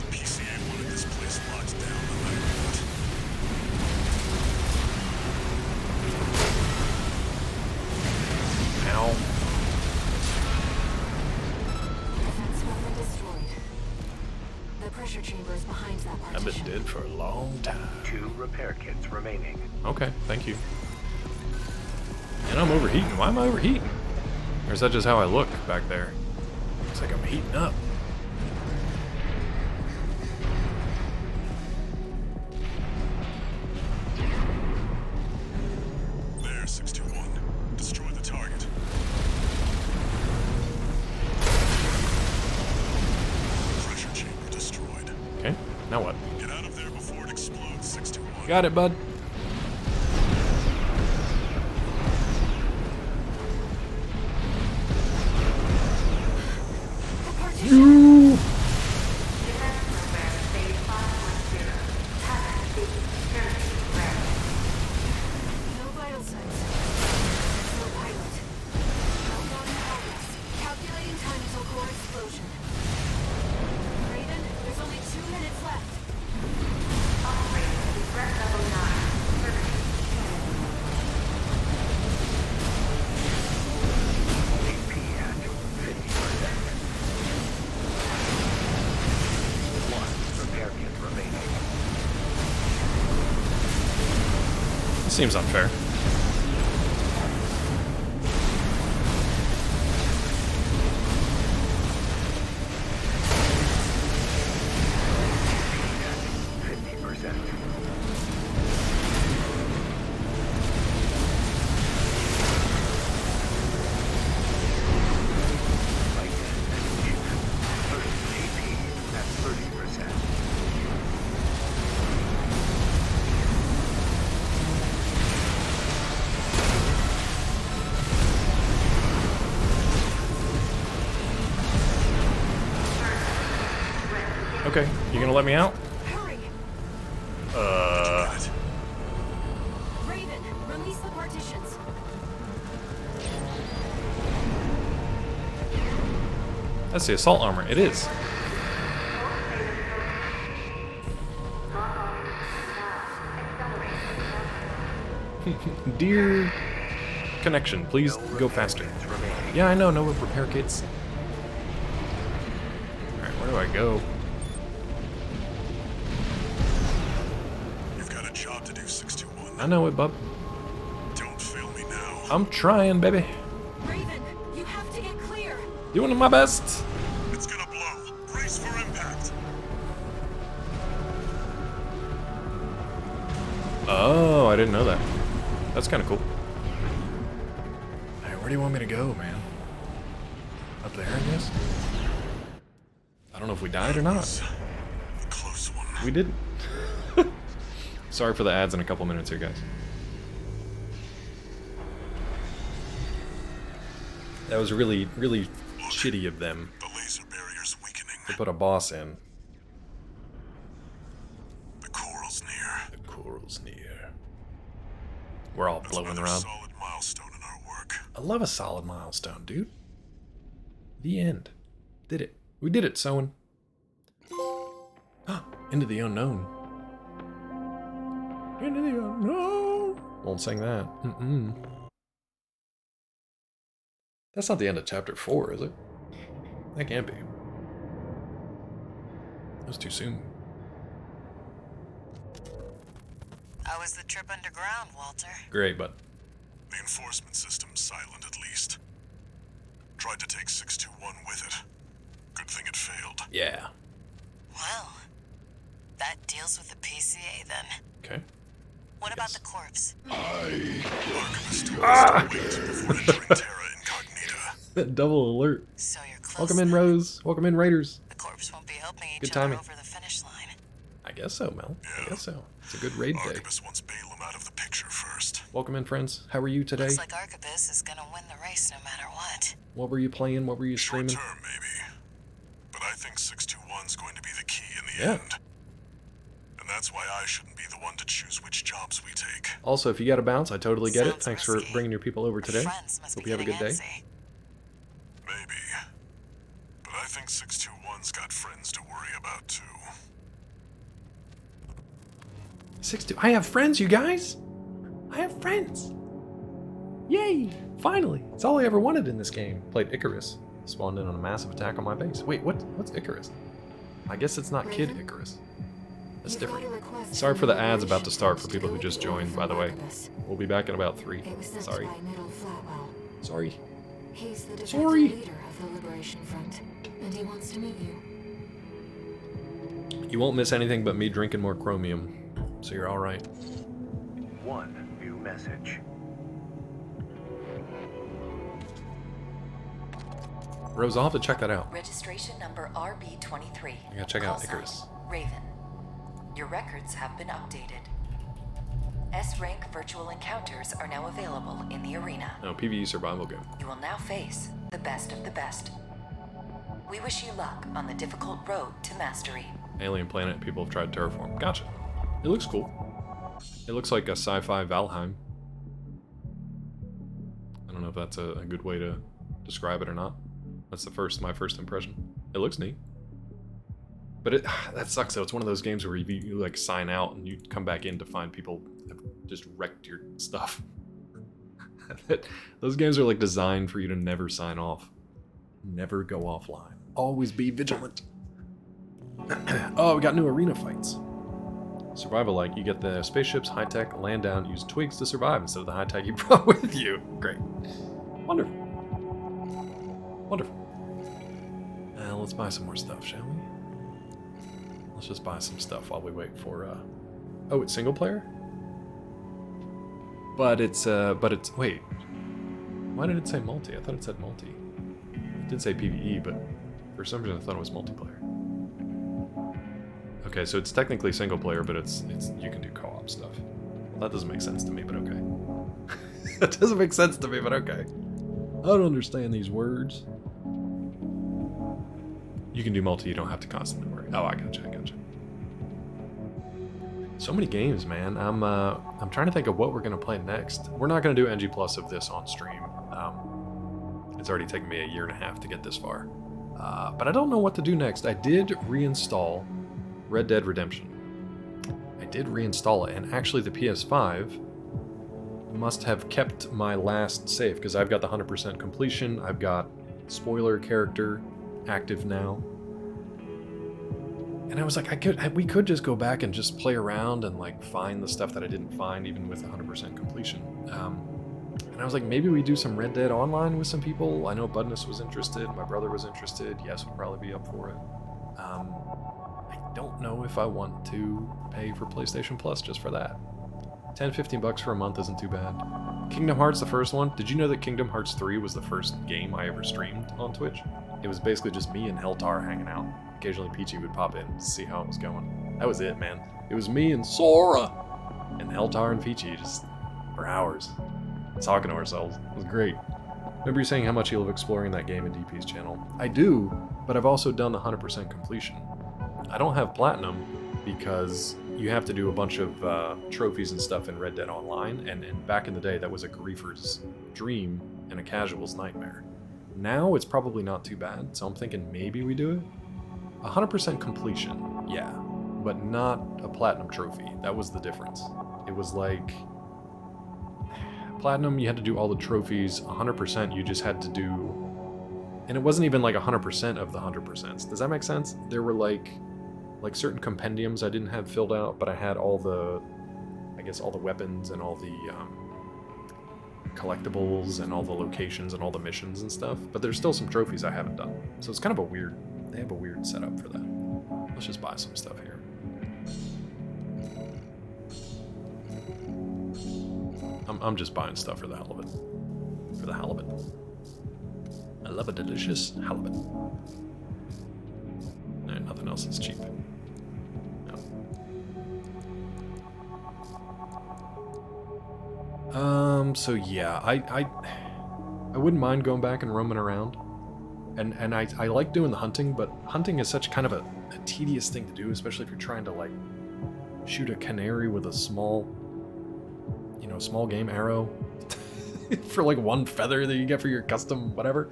[SPEAKER 2] The PCA wanted this place locked down no matter what.
[SPEAKER 1] Ow.
[SPEAKER 7] Defense weapon destroyed. The pressure chamber is behind that
[SPEAKER 1] I've
[SPEAKER 7] partition.
[SPEAKER 1] been dead for a long time.
[SPEAKER 5] 2 repair kits remaining.
[SPEAKER 1] Okay, thank you. And I'm overheating. Why am I overheating? Or is that just how I look back there? Looks like I'm heating up.
[SPEAKER 2] There, 621. Destroy the target. Pressure chamber destroyed.
[SPEAKER 1] Okay, now what?
[SPEAKER 2] Get out of there before it explodes, 621.
[SPEAKER 1] Got it, bud.
[SPEAKER 7] The partition.
[SPEAKER 1] Seems unfair. Okay, you gonna let me out?
[SPEAKER 7] Hurry! Raven, release the partitions.
[SPEAKER 1] That's the assault armor. It is. Dear connection, please go faster. Yeah, I know, no repair kits. Alright, where do I go?
[SPEAKER 2] You've got a job to do, 621.
[SPEAKER 1] I know it, bub.
[SPEAKER 2] Don't fail me now.
[SPEAKER 1] I'm trying, baby.
[SPEAKER 7] Raven, you have to get clear.
[SPEAKER 1] Doing my best.
[SPEAKER 2] It's gonna blow. Brace for impact.
[SPEAKER 1] Oh, I didn't know that. That's kind of cool. Hey, where do you want me to go, man? Up there, I guess? I don't know if we died or not.
[SPEAKER 2] A close one.
[SPEAKER 1] We didn't. Sorry for the ads in a couple minutes here, guys. That was really, really shitty of them
[SPEAKER 2] The laser barrier's weakening.
[SPEAKER 1] to put a boss in.
[SPEAKER 2] The coral's near.
[SPEAKER 1] The coral's near. We're all
[SPEAKER 2] That's
[SPEAKER 1] blowing
[SPEAKER 2] another
[SPEAKER 1] around.
[SPEAKER 2] solid milestone in our work.
[SPEAKER 1] I love a solid milestone, dude. The end. Did it. We did it, Sowen. Into the unknown. Into the unknown. Won't sing that. That's not the end of chapter 4, is it? That can't be. That was too soon.
[SPEAKER 11] How was the trip underground, Walter?
[SPEAKER 1] Great, but
[SPEAKER 2] The enforcement system's silent at least. Tried to take 621 with it. Good thing it failed.
[SPEAKER 1] yeah.
[SPEAKER 11] Well, that deals with the PCA then.
[SPEAKER 1] Okay.
[SPEAKER 11] What about the corpse?
[SPEAKER 2] Archivist told us to wait before entering Terra Incognita.
[SPEAKER 1] Double alert.
[SPEAKER 11] So you're close.
[SPEAKER 1] Welcome in,
[SPEAKER 11] then.
[SPEAKER 1] Rose. Welcome in, Raiders.
[SPEAKER 11] The corpse won't be helping
[SPEAKER 1] Good
[SPEAKER 11] each other
[SPEAKER 1] timing.
[SPEAKER 11] over the finish line.
[SPEAKER 1] I guess so, Mel. I
[SPEAKER 2] Yeah.
[SPEAKER 1] guess so. It's a good raid day.
[SPEAKER 2] Archivist wants Balaam out of the picture first.
[SPEAKER 1] Welcome in, friends. How are you today?
[SPEAKER 11] Looks like Arquebus is gonna win the race no matter what.
[SPEAKER 1] What were you playing? What were you
[SPEAKER 2] Short
[SPEAKER 1] streaming?
[SPEAKER 2] term, maybe. But I think 621's going to be the key in the
[SPEAKER 1] Yeah.
[SPEAKER 2] end. And that's why I shouldn't be the one to choose which jobs we take.
[SPEAKER 1] Also, if you got to bounce, I totally get it.
[SPEAKER 11] Sounds
[SPEAKER 1] Thanks for
[SPEAKER 11] risky.
[SPEAKER 1] bringing your people over today.
[SPEAKER 11] Friends must
[SPEAKER 1] Hope
[SPEAKER 11] be
[SPEAKER 1] you have a good
[SPEAKER 11] getting
[SPEAKER 1] day.
[SPEAKER 11] antsy.
[SPEAKER 2] Maybe. But I think 621's got friends to worry about, too.
[SPEAKER 1] 62. I have friends, you guys. I have friends. Yay! Finally, it's all I ever wanted in this game. Played Icarus. Spawned in on a massive attack on my base. Wait, what's Icarus? I guess it's not Kid Icarus. That's different. Sorry for the ads about to start for people who just joined, by the way. We'll be back in about 3.
[SPEAKER 7] It was sent
[SPEAKER 1] Sorry.
[SPEAKER 7] by Middle Flatwell.
[SPEAKER 1] Sorry.
[SPEAKER 7] He's the de facto
[SPEAKER 1] Sorry.
[SPEAKER 7] leader of the Liberation Front, and he wants to meet you.
[SPEAKER 1] You won't miss anything but me drinking more chromium. So you're alright.
[SPEAKER 5] One new message.
[SPEAKER 1] Rose, I'll have to check that out.
[SPEAKER 12] Registration number RB23.
[SPEAKER 1] I gotta check out
[SPEAKER 12] Call sign,
[SPEAKER 1] Icarus.
[SPEAKER 12] Raven. Your records have been updated. S-rank virtual encounters are now available in the arena.
[SPEAKER 1] No, PvE survival game.
[SPEAKER 12] You will now face the best of the best. We wish you luck on the difficult road to mastery.
[SPEAKER 1] Alien planet people have tried to terraform. Gotcha. It looks cool. It looks like a sci-fi Valheim. I don't know if that's a good way to describe it or not. That's my first impression. It looks neat. But that sucks though. It's one of those games where you like sign out and you come back in to find people have just wrecked your stuff. Those games are like designed for you to never sign off. Never go offline. Always be vigilant. Oh, we got new arena fights. Survival like, you get the spaceship's high-tech, land down, use twigs to survive instead of the high-tech you brought with you. Great. Wonderful. Wonderful. Let's buy some more stuff, shall we? Let's just buy some stuff while we wait for, Oh, it's single player? But it's, wait. Why did it say multi? I thought it said multi. It did say PvE, but for some reason I thought it was multiplayer. Okay, so it's technically single player, but it's you can do co-op stuff. Well, that doesn't make sense to me, but okay. That doesn't make sense to me, but okay. I don't understand these words. You can do multi, you don't have to constantly worry. Oh, I gotcha. So many games, man. I'm trying to think of what we're gonna play next. We're not gonna do NG Plus of this on stream. It's already taken me a year and a half to get this far. But I don't know what to do next. I did reinstall Red Dead Redemption. I did reinstall it, and actually the PS5 must have kept my last save, because I've got the 100% completion, I've got spoiler character active now. And I was like, we could just go back and just play around and like find the stuff that I didn't find even with 100% completion. And I was like, maybe we do some Red Dead Online with some people. I know Budness was interested, my brother was interested, Yes would probably be up for it. I don't know if I want to pay for PlayStation Plus just for that. 10-15 bucks for a month isn't too bad. Kingdom Hearts, the first one. Did you know that Kingdom Hearts 3 was the first game I ever streamed on Twitch? It was basically just me and Heltar hanging out. Occasionally Peachy would pop in to see how it was going. That was it, man. It was me and Sora and Heltar and Peachy just for hours talking to ourselves. It was great. Remember you saying how much you love exploring that game in DP's channel? I do, but I've also done the 100% completion. I don't have Platinum because you have to do a bunch of trophies and stuff in Red Dead Online, and back in the day that was a griefer's dream and a casual's nightmare. Now it's probably not too bad, so I'm thinking maybe we do it. 100% completion, yeah, but not a Platinum trophy. That was the difference. It was like Platinum, you had to do all the trophies. 100%, you just had to do, and it wasn't even like 100% of the 100%. Does that make sense? There were like certain compendiums I didn't have filled out, but I had all the, I guess all the weapons and all the collectibles and all the locations and all the missions and stuff. But there's still some trophies I haven't done. So it's kind of a weird, they have a weird setup for that. Let's just buy some stuff here. I'm just buying stuff for the hell of it. For the halibut. I love a delicious halibut. And nothing else is cheap. So yeah, I wouldn't mind going back and roaming around. And I like doing the hunting, but hunting is such kind of a tedious thing to do, especially if you're trying to like shoot a canary with a small, you know, small game arrow for like one feather that you get for your custom whatever.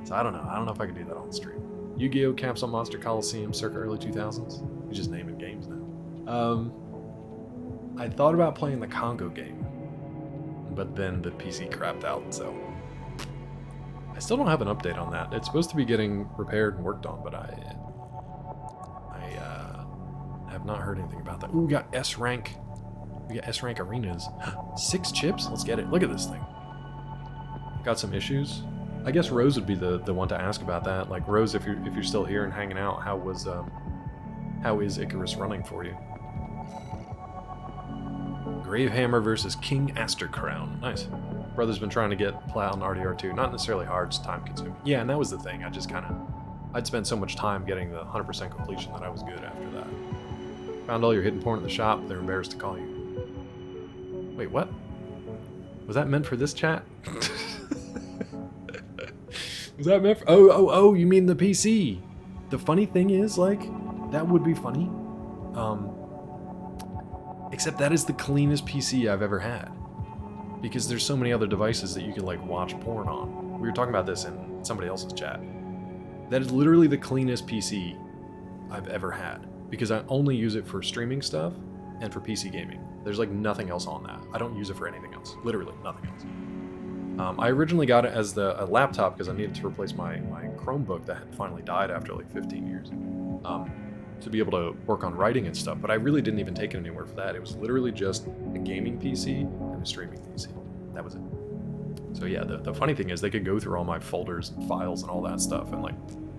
[SPEAKER 1] So I don't know if I could do that on stream. Yu-Gi-Oh! Capsule Monster Coliseum circa early 2000s. You're just naming games now. I thought about playing the Congo game, but then the PC crapped out, so I still don't have an update on that. It's supposed to be getting repaired and worked on, but I have not heard anything about that. Ooh, we got S rank. We got S rank arenas. 6 chips? Let's get it. Look at this thing. Got some issues. I guess Rose would be the one to ask about that. Like Rose, if you're still here and hanging out, how is Icarus running for you? Gravehammer versus King Aster Crown. Nice. Brother's been trying to get Plat on RDR2. Not necessarily hard, it's time consuming. Yeah, and that was the thing. I'd spend so much time getting the 100% completion that I was good after that. Found all your hidden porn at the shop. They're embarrassed to call you. Wait, what? Was that meant for this chat? Was that meant for... Oh, you mean the PC. The funny thing is, like, that would be funny. Except that is the cleanest PC I've ever had. Because there's so many other devices that you can, like, watch porn on. We were talking about this in somebody else's chat. That is literally the cleanest PC I've ever had. Because I only use it for streaming stuff and for PC gaming. There's, like, nothing else on that. I don't use it for anything else. Literally nothing else. I originally got it as a laptop because I needed to replace my Chromebook that had finally died after, like, 15 years. to be able to work on writing and stuff, but I really didn't even take it anywhere for that. It was literally just a gaming PC and a streaming PC. That was it. So yeah, the funny thing is they could go through all my folders and files and all that stuff, and like,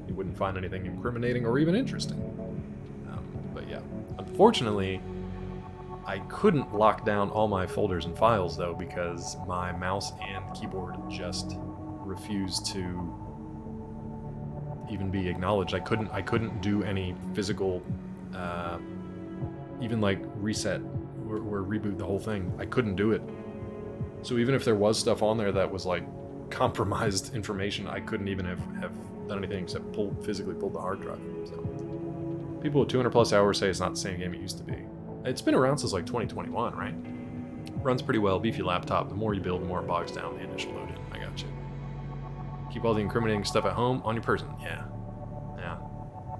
[SPEAKER 1] you wouldn't find anything incriminating or even interesting. But yeah, unfortunately, I couldn't lock down all my folders and files though, because my mouse and keyboard just refused to even be acknowledged. I couldn't do any physical, even like reset or reboot the whole thing. I couldn't do it. So even if there was stuff on there that was like compromised information, I couldn't even have done anything except physically pull the hard drive. So people with 200 plus hours say it's not the same game it used to be. It's been around since like 2021, right? Runs pretty well, beefy laptop. The more you build, the more it bogs down the initial load-in. I got you. Keep all the incriminating stuff at home on your person. Yeah. Yeah.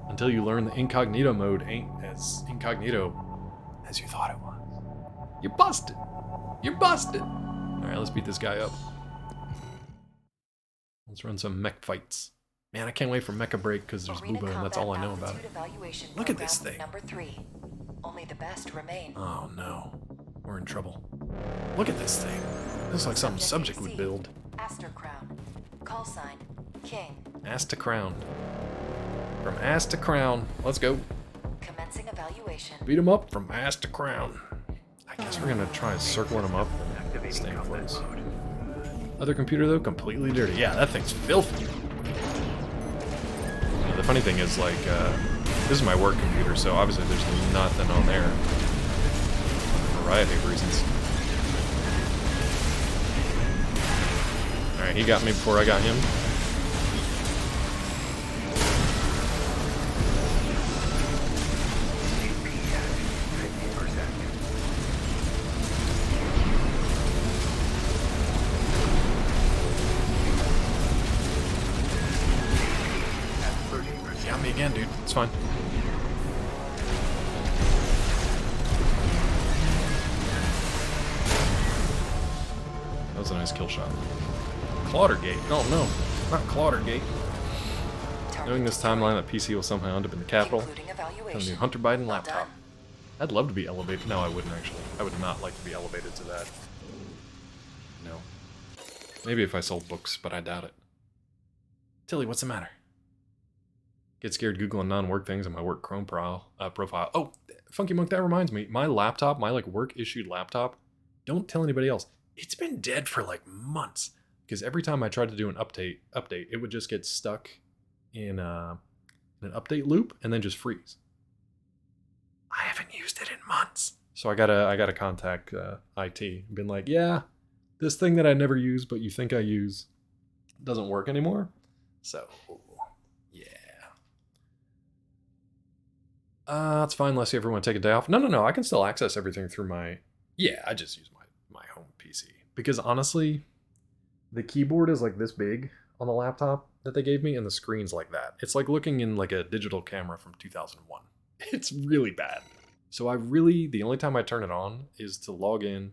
[SPEAKER 1] Until you learn the incognito mode ain't as incognito as you thought it was. You're busted. You're busted. Alright, let's beat this guy up. Let's run some mech fights. Man, I can't wait for Mecha Break because there's Booba and that's all I know about it. Look at this thing.
[SPEAKER 12] Number 3. Only the best remain.
[SPEAKER 1] Oh no. We're in trouble. Look at this thing. Looks like something Subject would build.
[SPEAKER 12] Aster Crown. Call sign. King.
[SPEAKER 1] Ass to crown. From ass to crown. Let's go.
[SPEAKER 12] Commencing evaluation.
[SPEAKER 1] Beat him up from ass to crown. I guess we're gonna try circling him up and staying close. Other computer though, completely dirty. Yeah, that thing's filthy. The funny thing is, like, this is my work computer, so obviously there's nothing on there. For a variety of reasons. Alright, he got me before I got him. Got me again, dude. It's fine. That was a nice kill shot. Claudergate. Oh no, not Claudergate. Knowing this timeline that PC will somehow end up in the capital, from the new Hunter Biden laptop. I'd love to be elevated. No, I wouldn't actually. I would not like to be elevated to that. No. Maybe if I sold books, but I doubt it. Tilly, what's the matter? Get scared Googling non-work things on my work Chrome profile. Oh, Funky Monk, that reminds me. My laptop, my like work-issued laptop, don't tell anybody else. It's been dead for like months. Because every time I tried to do an update, it would just get stuck in an update loop and then just freeze. I haven't used it in months. So I gotta contact IT and been like, yeah, this thing that I never use but you think I use doesn't work anymore. So yeah. That's fine unless you ever want to take a day off. No, I can still access everything through my... Yeah, I just use my home PC. Because honestly, the keyboard is like this big on the laptop that they gave me, and the screen's like that. It's like looking in like a digital camera from 2001. It's really bad. So the only time I turn it on is to log in,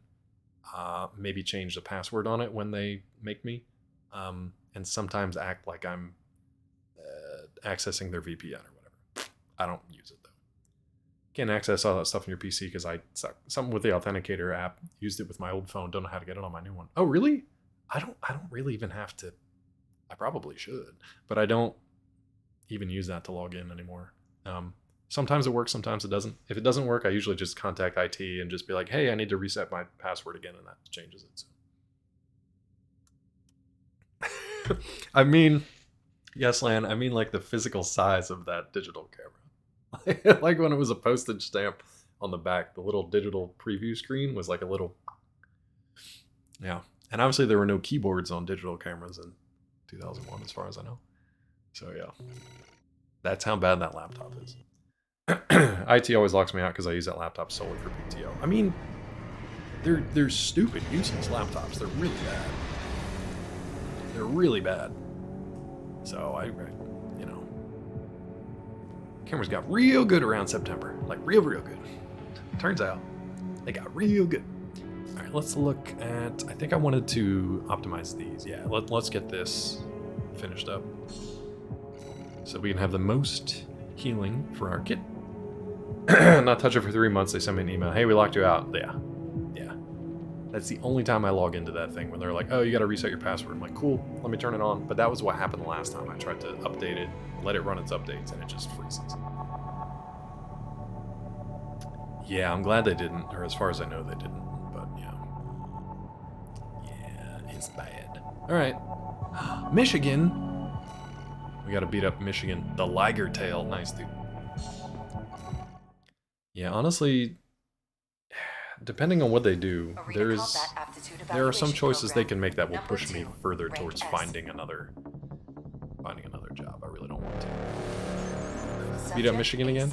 [SPEAKER 1] maybe change the password on it when they make me, and sometimes act like I'm accessing their VPN or whatever. I don't use it though. Can't access all that stuff on your PC because I suck. Something with the Authenticator app. Used it with my old phone. Don't know how to get it on my new one. Oh really? I don't really even have to. I probably should, but I don't even use that to log in anymore. Sometimes it works, sometimes it doesn't. If it doesn't work, I usually just contact IT and just be like, hey, I need to reset my password again, and that changes it. So. I mean, yes, Lan, I mean like the physical size of that digital camera. Like when it was a postage stamp on the back, the little digital preview screen was like a little... Yeah. And obviously there were no keyboards on digital cameras in 2001 as far as I know. So yeah. That's how bad that laptop is. IT always locks me out because I use that laptop solely for PTO. I mean, they're stupid, useless laptops. They're really bad. They're really bad. So I you know, cameras got real good around September. Like real good. Turns out they got real good. All right, let's look at, I think I wanted to optimize these. Yeah, let's get this finished up so we can have the most healing for our kit. Not touch it for 3 months. They send me an email. Hey, we locked you out. Yeah. Yeah. That's the only time I log into that thing when they're like, oh, you got to reset your password. I'm like, cool, let me turn it on. But that was what happened the last time. I tried to update it, let it run its updates, and it just freezes. Yeah, I'm glad they didn't, or as far as I know, they didn't. But yeah. Yeah, it's bad. All right. Michigan. We got to beat up Michigan. The Liger Tail. Nice, dude. Yeah, honestly, depending on what they do, there are some choices they can make that will push me further towards finding another job. I really don't want to. Beat up Michigan again?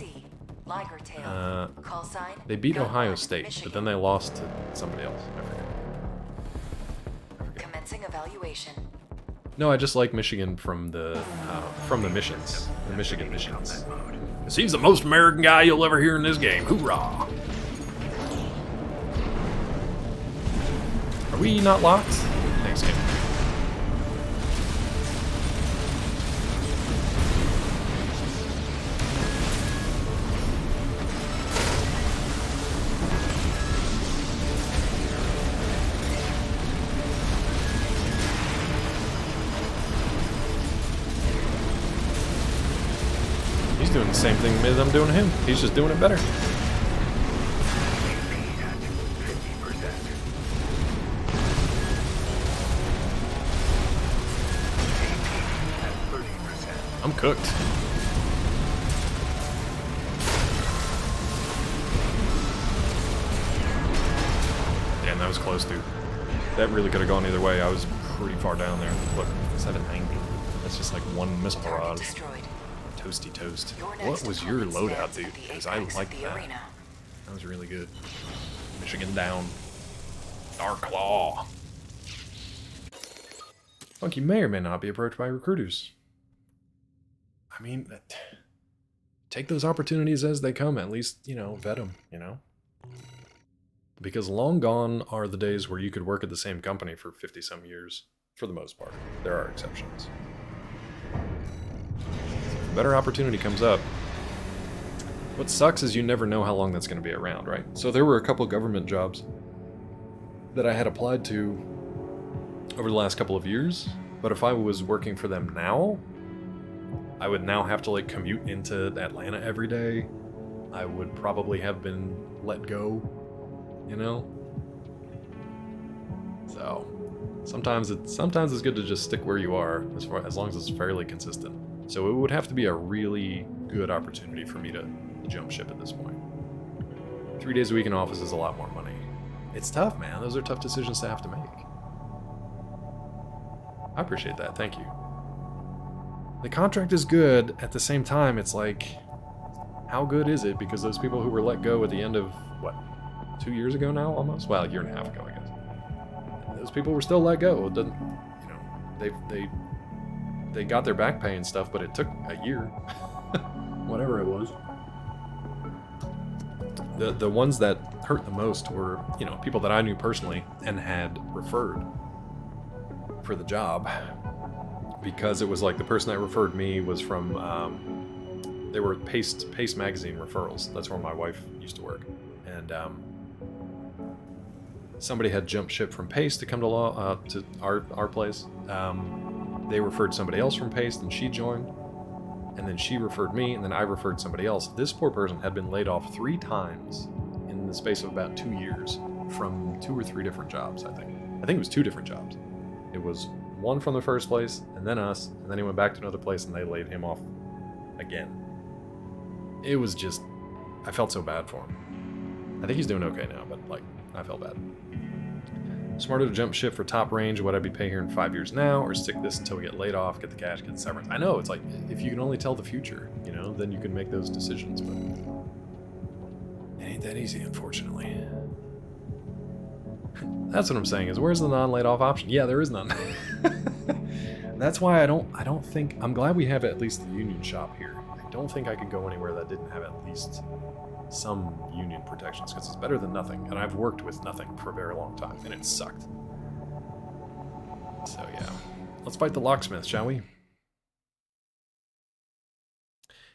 [SPEAKER 1] They beat Ohio State, but then they lost to somebody else. I forget.
[SPEAKER 12] Commencing evaluation.
[SPEAKER 1] No, I just like Michigan from the missions, the Michigan missions. He's the most American guy you'll ever hear in this game. Hoorah! Are we not locked? Thanks, game. He's doing the same thing as I'm doing to him. He's just doing it better. I'm cooked. Damn, that was close, dude. That really could have gone either way. I was pretty far down there. Look, 790. That's just like one missile barrage. Toasty toast. What was your loadout, dude? Because I like that. That was really good. Michigan down. Dark Claw. Funky may or may not be approached by recruiters. I mean, take those opportunities as they come. At least, you know, vet them, you know? Because long gone are the days where you could work at the same company for 50-some years. For the most part. There are exceptions. If a better opportunity comes up, what sucks is you never know how long that's going to be around, right? So there were a couple government jobs that I had applied to over the last couple of years, but if I was working for them now, I would now have to like commute into Atlanta every day. I would probably have been let go, you know? So sometimes it's good to just stick where you are as long as it's fairly consistent. So it would have to be a really good opportunity for me to jump ship at this point. 3 days a week in office is a lot more money. It's tough, man. Those are tough decisions to have to make. I appreciate that. Thank you. The contract is good. At the same time, it's like, how good is it? Because those people who were let go at the end of, what, 2 years ago now, almost? Well, a year and a half ago, I guess. Those people were still let go. It doesn't, you know, they got their back pay and stuff, but it took a year. Whatever it was. The ones that hurt the most were, you know, people that I knew personally and had referred for the job. Because it was like the person that referred me was from, they were Paste magazine referrals. That's where my wife used to work. And somebody had jumped ship from Paste to come to our place. They referred somebody else from Paste and she joined. And then she referred me, and then I referred somebody else. This poor person had been laid off 3 times in the space of about 2 years from 2 or 3 different jobs, I think. I think it was 2 different jobs. It was one from the first place, and then us, and then he went back to another place, and they laid him off again. It was just, I felt so bad for him. I think he's doing okay now, but, like, I felt bad. Smarter to jump ship for top range, would I be paying here in 5 years now, or stick this until we get laid off, get the cash, get the severance? I know, it's like, if you can only tell the future, you know, then you can make those decisions, but it ain't that easy, unfortunately. That's what I'm saying, is where's the non-laid off option? Yeah, there is none. That's why I don't think, I'm glad we have at least the union shop here. I don't think I could go anywhere that didn't have at least some union protections, because it's better than nothing, and I've worked with nothing for a very long time, and it sucked. So yeah, let's fight the locksmith, shall we?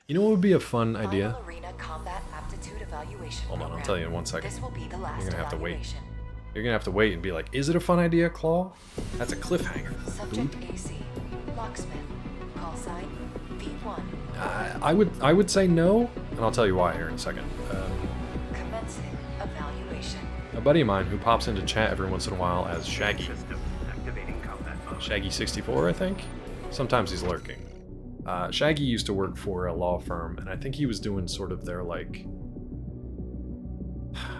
[SPEAKER 1] You know what would be a fun idea?
[SPEAKER 12] Final Arena Combat Aptitude Evaluation
[SPEAKER 1] Hold on, I'll
[SPEAKER 12] Program.
[SPEAKER 1] tell you in 1 second.
[SPEAKER 12] This will be the last
[SPEAKER 1] You're gonna have to wait.
[SPEAKER 12] evaluation.
[SPEAKER 1] You're gonna have to wait and be like, is it a fun idea, Claw? That's a cliffhanger.
[SPEAKER 12] Subject
[SPEAKER 1] Dude.
[SPEAKER 12] AC. Locksmith. Call sign V1.
[SPEAKER 1] I would say no, and I'll tell you why here in a second.
[SPEAKER 12] Commencing evaluation.
[SPEAKER 1] A buddy of mine who pops into chat every once in a while as Shaggy. Shaggy64, I think. Sometimes he's lurking. Shaggy used to work for a law firm, and I think he was doing sort of their, like,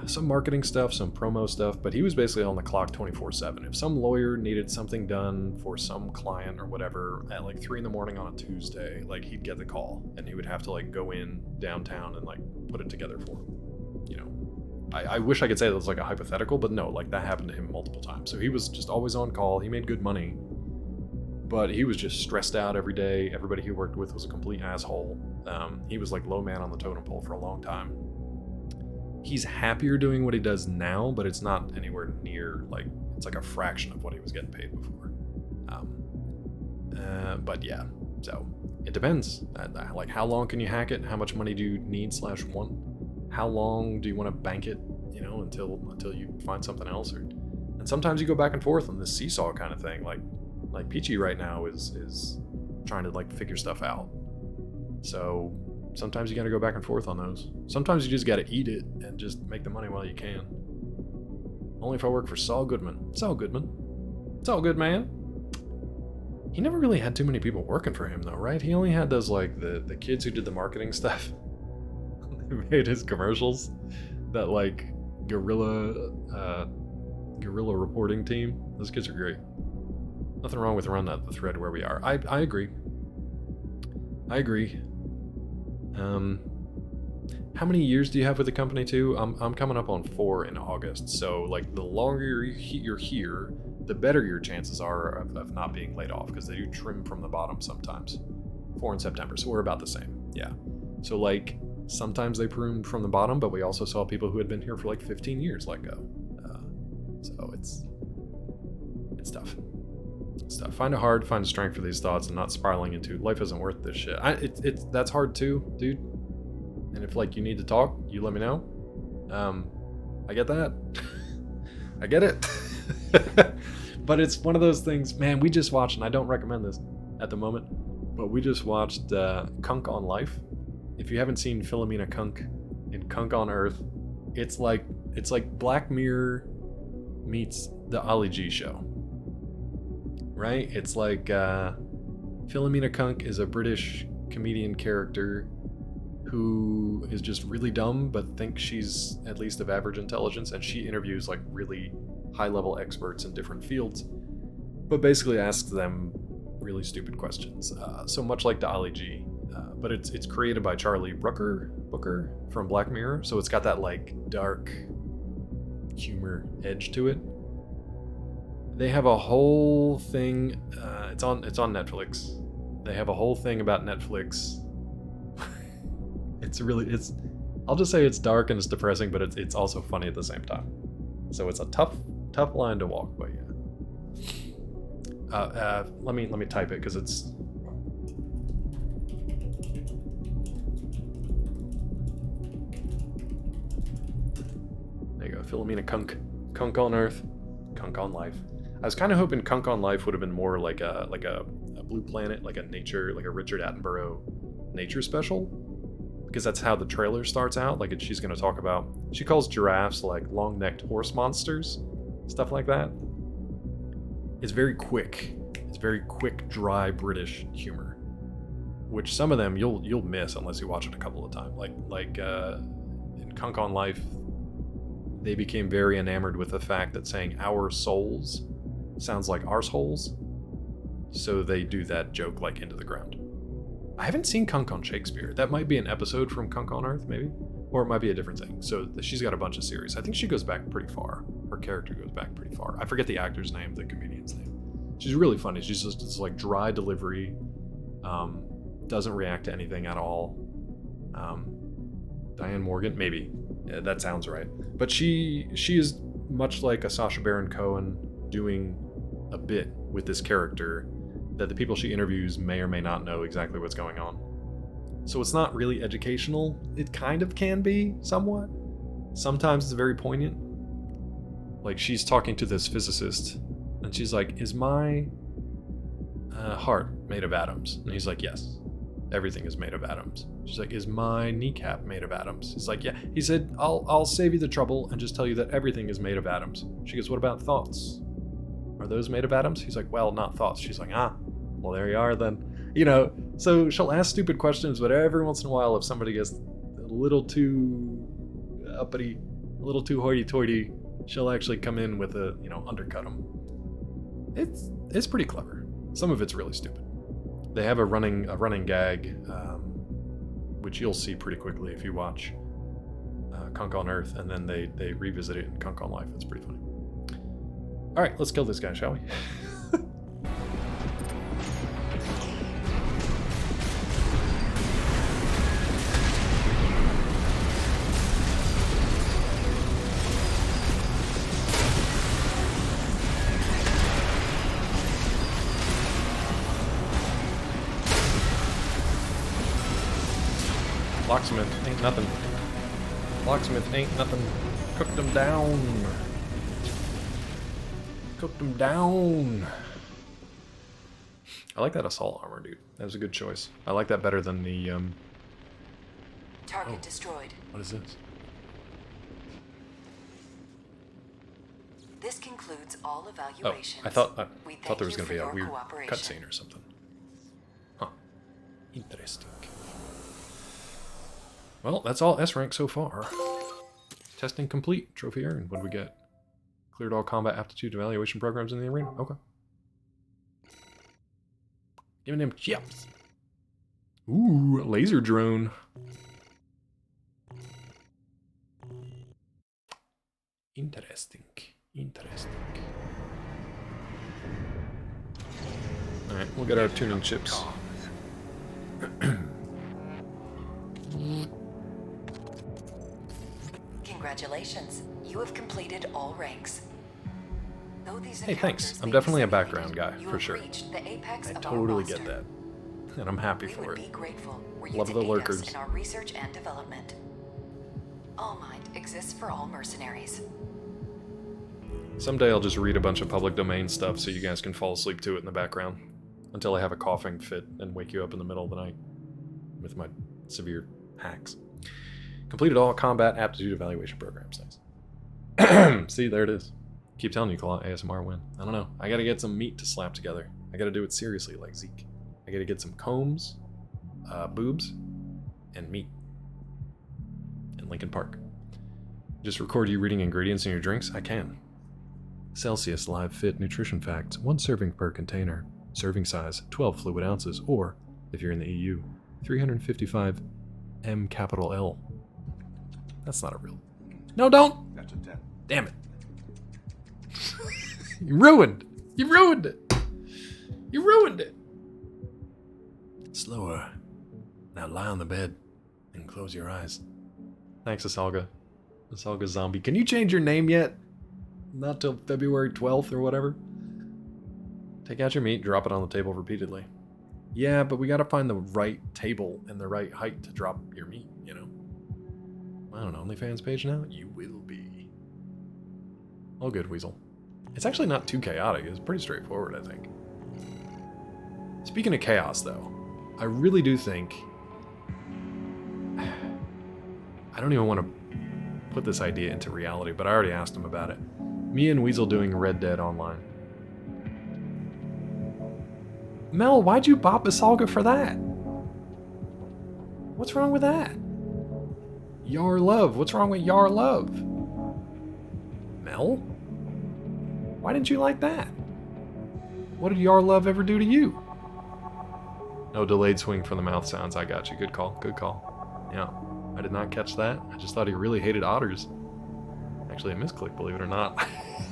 [SPEAKER 1] some marketing stuff, some promo stuff, but he was basically on the clock 24/7. If some lawyer needed something done for some client or whatever at like 3 in the morning on a Tuesday, like he'd get the call, and he would have to like go in downtown and like put it together for him. You know, I wish I could say that was like a hypothetical, but no, like that happened to him multiple times. So he was just always on call. He made good money, but he was just stressed out every day. Everybody he worked with was a complete asshole. He was like low man on the totem pole for a long time. He's happier doing what he does now, but it's not anywhere near, like, it's like a fraction of what he was getting paid before. But yeah, so it depends. Like, how long can you hack it? How much money do you need /want? How long do you want to bank it, you know, until you find something else? And sometimes you go back and forth on this seesaw kind of thing. Like Peachy right now is trying to like figure stuff out. So sometimes you gotta go back and forth on those. Sometimes you just gotta eat it and just make the money while you can. Only if I work for Saul Goodman. Saul Goodman. It's all good, man. He never really had too many people working for him though, right? He only had those like the kids who did the marketing stuff. They made his commercials. That like guerrilla reporting team. Those kids are great. Nothing wrong with running the thread where we are. I agree. I agree. How many years do you have with the company too? I'm coming up on 4 in August, so like the longer you're here, the better your chances are of not being laid off, because they do trim from the bottom sometimes. 4 in September, so we're about the same. Yeah. So like sometimes they pruned from the bottom, but we also saw people who had been here for like 15 years let go. So it's tough. It's tough. Find a strength for these thoughts and not spiraling into life isn't worth this shit. That's hard too, dude. And if like you need to talk, you let me know. I get that. I get it. But it's one of those things, man. We just watched, and I don't recommend this at the moment, but we just watched Kunk on Life. If you haven't seen Philomena Kunk in Kunk on Earth, it's like Black Mirror meets the Ali G show. Right? It's like Philomena Kunk is a British comedian character who is just really dumb but thinks she's at least of average intelligence, and she interviews like really high-level experts in different fields, but basically asks them really stupid questions. So much like the Ali G, but it's created by Charlie Booker from Black Mirror, so it's got that like dark humor edge to it. They have a whole thing. It's on Netflix. They have a whole thing about Netflix. I'll just say it's dark and it's depressing, but it's also funny at the same time. So it's a tough line to walk, but yeah. Let me type it because it's. There you go, Philomena Kunk on Earth, Kunk on Life. I was kind of hoping Kunk on Life would have been more like a Blue Planet, like a Richard Attenborough nature special, because that's how the trailer starts out. Like she's going to talk about, she calls giraffes like long-necked horse monsters, stuff like that. It's very quick, dry British humor, which some of them you'll miss unless you watch it a couple of times. Like in Kunk on Life, they became very enamored with the fact that saying our souls sounds like arseholes, so they do that joke like into the ground. I haven't seen Kunk on Shakespeare. That might be an episode from Kunk on Earth, maybe, or it might be a different thing. So she's got a bunch of series. I think she goes back pretty far. Her character goes back pretty far. I forget the actor's name, the comedian's name. She's really funny. She's just it's like dry delivery, doesn't react to anything at all. Diane Morgan, maybe. Yeah, that sounds right. But she is much like a Sacha Baron Cohen doing a bit with this character that the people she interviews may or may not know exactly what's going on. So it's not really educational. It kind of can be, somewhat. Sometimes it's very poignant. Like, she's talking to this physicist, and she's like, is my heart made of atoms? And he's like, yes. Everything is made of atoms. She's like, is my kneecap made of atoms? He's like, yeah. He said, I'll save you the trouble and just tell you that everything is made of atoms. She goes, what about thoughts? Are those made of atoms? He's like, well, not thoughts. She's like, well, there you are then. You know, so she'll ask stupid questions, but every once in a while, if somebody gets a little too uppity, a little too hoity-toity, she'll actually come in with a, you know, undercut them. It's pretty clever. Some of it's really stupid. They have a running gag, which you'll see pretty quickly if you watch Kunk on Earth, and then they revisit it in Kunk on Life. It's pretty funny. All right, let's kill this guy, shall we? Locksmith ain't nothing. Locksmith ain't nothing. Cooked them down. Cooked them down. I like that assault armor, dude. That was a good choice. I like that better than the
[SPEAKER 12] Target destroyed.
[SPEAKER 1] What is this?
[SPEAKER 12] This concludes all evaluations.
[SPEAKER 1] I thought there
[SPEAKER 12] thank
[SPEAKER 1] was
[SPEAKER 12] you
[SPEAKER 1] going to
[SPEAKER 12] for
[SPEAKER 1] be a
[SPEAKER 12] your
[SPEAKER 1] weird
[SPEAKER 12] cooperation.
[SPEAKER 1] cutscene or something. Huh. Interesting. Well, that's all S rank so far. Testing complete. Trophy earned. What do we get? Cleared all combat aptitude evaluation programs in the arena. Okay. Giving him chips. Ooh, a laser drone. Interesting. Interesting. Alright, we'll get our tuning chips.
[SPEAKER 12] Congratulations. You have completed all ranks. Though these
[SPEAKER 1] Hey, thanks.
[SPEAKER 12] encounters
[SPEAKER 1] I'm
[SPEAKER 12] may
[SPEAKER 1] definitely a
[SPEAKER 12] be
[SPEAKER 1] background
[SPEAKER 12] significant,
[SPEAKER 1] guy,
[SPEAKER 12] you
[SPEAKER 1] for
[SPEAKER 12] have
[SPEAKER 1] sure.
[SPEAKER 12] reached the apex
[SPEAKER 1] I
[SPEAKER 12] of our
[SPEAKER 1] totally
[SPEAKER 12] roster.
[SPEAKER 1] get that. And I'm happy
[SPEAKER 12] We
[SPEAKER 1] for
[SPEAKER 12] would
[SPEAKER 1] it.
[SPEAKER 12] be grateful were you
[SPEAKER 1] Love
[SPEAKER 12] to
[SPEAKER 1] the
[SPEAKER 12] aid
[SPEAKER 1] lurkers.
[SPEAKER 12] us in our research and development. All Mind exists for all mercenaries.
[SPEAKER 1] Someday I'll just read a bunch of public domain stuff so you guys can fall asleep to it in the background. Until I have a coughing fit and wake you up in the middle of the night with my severe hacks. Completed all combat aptitude evaluation programs. Nice. See, there it is. Keep telling you, Claw, ASMR win. I don't know. I gotta get some meat to slap together. I gotta do it seriously like Zeke. I gotta get some combs, boobs, and meat. In Lincoln Park. Just record you reading ingredients in your drinks? I can. Celsius Live Fit Nutrition Facts. 1 serving per container. Serving size, 12 fluid ounces. Or, if you're in the EU, 355 M capital L. That's not a real... No, don't!
[SPEAKER 4] That's a 10.
[SPEAKER 1] Damn it. You ruined it. You ruined it. You ruined it. Slower. Now lie on the bed and close your eyes. Thanks, Asalga. Asalga Zombie. Can you change your name yet? Not till February 12th or whatever? Take out your meat, drop it on the table repeatedly. Yeah, but we gotta find the right table and the right height to drop your meat, you know? I don't know, OnlyFans page now? You will be. All good, Weasel. It's actually not too chaotic. It's pretty straightforward, I think. Speaking of chaos, though, I really do think... I don't even want to put this idea into reality, but I already asked him about it. Me and Weasel doing Red Dead Online. Mel, why'd you bop Asalga for that? What's wrong with that? Yar Love. What's wrong with Yar Love? Mel? Why didn't you like that? What did Yar Love ever do to you? No delayed swing from the mouth sounds. I got you. Good call. Good call. Yeah. I did not catch that. I just thought he really hated otters. Actually, a misclick, believe it or not.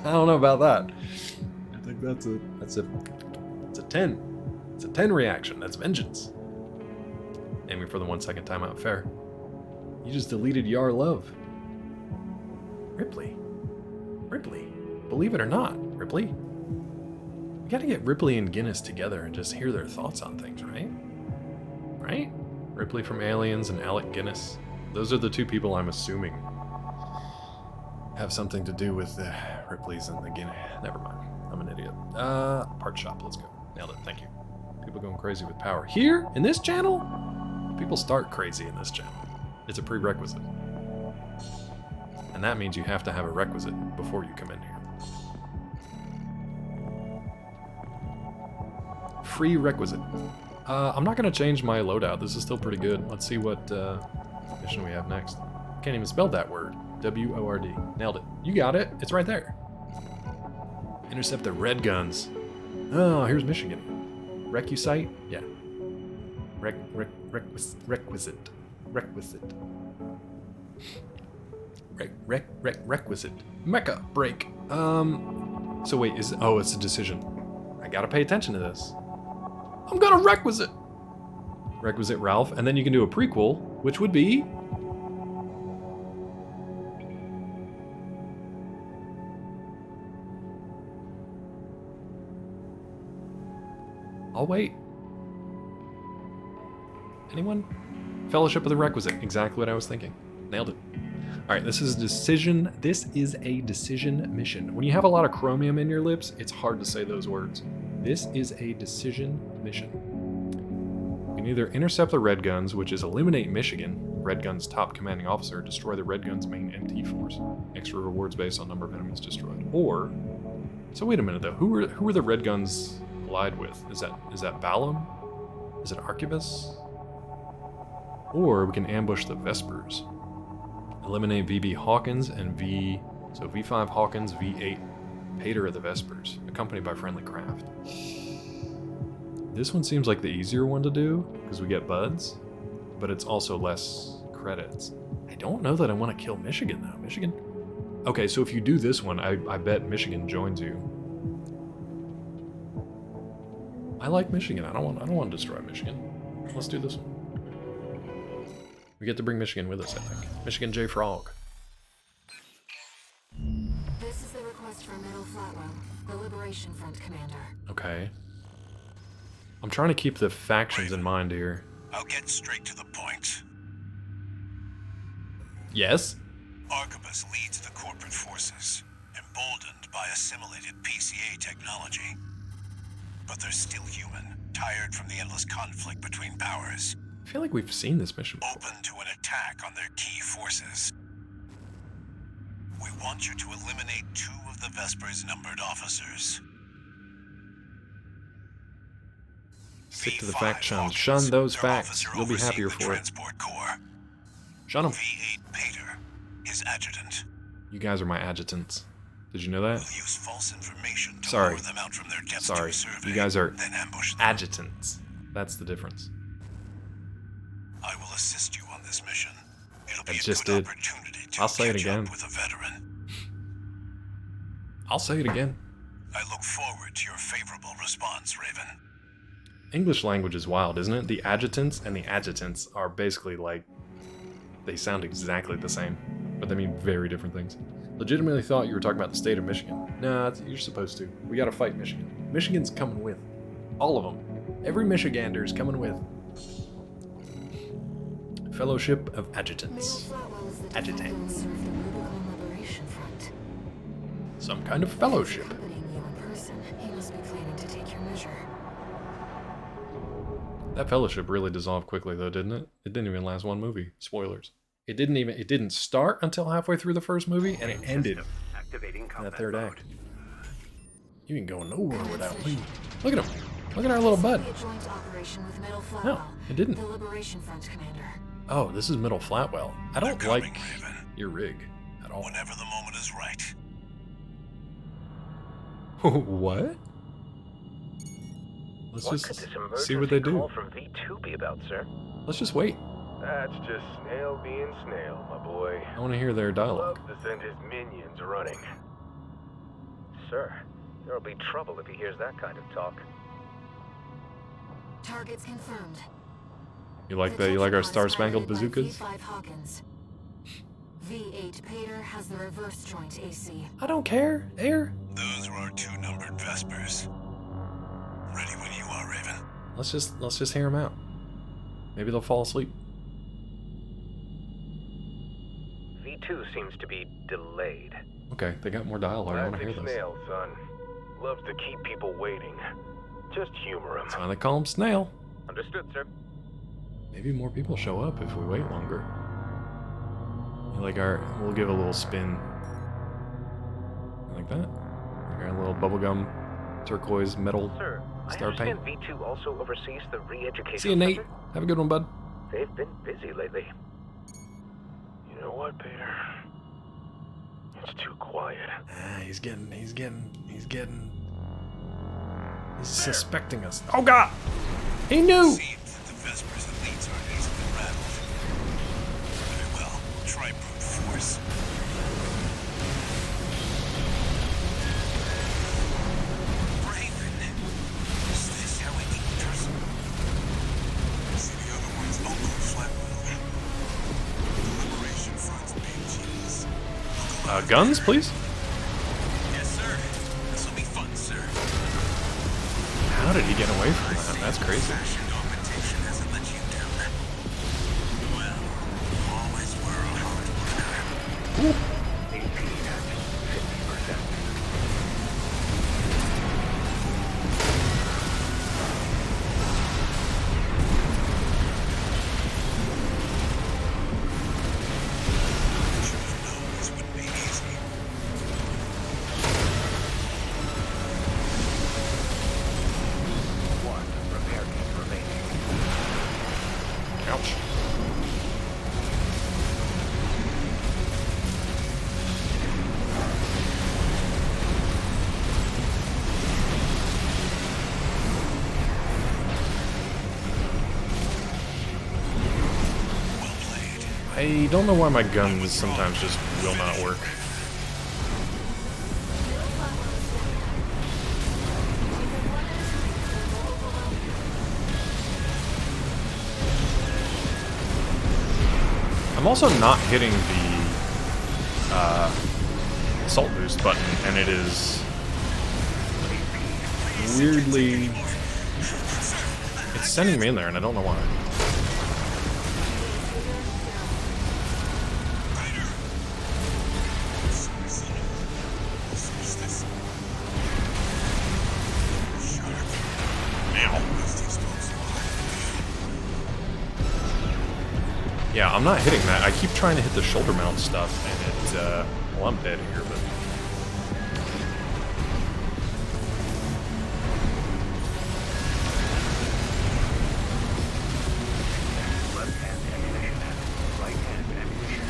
[SPEAKER 1] I don't know about that. I think that's a 10. It's a 10 reaction. That's vengeance. Aiming for the 1 second timeout. Fair. You just deleted Yar Love. Ripley. Ripley. Believe it or not, Ripley. We gotta get Ripley and Guinness together and just hear their thoughts on things, right? Right? Ripley from Aliens and Alec Guinness. Those are the two people I'm assuming have something to do with the Ripley's and the Guinness. Never mind. I'm an idiot. Part shop. Let's go. Nailed it. Thank you. People going crazy with power. Here? In this channel? People start crazy in this channel. It's a prerequisite. And that means you have to have a requisite before you come in here. Free requisite. I'm not going to change my loadout. This is still pretty good. Let's see what mission we have next. Can't even spell that word. W-O-R-D. Nailed it. You got it. It's right there. Intercept the red guns. Oh, here's Michigan. Recusite? Yeah. Requisite. Requisite. Mecha break. So wait, it's a decision. I gotta pay attention to this. I'm gonna requisite Ralph, and then you can do a prequel, which would be... I'll wait. Anyone? Fellowship of the Requisite. Exactly what I was thinking. Nailed it. Alright, this is a decision. This is a decision mission. When you have a lot of chromium in your lips, it's hard to say those words. This is a decision mission. You can either intercept the Red Guns, which is eliminate Michigan, Red Gun's top commanding officer, destroy the Red Gun's main MT force. Extra rewards based on number of enemies destroyed. Or... So wait a minute though, who are the Red Guns allied with? Is that Balam? Is it Arquebus? Or we can ambush the Vespers. Eliminate VB Hawkins and V5 Hawkins, V8 Pater of the Vespers, accompanied by friendly craft. This one seems like the easier one to do, because we get buds, but it's also less credits. I don't know that I want to kill Michigan though. Michigan? Okay, so if you do this one, I bet Michigan joins you. I like Michigan. I don't want to destroy Michigan. Let's do this one. We get to bring Michigan with us, I think. Michigan J. Frog.
[SPEAKER 7] This is the request from Middle Flatwell, the Liberation Front commander.
[SPEAKER 1] Okay. I'm trying to keep the factions in mind here.
[SPEAKER 2] I'll get straight to the point.
[SPEAKER 1] Yes?
[SPEAKER 2] Arquebus leads the corporate forces, emboldened by assimilated PCA technology. But they're still human, tired from the endless conflict between powers.
[SPEAKER 1] I feel like we've seen this mission before.
[SPEAKER 2] Open to an attack on their key forces. We want you to eliminate 2 of the Vespers' numbered officers.
[SPEAKER 1] Stick to the fact, Shun. Shun those facts. You'll be happier for it. Shun them.
[SPEAKER 2] V8 Pater, his adjutant.
[SPEAKER 1] You guys are my adjutants. Did you know that?
[SPEAKER 2] We'll use false information to
[SPEAKER 1] Sorry.
[SPEAKER 2] lure them out from their depths
[SPEAKER 1] Sorry.
[SPEAKER 2] to a survey,
[SPEAKER 1] You guys are
[SPEAKER 2] then ambush them.
[SPEAKER 1] adjutants. That's the difference.
[SPEAKER 2] I will assist you on this mission. It'll be
[SPEAKER 1] I
[SPEAKER 2] a
[SPEAKER 1] just
[SPEAKER 2] good
[SPEAKER 1] did.
[SPEAKER 2] opportunity to
[SPEAKER 1] I'll say it
[SPEAKER 2] catch
[SPEAKER 1] again.
[SPEAKER 2] up with a veteran.
[SPEAKER 1] I'll say it again.
[SPEAKER 2] I look forward to your favorable response, Raven.
[SPEAKER 1] English language is wild, isn't it? The adjutants and the adjutants are basically like... They sound exactly the same, but they mean very different things. Legitimately thought you were talking about the state of Michigan. Nah, you're supposed to. We gotta fight Michigan. Michigan's coming with. All of them. Every Michigander is coming with. Fellowship of Adjutants. Adjutants. Some kind of fellowship. That fellowship really dissolved quickly though, didn't it? It didn't even last one movie. Spoilers. It didn't start until halfway through the first movie, and it ended in that third act. You ain't going nowhere without me. Look at him. Look at our little bud. No, it didn't. Oh, this is Middle Flatwell. I don't like your rig at all.
[SPEAKER 2] Whenever the moment is right.
[SPEAKER 1] What? Let's just see what they do.
[SPEAKER 5] Call from V2 be about, sir?
[SPEAKER 1] Let's just wait.
[SPEAKER 5] That's just snail being snail, my boy.
[SPEAKER 1] I want to hear their dialogue.
[SPEAKER 5] Loves to send his minions running. Sir, there'll be trouble if he hears that kind of talk.
[SPEAKER 7] Targets confirmed.
[SPEAKER 1] You like that? You like our star-spangled bazookas?
[SPEAKER 7] V5 Hawkins. V8 Pater has the reverse joint AC.
[SPEAKER 1] I don't care. Air.
[SPEAKER 2] Those are our 2 numbered Vespers. Ready when you are, Raven.
[SPEAKER 1] Let's just hear him out. Maybe they'll fall asleep.
[SPEAKER 5] V2 seems to be delayed.
[SPEAKER 1] Okay, they got more dialogue. I want to hear
[SPEAKER 5] Classic
[SPEAKER 1] this.
[SPEAKER 5] Snail, son. Loves to keep people waiting. Just humor him.
[SPEAKER 1] That's why they call him Snail.
[SPEAKER 5] Understood, sir.
[SPEAKER 1] Maybe more people show up if we wait longer. Like our, we'll give a little spin. Like that. Like our little bubblegum, turquoise, metal
[SPEAKER 5] Sir,
[SPEAKER 1] star
[SPEAKER 5] I
[SPEAKER 1] paint.
[SPEAKER 5] understand V2 also oversees the re-education
[SPEAKER 1] See you, Nate.
[SPEAKER 5] center?
[SPEAKER 1] Have a good one, bud.
[SPEAKER 5] They've been busy lately. You know what, Peter? It's too quiet.
[SPEAKER 1] He's suspecting us. Oh God! He knew!
[SPEAKER 2] Seems that the Vespers elites are easily rattled. Very well, we'll try brute force. Raven, is this how we meet in person? See the other one's Uncle Flatwell. The Liberation Front's big cheese.
[SPEAKER 1] Guns, please?
[SPEAKER 2] Yes, sir. This will be fun, sir.
[SPEAKER 1] How did he get away from that? That's crazy.
[SPEAKER 2] Fashioned augmentation hasn't let you down. Well, you always were a hard worker.
[SPEAKER 5] AP at 50%.
[SPEAKER 2] Should have known this wouldn't be easy.
[SPEAKER 5] One repair kit remaining.
[SPEAKER 1] Ouch.
[SPEAKER 2] Well played.
[SPEAKER 1] I don't know why my guns sometimes just will not work. I'm also not hitting the assault boost button, and it is weirdly... It's sending me in there, and I don't know why. Yeah, I'm not hitting that. I keep trying to hit the shoulder mount stuff, and it, well, I'm dead here, but...
[SPEAKER 5] Left hand ammunition. Right hand ammunition.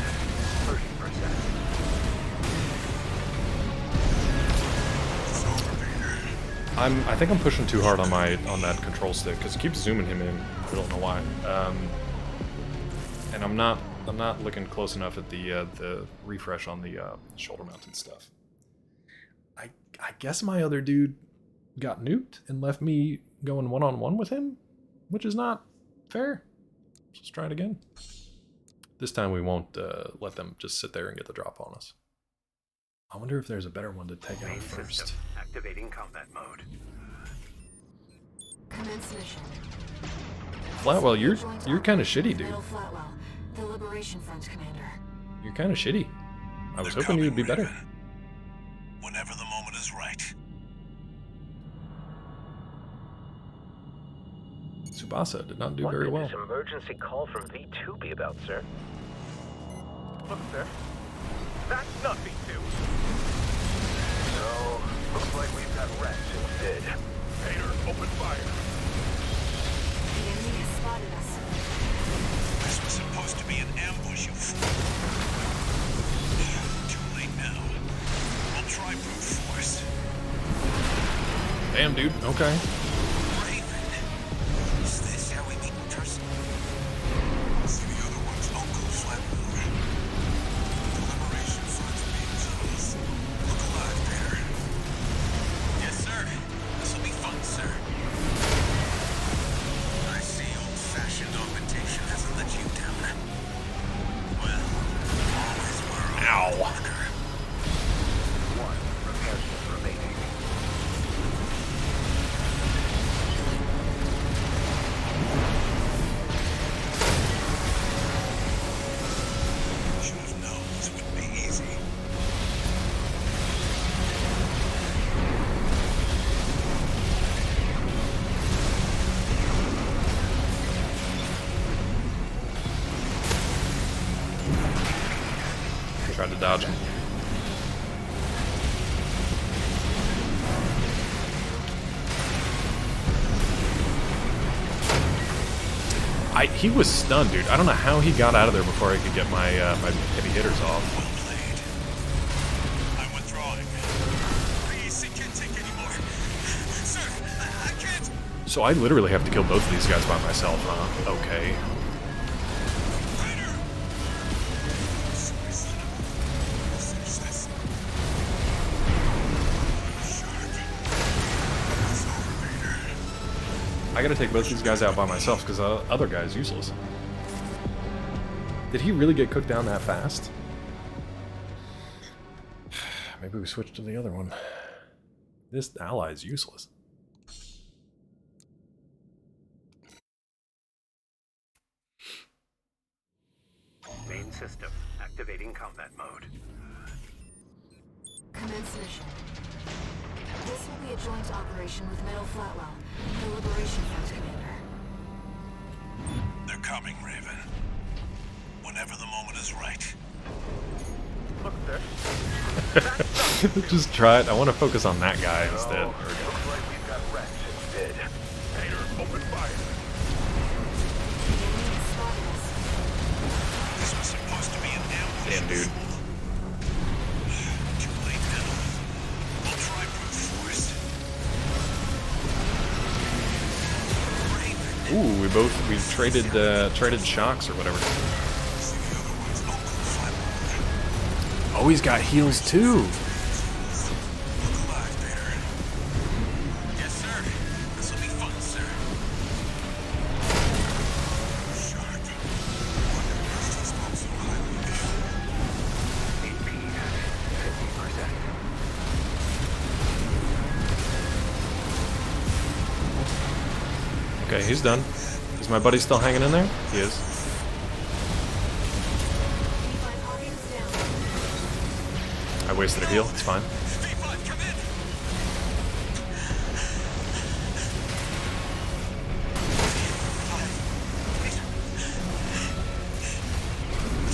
[SPEAKER 5] 30%.
[SPEAKER 1] I think I'm pushing too hard on that control stick because it keeps zooming him in. I don't know why. And I'm not looking close enough at the refresh on the shoulder mounted stuff. I guess my other dude got nuked and left me going one-on-one with him, which is not fair. Let's try it again. This time we won't let them just sit there and get the drop on us. I wonder if there's a better one to take out
[SPEAKER 5] Main
[SPEAKER 1] first.
[SPEAKER 5] system activating combat mode.
[SPEAKER 7] Commence mission.
[SPEAKER 1] Flatwell, you're kind of shitty, dude.
[SPEAKER 7] Metal Flatwell, the Liberation Front commander.
[SPEAKER 1] You're kind of shitty. I was hoping you'd be better.
[SPEAKER 2] Whenever the moment is right.
[SPEAKER 1] Tsubasa did not do
[SPEAKER 5] What
[SPEAKER 1] very
[SPEAKER 5] could
[SPEAKER 1] well.
[SPEAKER 5] this emergency call from V2 be about, sir? Look, sir. That's not V2. No, looks like we've got rats instead.
[SPEAKER 2] Peter, open fire.
[SPEAKER 7] The enemy has spotted us.
[SPEAKER 2] This was supposed to be an ambush, you fool. Too late now. We'll try brute force.
[SPEAKER 1] Damn, dude. Okay.
[SPEAKER 2] Raven, is this how we meet in person? See the other one's Uncle Flatwell. The Liberation Front's big cheese. Look alive, Peter. Yes, sir. This'll be fun, sir. I see old-fashioned augmentation hasn't let you down. Well, always were a hard worker.
[SPEAKER 5] One repair kit remaining.
[SPEAKER 1] Tried to dodge him. He was stunned, dude. I don't know how he got out of there before I could get my my heavy hitters off.
[SPEAKER 2] I'm withdrawing. Please, I can't take any more. Sir, I can't.
[SPEAKER 1] So I literally have to kill both of these guys by myself, huh? Okay. I gotta take both these guys out by myself because the other guy's useless. Did he really get cooked down that fast? Maybe we switch to the other one. This ally is useless.
[SPEAKER 5] Main system activating combat mode.
[SPEAKER 7] Commence mission. This will be a joint operation with Metal Flatwell, the Liberation Front commander.
[SPEAKER 2] They're coming, Raven. Whenever the moment is right.
[SPEAKER 5] Look, sir.
[SPEAKER 1] Just try it. I want to focus on that guy instead.
[SPEAKER 5] Looks like we've got Rex instead. Hater, open fire.
[SPEAKER 2] This was supposed to be an ambush.
[SPEAKER 1] Damn, dude.
[SPEAKER 2] Too late now. We'll try brute force.
[SPEAKER 1] Ooh, we traded shocks or whatever. Oh, he's got heals too.
[SPEAKER 2] Look alive, Vader. Yes, sir. This will be fun, sir. Sharp. Wonder if he spoke so highly of you.
[SPEAKER 5] AP at 50%.
[SPEAKER 1] Okay, he's done. Is my buddy still hanging in there? He is. I wasted a heal. It's fine.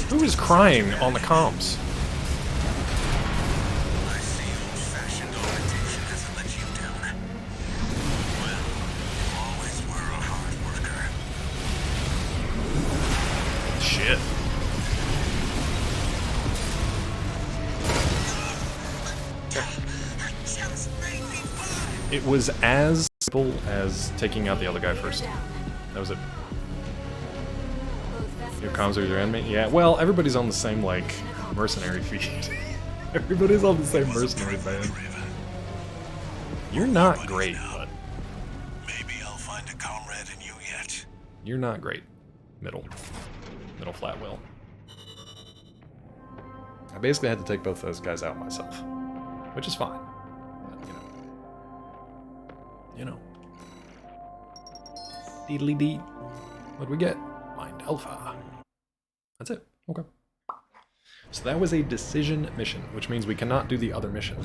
[SPEAKER 1] Who is crying on the comms?
[SPEAKER 2] I see old-fashioned orientation hasn't let you down. Well, you always were a hard worker.
[SPEAKER 1] Shit. It was as simple as taking out the other guy first. That was it. Your comms are your enemy? Yeah, well, everybody's on the same, like, mercenary feed. Everybody's on the same mercenary band. You're not great, but...
[SPEAKER 2] Maybe I'll find a comrade in you yet.
[SPEAKER 1] You're not great. Middle flat will. I basically had to take both those guys out myself. Which is fine. But, you know. Deedly dee. What'd we get? Mind Alpha. That's it. Okay. So that was a decision mission, which means we cannot do the other mission.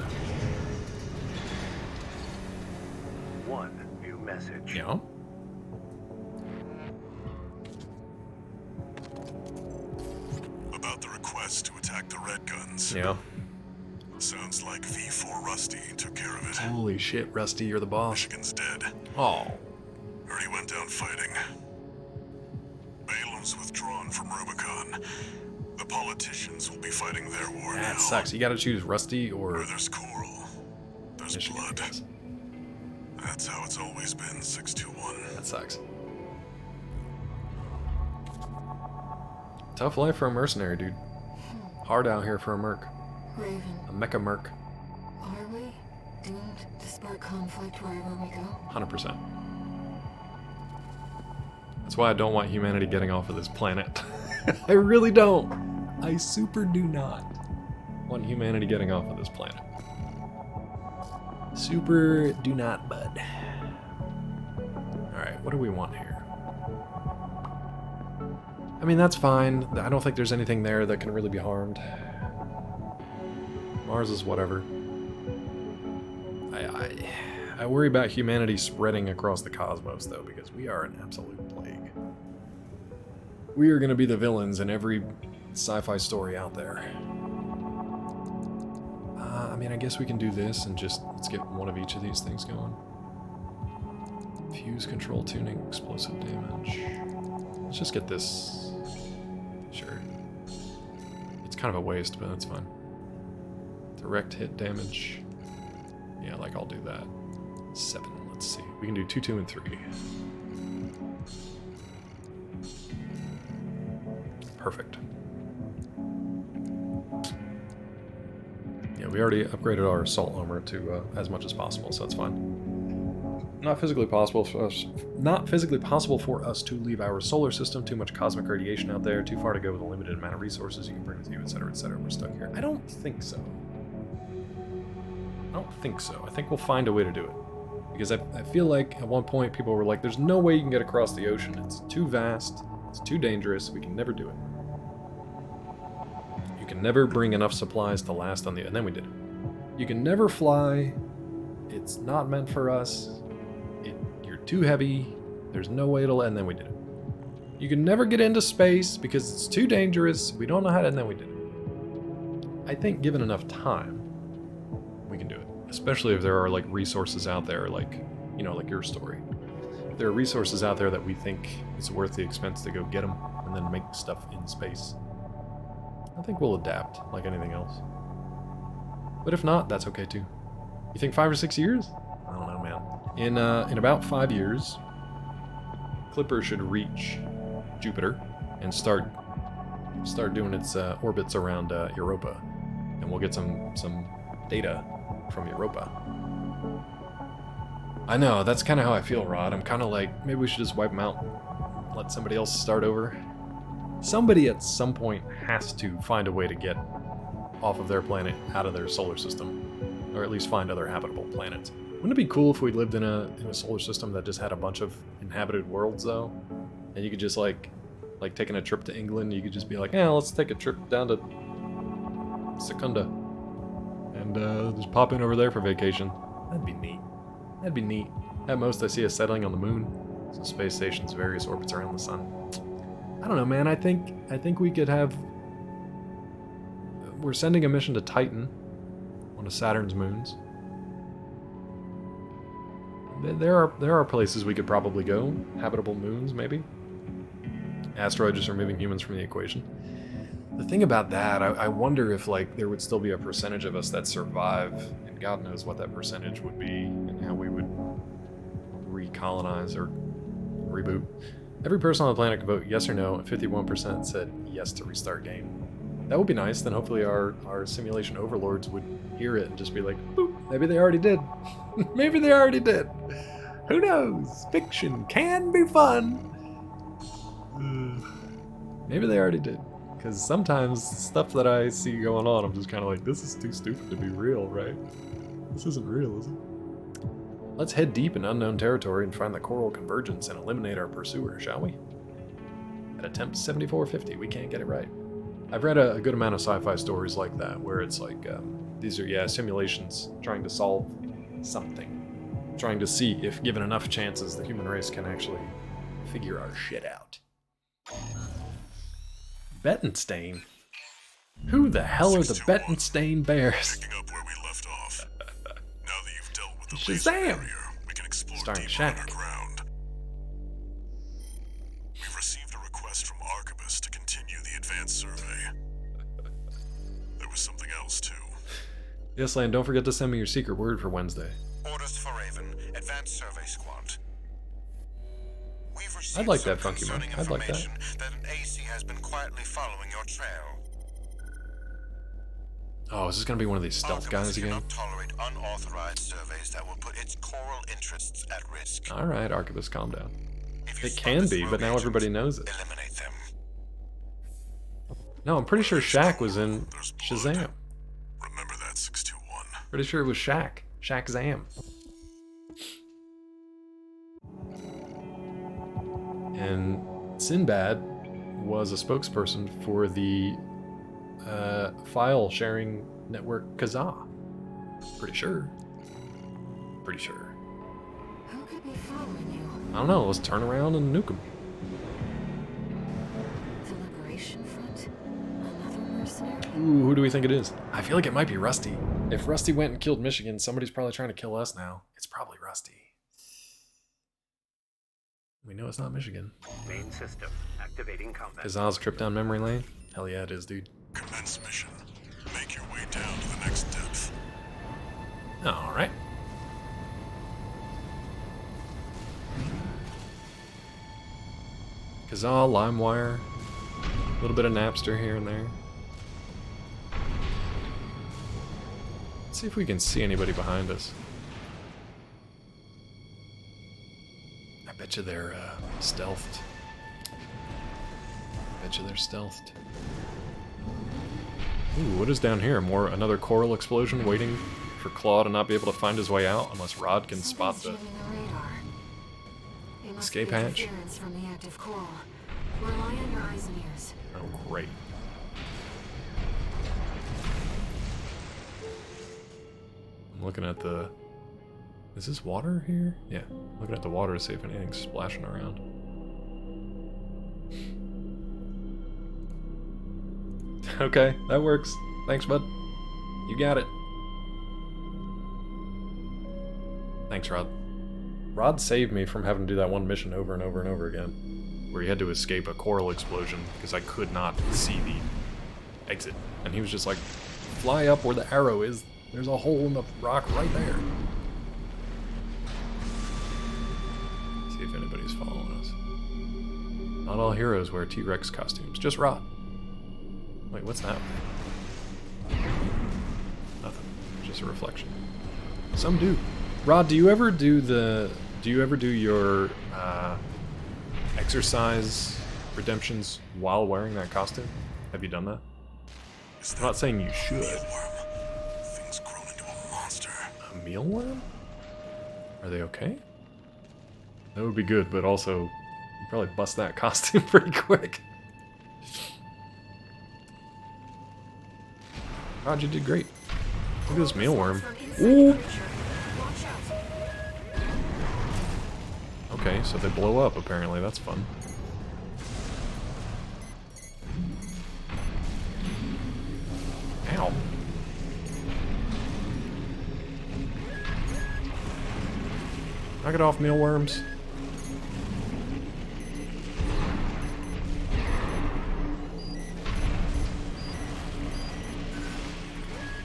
[SPEAKER 5] One new message.
[SPEAKER 1] Yeah.
[SPEAKER 2] About the request to attack the Red Guns.
[SPEAKER 1] Yeah.
[SPEAKER 2] Sounds like V4 Rusty took care of it.
[SPEAKER 1] Holy shit, Rusty, you're the boss.
[SPEAKER 2] Michigan's dead.
[SPEAKER 1] Oh.
[SPEAKER 2] Heard he went down fighting. Balam's withdrawn from Rubicon. The politicians will be fighting their war now.
[SPEAKER 1] That sucks. You gotta choose Rusty or...
[SPEAKER 2] Where there's Coral, there's
[SPEAKER 1] Michigan,
[SPEAKER 2] blood.
[SPEAKER 1] I guess.
[SPEAKER 2] That's how it's always been, 621.
[SPEAKER 1] That sucks. Tough life for a mercenary, dude. Hard out here for a merc.
[SPEAKER 7] Raven,
[SPEAKER 1] A mecha merc.
[SPEAKER 7] are we doomed to spark conflict wherever we go?
[SPEAKER 1] 100%. That's why I don't want humanity getting off of this planet. I really don't. I super do not want humanity getting off of this planet. Super do not, bud. Alright, what do we want here? I mean, that's fine. I don't think there's anything there that can really be harmed. Mars is whatever. I worry about humanity spreading across the cosmos, though, because we are an absolute plague. We are going to be the villains in every sci-fi story out there. I mean, I guess we can do this and just let's get one of each of these things going. Fuse control tuning, explosive damage. Let's just get this. Sure. It's kind of a waste, but that's fine. Direct hit damage. Yeah, like I'll do that. 7. Let's see. We can do 2, 2, and 3. Perfect. Yeah, we already upgraded our assault armor to as much as possible, so that's fine. Not physically possible for us to leave our solar system. Too much cosmic radiation out there. Too far to go with a limited amount of resources you can bring with you, etc., etc. We're stuck here. I don't think so. I don't think so. I think we'll find a way to do it. Because I feel like at one point people were like, there's no way you can get across the ocean. It's too vast. It's too dangerous. We can never do it. You can never bring enough supplies to last on the... And then we did it. You can never fly. It's not meant for us. You're too heavy. There's no way to... And then we did it. You can never get into space because it's too dangerous. We don't know how to... And then we did it. I think given enough time, we can do it. Especially if there are like resources out there, like, you know, like your story. If there are resources out there that we think it's worth the expense to go get them and then make stuff in space. I think we'll adapt like anything else. But if not, that's okay too. You think 5 or 6 years? I don't know, man. In about 5 years, Clipper should reach Jupiter and start doing its orbits around Europa, and we'll get some data from Europa. I know, that's kind of how I feel, Rod. I'm kind of like, maybe we should just wipe them out. Let somebody else start over. Somebody at some point has to find a way to get off of their planet, out of their solar system. Or at least find other habitable planets. Wouldn't it be cool if we lived in a solar system that just had a bunch of inhabited worlds, though? And you could just, like taking a trip to England, you could just be like, yeah, let's take a trip down to Secunda. And just pop in over there for vacation. That'd be neat. That'd be neat. At most, I see us settling on the moon. So space station's various orbits around the sun. I don't know, man. I think we could have... We're sending a mission to Titan, one of Saturn's moons. There are places we could probably go. Habitable moons, maybe. Asteroids just removing humans from the equation. The thing about that, I wonder if like there would still be a percentage of us that survive, and God knows what that percentage would be, and how we would recolonize or reboot. Every person on the planet could vote yes or no, and 51% said yes to restart game. That would be nice. Then hopefully our simulation overlords would hear it and just be like, boop, maybe they already did. Maybe they already did. Who knows? Fiction can be fun. Maybe they already did. Because sometimes stuff that I see going on, I'm just kind of like, this is too stupid to be real, right? This isn't real, is it? Let's head deep in unknown territory and find the coral convergence and eliminate our pursuer, shall we? At attempt 7450, we can't get it right. I've read a good amount of sci-fi stories like that, where it's like, these are, simulations trying to solve something. Trying to see if, given enough chances, the human race can actually figure our shit out. Bettenstein? Who the hell are the Bettenstein Bears?
[SPEAKER 2] Picking up where we left off. Now that you've dealt with the
[SPEAKER 1] Shazam!
[SPEAKER 2] barrier, we can explore
[SPEAKER 1] Starring
[SPEAKER 2] deeper
[SPEAKER 1] Shaq.
[SPEAKER 2] underground. We've received a request from Archibus to continue the advanced survey. There was something else too.
[SPEAKER 1] Yes, Lan, don't forget to send me your secret word for Wednesday.
[SPEAKER 2] Orders for Raven, Advanced Survey Squad. We've received
[SPEAKER 1] I'd like that
[SPEAKER 2] some
[SPEAKER 1] funky man.
[SPEAKER 2] concerning
[SPEAKER 1] I'd like that.
[SPEAKER 2] information that an AC has been quietly following your trail.
[SPEAKER 1] Oh, is this gonna be one of these stealth guys again?
[SPEAKER 2] Cannot tolerate unauthorized surveys that will put its coral interests at risk.
[SPEAKER 1] Alright, Archibus, calm down.
[SPEAKER 2] If you
[SPEAKER 1] It
[SPEAKER 2] spot
[SPEAKER 1] can
[SPEAKER 2] this
[SPEAKER 1] be,
[SPEAKER 2] rogue
[SPEAKER 1] but now
[SPEAKER 2] agent,
[SPEAKER 1] everybody knows it.
[SPEAKER 2] eliminate them.
[SPEAKER 1] No, I'm pretty sure Shaq was in Shazam.
[SPEAKER 2] Remember that, 621.
[SPEAKER 1] Pretty sure it was Shaq. Shaq-Zam. And Sinbad was a spokesperson for the file sharing network Kazaa. Pretty sure. Pretty sure.
[SPEAKER 7] Who could be following you?
[SPEAKER 1] I don't know, let's turn around and nuke them.
[SPEAKER 7] The Liberation Front? Another mercenary?
[SPEAKER 1] Ooh, who do we think it is? I feel like it might be Rusty. If Rusty went and killed Michigan, somebody's probably trying to kill us now. It's probably Rusty. We know it's not Michigan.
[SPEAKER 5] Main system activating combat.
[SPEAKER 1] Is Oz trip down memory lane? Hell yeah, it is, dude.
[SPEAKER 2] Commence mission. Make your way down to the next depth.
[SPEAKER 1] Alright. Kazal, LimeWire, a little bit of Napster here and there. Let's see if we can see anybody behind us. I bet you they're stealthed. Bet you they're stealthed. Ooh, what is down here? Another coral explosion waiting for Claw to not be able to find his way out unless Rod can spot the escape hatch.
[SPEAKER 7] From the active coral. Rely on your eyes and ears.
[SPEAKER 1] Oh, great. I'm looking at the... Is this water here? Yeah. Looking at the water to see if anything's splashing around. Okay, that works. Thanks, bud. You got it. Thanks, Rod. Rod saved me from having to do that one mission over and over and over again, where he had to escape a coral explosion because I could not see the exit. And he was just like, fly up where the arrow is. There's a hole in the rock right there. See if anybody's following us. Not all heroes wear T-Rex costumes. Just Rod. Wait, what's that? Nothing. Just a reflection. Some do. Rod, do you ever do your exercise redemptions while wearing that costume? Have you done that? I'm not saying you should.
[SPEAKER 2] Things grown into a monster.
[SPEAKER 1] A mealworm? Are they okay? That would be good, but also you'd probably bust that costume pretty quick. Rod, you did great. Look at this mealworm. Ooh! Okay, so they blow up apparently, that's fun. Ow. Knock it off, mealworms.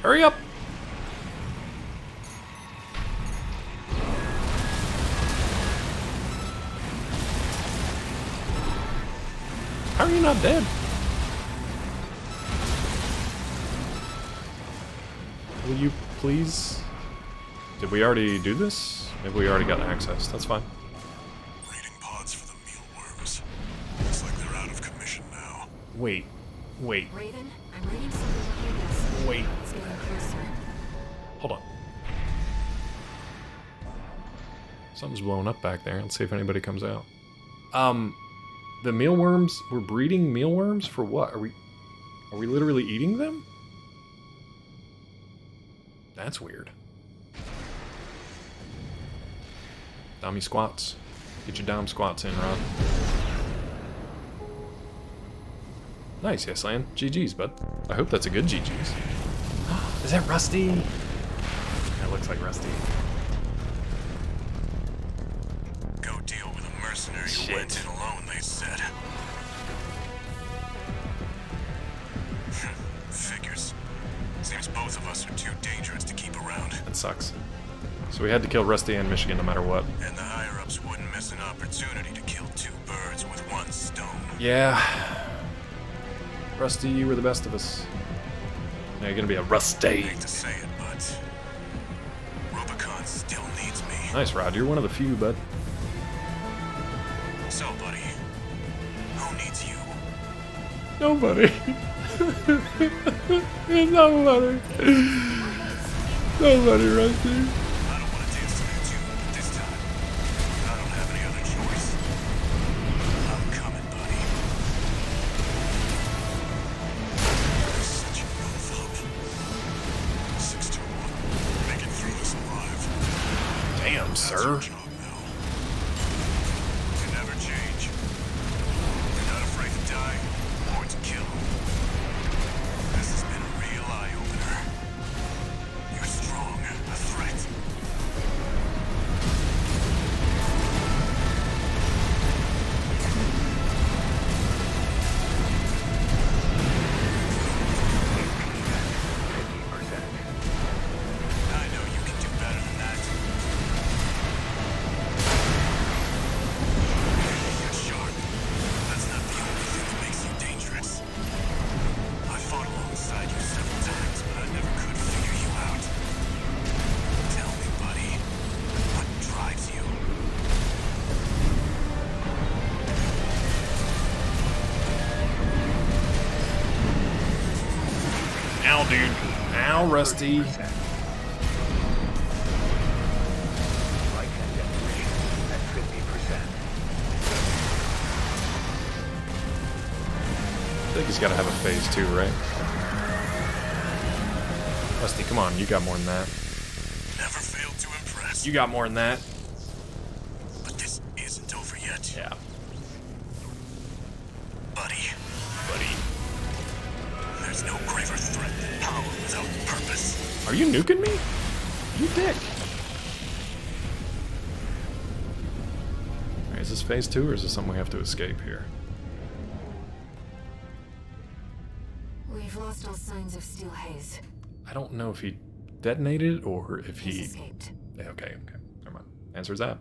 [SPEAKER 1] Hurry up! How are you not dead? Will you please? Did we already do this? Maybe we already got access. That's fine.
[SPEAKER 2] Raiding pods for the mealworms. Looks like they're out of commission now.
[SPEAKER 1] Wait.
[SPEAKER 7] Raiden, I'm reading something behind us.
[SPEAKER 1] Wait.
[SPEAKER 7] It's getting closer.
[SPEAKER 1] Hold on. Something's blowing up back there. Let's see if anybody comes out. The mealworms, we're breeding mealworms for what? Are we literally eating them? That's weird. Dummy squats. Get your dom squats in, Rod. Nice, yes, Lan. GG's, bud. I hope that's a good GG's. Is that Rusty? That looks like Rusty.
[SPEAKER 2] Go deal with a mercenary who went in alone, they said. Figures. Seems both of us are too dangerous to keep around.
[SPEAKER 1] That sucks. So we had to kill Rusty and Michigan no matter what.
[SPEAKER 2] And the higher-ups wouldn't miss an opportunity to kill two birds with one stone.
[SPEAKER 1] Yeah. Rusty, you were the best of us. Now you're gonna be a Rusty.
[SPEAKER 2] I hate to say it, but Rubicon still needs me.
[SPEAKER 1] Nice, Rod. You're one of the few, bud.
[SPEAKER 2] So, buddy, who needs you?
[SPEAKER 1] Nobody. Nobody. Nobody, Rusty.
[SPEAKER 2] I don't want to dance to that tune, but this time, I don't have any other choice. I'm coming, buddy. You're such a rough up. 621. Make it through this alive.
[SPEAKER 1] Damn,
[SPEAKER 2] That's
[SPEAKER 1] sir.
[SPEAKER 2] your job now. You never change. You're not afraid to die or to kill.
[SPEAKER 1] Ow, dude. Ow, Rusty.
[SPEAKER 5] Flight and deposition at 50%.
[SPEAKER 1] I think he's got to have a phase 2, right? Rusty, come on. You got more than that.
[SPEAKER 2] Never failed to impress.
[SPEAKER 1] You got more than that.
[SPEAKER 2] But this isn't over yet.
[SPEAKER 1] Yeah.
[SPEAKER 2] Buddy. There's no graver threat than power without purpose.
[SPEAKER 1] Are you nuking me? You dick. Alright, is this phase 2 or is this something we have to escape here?
[SPEAKER 7] We've lost all signs of Steel Haze.
[SPEAKER 1] I don't know if he detonated it or if he...
[SPEAKER 7] He's escaped.
[SPEAKER 1] Yeah, okay. Never mind. Answer's that.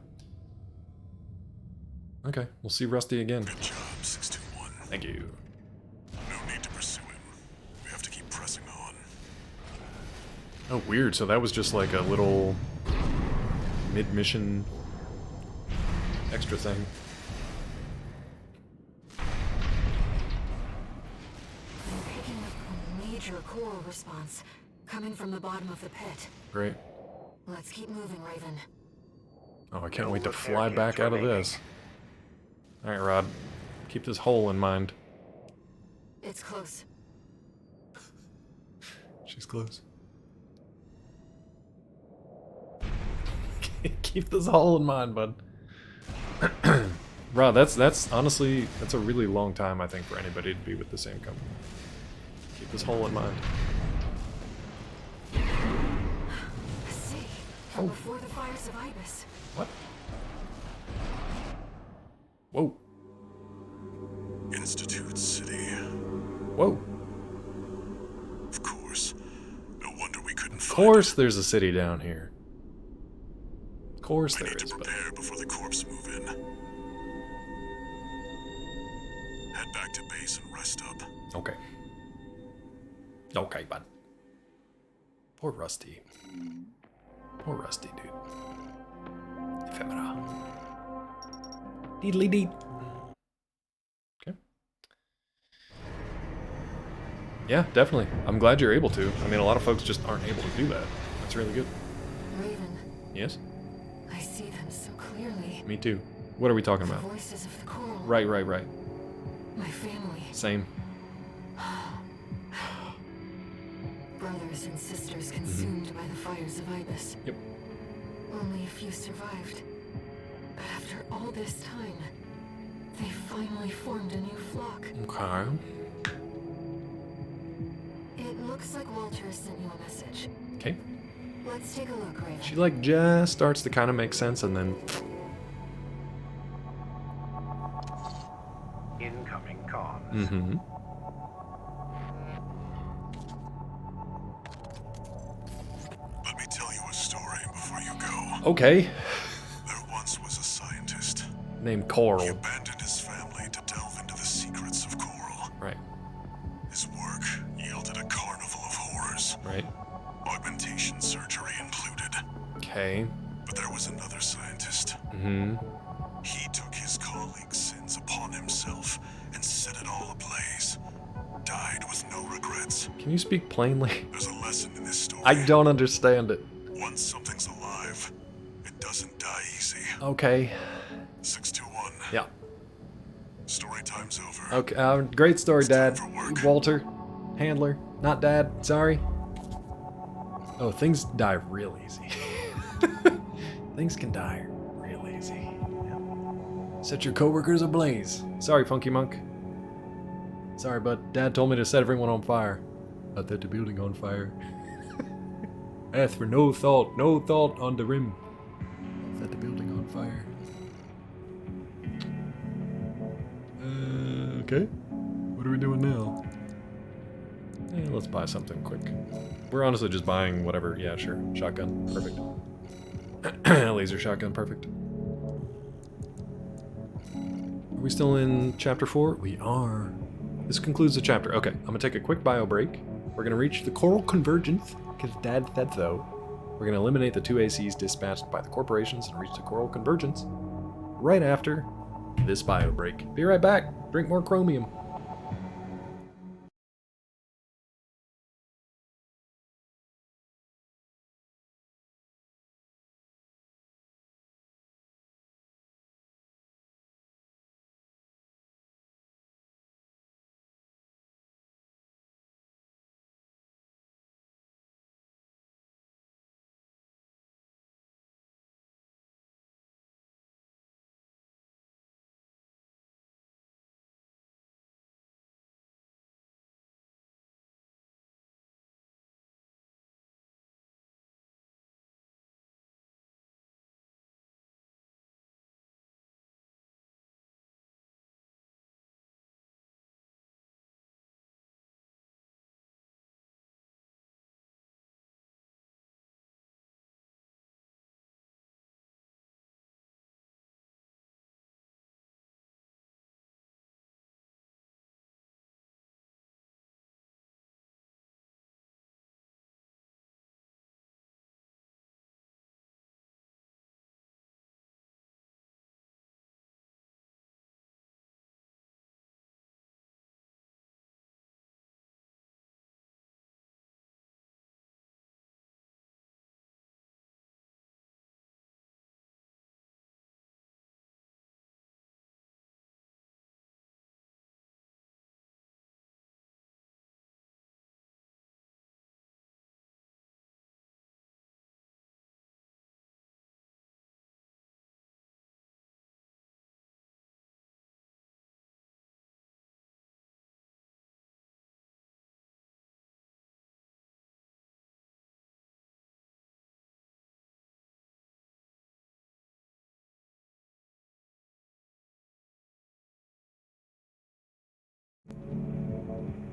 [SPEAKER 1] Okay, we'll see Rusty again.
[SPEAKER 2] Good job, 621.
[SPEAKER 1] Thank you.
[SPEAKER 2] No need to pursue him. We have to keep pressing on.
[SPEAKER 1] Oh, weird. So that was just like a little mid-mission extra thing.
[SPEAKER 7] I'm picking up a major coral response coming from the bottom of the pit.
[SPEAKER 1] Great.
[SPEAKER 7] Let's keep moving, Raven.
[SPEAKER 1] Oh, I can't wait to fly back out of this. Alright, Rod. Keep this hole in mind.
[SPEAKER 7] It's close.
[SPEAKER 1] She's close. Keep this hole in mind, bud. Rod, that's honestly, that's a really long time, I think, for anybody to be with the same company. Keep this hole in mind.
[SPEAKER 7] See, from before the fires of Ibis.
[SPEAKER 1] What? Whoa.
[SPEAKER 2] Institute City.
[SPEAKER 1] Whoa.
[SPEAKER 2] Of course. No wonder we couldn't
[SPEAKER 1] Of
[SPEAKER 2] find
[SPEAKER 1] course
[SPEAKER 2] it.
[SPEAKER 1] there's a city down here. Of course
[SPEAKER 2] I
[SPEAKER 1] there
[SPEAKER 2] need
[SPEAKER 1] is,
[SPEAKER 2] to
[SPEAKER 1] but...
[SPEAKER 2] prepare before the corpse move in. Head back to base and rest up.
[SPEAKER 1] Okay. Okay, bud. Poor Rusty. Poor Rusty, dude. Ephemera. Deedly deed. Okay. Yeah, definitely. I'm glad you're able to. I mean, a lot of folks just aren't able to do that. That's really good.
[SPEAKER 7] Raven,
[SPEAKER 1] Yes?
[SPEAKER 7] I see them so clearly.
[SPEAKER 1] Me too. What are we talking
[SPEAKER 7] The
[SPEAKER 1] about?
[SPEAKER 7] voices of the coral.
[SPEAKER 1] Right.
[SPEAKER 7] My family.
[SPEAKER 1] Same.
[SPEAKER 7] Brothers and sisters consumed by the fires of Ibis.
[SPEAKER 1] Yep.
[SPEAKER 7] Only a few survived. But after all this time, they finally formed a new flock.
[SPEAKER 1] Okay.
[SPEAKER 7] It looks like Walter sent you a message.
[SPEAKER 1] Okay.
[SPEAKER 7] Let's take a look, Raven.
[SPEAKER 1] She like just starts to kind of make sense and then...
[SPEAKER 5] Incoming comms.
[SPEAKER 1] Mm-hmm.
[SPEAKER 2] Let me tell you a story before you go.
[SPEAKER 1] Okay.
[SPEAKER 2] There once was a scientist.
[SPEAKER 1] Named
[SPEAKER 2] He
[SPEAKER 1] Coral.
[SPEAKER 2] abandoned his family to delve into the secrets of coral.
[SPEAKER 1] Right.
[SPEAKER 2] His work yielded a carnival of horrors.
[SPEAKER 1] Right.
[SPEAKER 2] Augmentation surgery included.
[SPEAKER 1] Okay.
[SPEAKER 2] But there was another scientist.
[SPEAKER 1] Mm-hmm.
[SPEAKER 2] He took his colleagues' sins upon himself and set it all ablaze. Died with no regrets.
[SPEAKER 1] Can you speak plainly?
[SPEAKER 2] There's a lesson in this story.
[SPEAKER 1] I don't understand it.
[SPEAKER 2] Once something's alive, it doesn't die easy.
[SPEAKER 1] Okay.
[SPEAKER 2] 621.
[SPEAKER 1] Yeah.
[SPEAKER 2] Story time's over.
[SPEAKER 1] Okay. Great story,
[SPEAKER 2] It's time
[SPEAKER 1] Dad.
[SPEAKER 2] for work.
[SPEAKER 1] Walter. Handler. Not Dad. Sorry. Oh, things die real easy. Things can die real easy. Yeah. Set your coworkers ablaze. Sorry, Funky Monk. Sorry, but Dad told me to set everyone on fire. Not set the building on fire. Ask for no thought on the rim. Set the building on fire. Okay. What are we doing now? Let's buy something quick. We're honestly just buying whatever. Yeah, sure. Shotgun. Perfect. Laser shotgun. Perfect. Are we still in chapter 4? We are. This concludes the chapter. Okay, I'm gonna take a quick bio break. We're gonna reach the coral convergence, because Dad said so. We're gonna eliminate the two ACs dispatched by the corporations and reach the coral convergence right after this bio break. Be right back. Drink more chromium.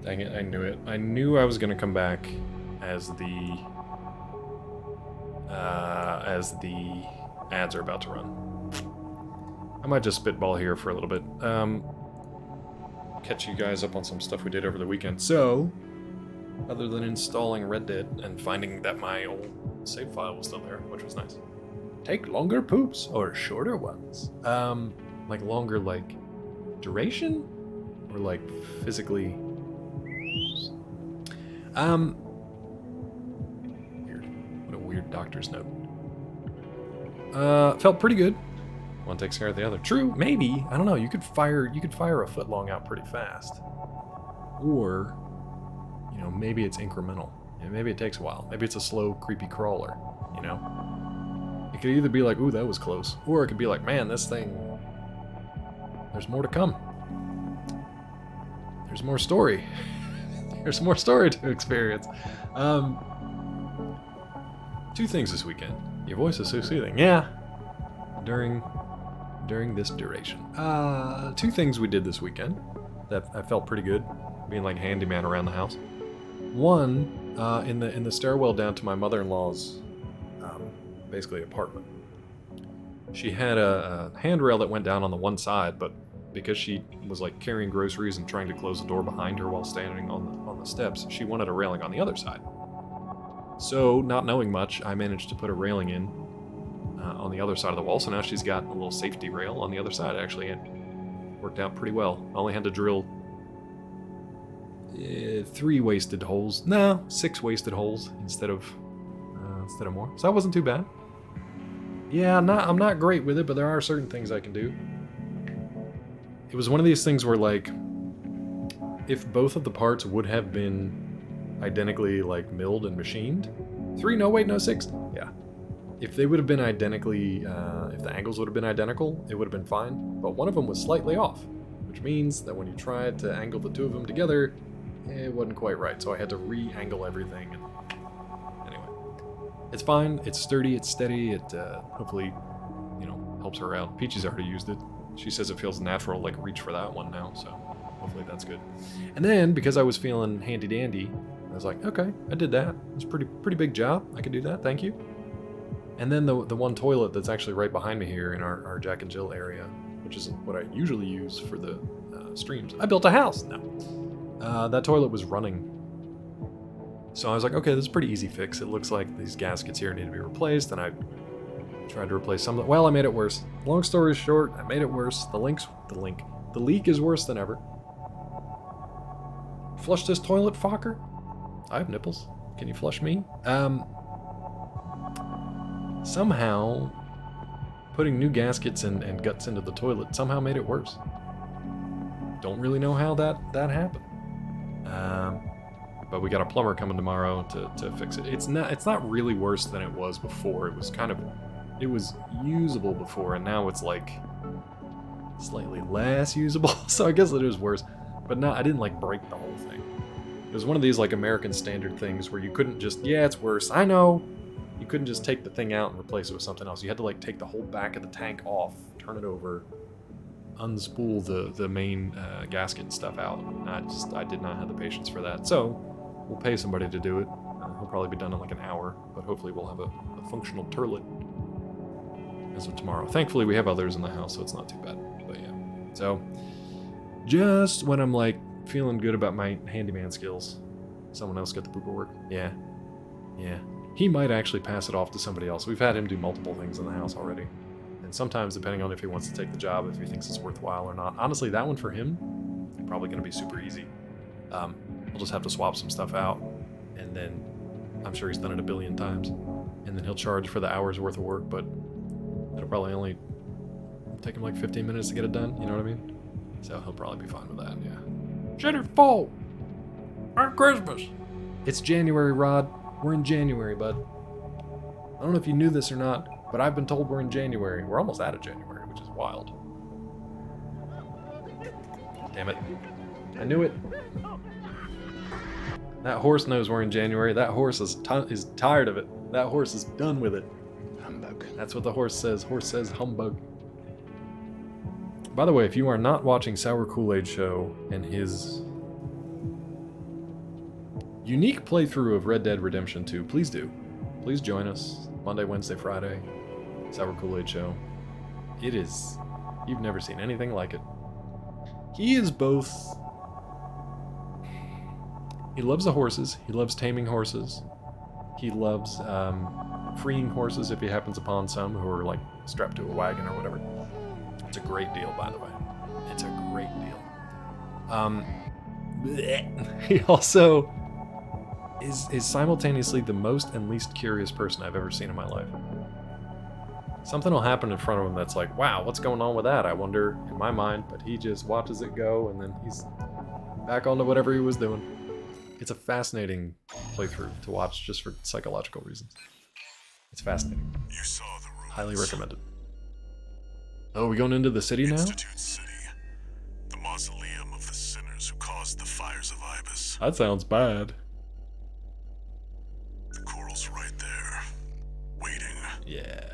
[SPEAKER 1] Dang it, I knew it. I knew I was gonna come back as the ads are about to run. I might just spitball here for a little bit. Catch you guys up on some stuff we did over the weekend. So, other than installing Red Dead and finding that my old save file was still there, which was nice. Take longer poops or shorter ones. Like longer, like duration, or like physically. Weird. What a weird doctor's note. Felt pretty good. One takes care of the other. True, maybe. I don't know. You could fire a foot long out pretty fast. Or, you know, maybe it's incremental. Yeah, maybe it takes a while. Maybe it's a slow, creepy crawler, you know? It could either be like, ooh, that was close. Or it could be like, man, this thing... There's more to come. There's more story. There's more story to experience. 2 things this weekend. Your voice is so soothing. Yeah. During this duration. 2 things we did this weekend that I felt pretty good, being like handyman around the house. One, in the stairwell down to my mother-in-law's basically apartment. She had a handrail that went down on the one side, but because she was like carrying groceries and trying to close the door behind her while standing on the steps, she wanted a railing on the other side. So, not knowing much, I managed to put a railing in on the other side of the wall, so now she's got a little safety rail on the other side, actually, and worked out pretty well. I only had to drill 3 wasted holes. No, 6 wasted holes instead of more. So that wasn't too bad. Yeah, I'm not great with it, but there are certain things I can do. It was one of these things where, like, if both of the parts would have been identically, like, milled and machined... 3? No, wait, no, 6. Yeah. If they would have been identically... if the angles would have been identical, it would have been fine. But one of them was slightly off, which means that when you tried to angle the 2 of them together, it wasn't quite right. So I had to re-angle everything. And anyway, it's fine. It's sturdy. It's steady. It hopefully, you know, helps her out. Peachy's already used it. She says it feels natural, like reach for that one now. So hopefully that's good. And then because I was feeling handy dandy, I was like, okay, I did that. It was a pretty big job. I could do that. Thank you. And then the one toilet that's actually right behind me here in our Jack and Jill area, which is what I usually use for the streams. I built a house. No. That toilet was running. So I was like, okay, this is a pretty easy fix. It looks like these gaskets here need to be replaced, and I tried to replace some of them. Well, I made it worse. Long story short, I made it worse. The leak is worse than ever. Flush this toilet, Fokker? I have nipples. Can you flush me? Somehow, putting new gaskets and guts into the toilet somehow made it worse. Don't really know how that happened. But we got a plumber coming tomorrow to fix it. It's not really worse than it was before. It was usable before, and now it's like slightly less usable. So I guess it is worse. But no, I didn't like break the whole thing. It was one of these like American standard things where you couldn't just, yeah, it's worse. I know. You couldn't just take the thing out and replace it with something else. You had to like take the whole back of the tank off, turn it over, unspool the main gasket and stuff out. I did not have the patience for that. So we'll pay somebody to do it. He'll probably be done in like an hour, but hopefully we'll have a functional turlet as of tomorrow. Thankfully we have others in the house, so it's not too bad. But yeah. So just when I'm like feeling good about my handyman skills, someone else got the pooper work. Yeah. He might actually pass it off to somebody else. We've had him do multiple things in the house already. And sometimes, depending on if he wants to take the job, if he thinks it's worthwhile or not. Honestly, that one for him, probably going to be super easy. We'll just have to swap some stuff out. And then, I'm sure he's done it a billion times. And then he'll charge for the hour's worth of work, but it'll probably only take him like 15 minutes to get it done. You know what I mean? So he'll probably be fine with that, yeah. Shit, it's fall! Merry Christmas! It's January, Rod. We're in January, bud. I don't know if you knew this or not, but I've been told we're in January. We're almost out of January, which is wild. Damn it. I knew it. That horse knows we're in January. That horse is tired of it. That horse is done with it.
[SPEAKER 9] Humbug.
[SPEAKER 1] That's what the horse says. Horse says humbug. By the way, if you are not watching Sour Kool-Aid Show and his unique playthrough of Red Dead Redemption 2, please do. Please join us Monday, Wednesday, Friday. Sour Kool-Aid Show. It is... You've never seen anything like it. He is both... He loves the horses. He loves taming horses. He loves freeing horses if he happens upon some who are like strapped to a wagon or whatever. It's a great deal, by the way. It's a great deal. He also is simultaneously the most and least curious person I've ever seen in my life. Something will happen in front of him that's like, wow, what's going on with that? I wonder, in my mind, but he just watches it go and then he's back onto whatever he was doing. It's a fascinating playthrough to watch just for psychological reasons. It's fascinating.
[SPEAKER 2] You saw the ruins.
[SPEAKER 1] Highly recommended. Oh, are we going into the city now?
[SPEAKER 2] Institute City. The mausoleum of the sinners who caused the fires of Ibis.
[SPEAKER 1] That sounds bad.
[SPEAKER 2] The coral's right there. Waiting.
[SPEAKER 1] Yeah.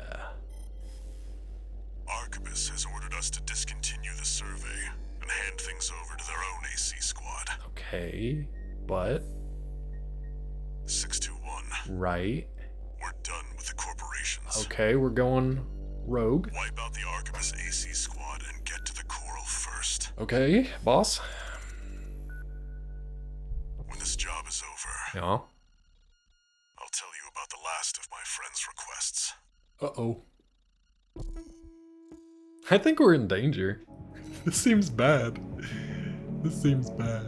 [SPEAKER 2] Arquebus has ordered us to discontinue the survey and hand things over to their own AC squad.
[SPEAKER 1] Okay, but...
[SPEAKER 2] 621.
[SPEAKER 1] Right.
[SPEAKER 2] We're done with the corporations.
[SPEAKER 1] Okay, we're going rogue.
[SPEAKER 2] Wipe out the Arquebus AC squad and get to the coral first.
[SPEAKER 1] Okay, boss.
[SPEAKER 2] When this job is over,
[SPEAKER 1] Yeah.
[SPEAKER 2] I'll tell you about the last of my friend's requests.
[SPEAKER 1] Uh-oh. I think we're in danger. This seems bad. This seems bad.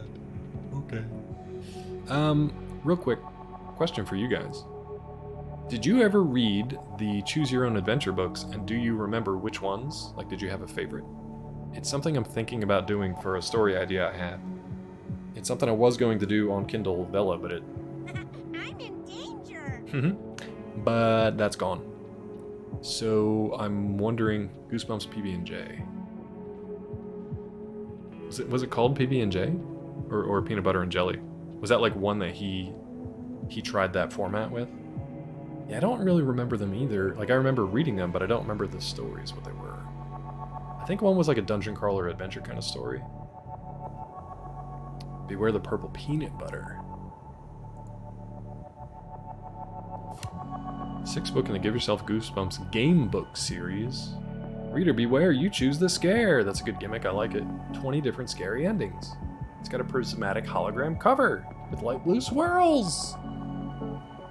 [SPEAKER 1] Okay. Real quick question for you guys. Did you ever read the Choose Your Own Adventure books, and do you remember which ones? Like, did you have a favorite? It's something I'm thinking about doing for a story idea I had. It's something I was going to do on Kindle Vella, but it...
[SPEAKER 13] I'm in danger!
[SPEAKER 1] But that's gone. So I'm wondering, Goosebumps PB&J. Was it called PB&J? Or Peanut Butter and Jelly? Was that like one that he tried that format with? Yeah, I don't really remember them either. Like, I remember reading them, but I don't remember the stories, what they were. I think one was like a dungeon crawler adventure kind of story. Beware the purple peanut butter. 6th book in the Give Yourself Goosebumps game book series. Reader beware, you choose the scare. That's a good gimmick, I like it. 20 different scary endings. It's got a prismatic hologram cover with light blue swirls.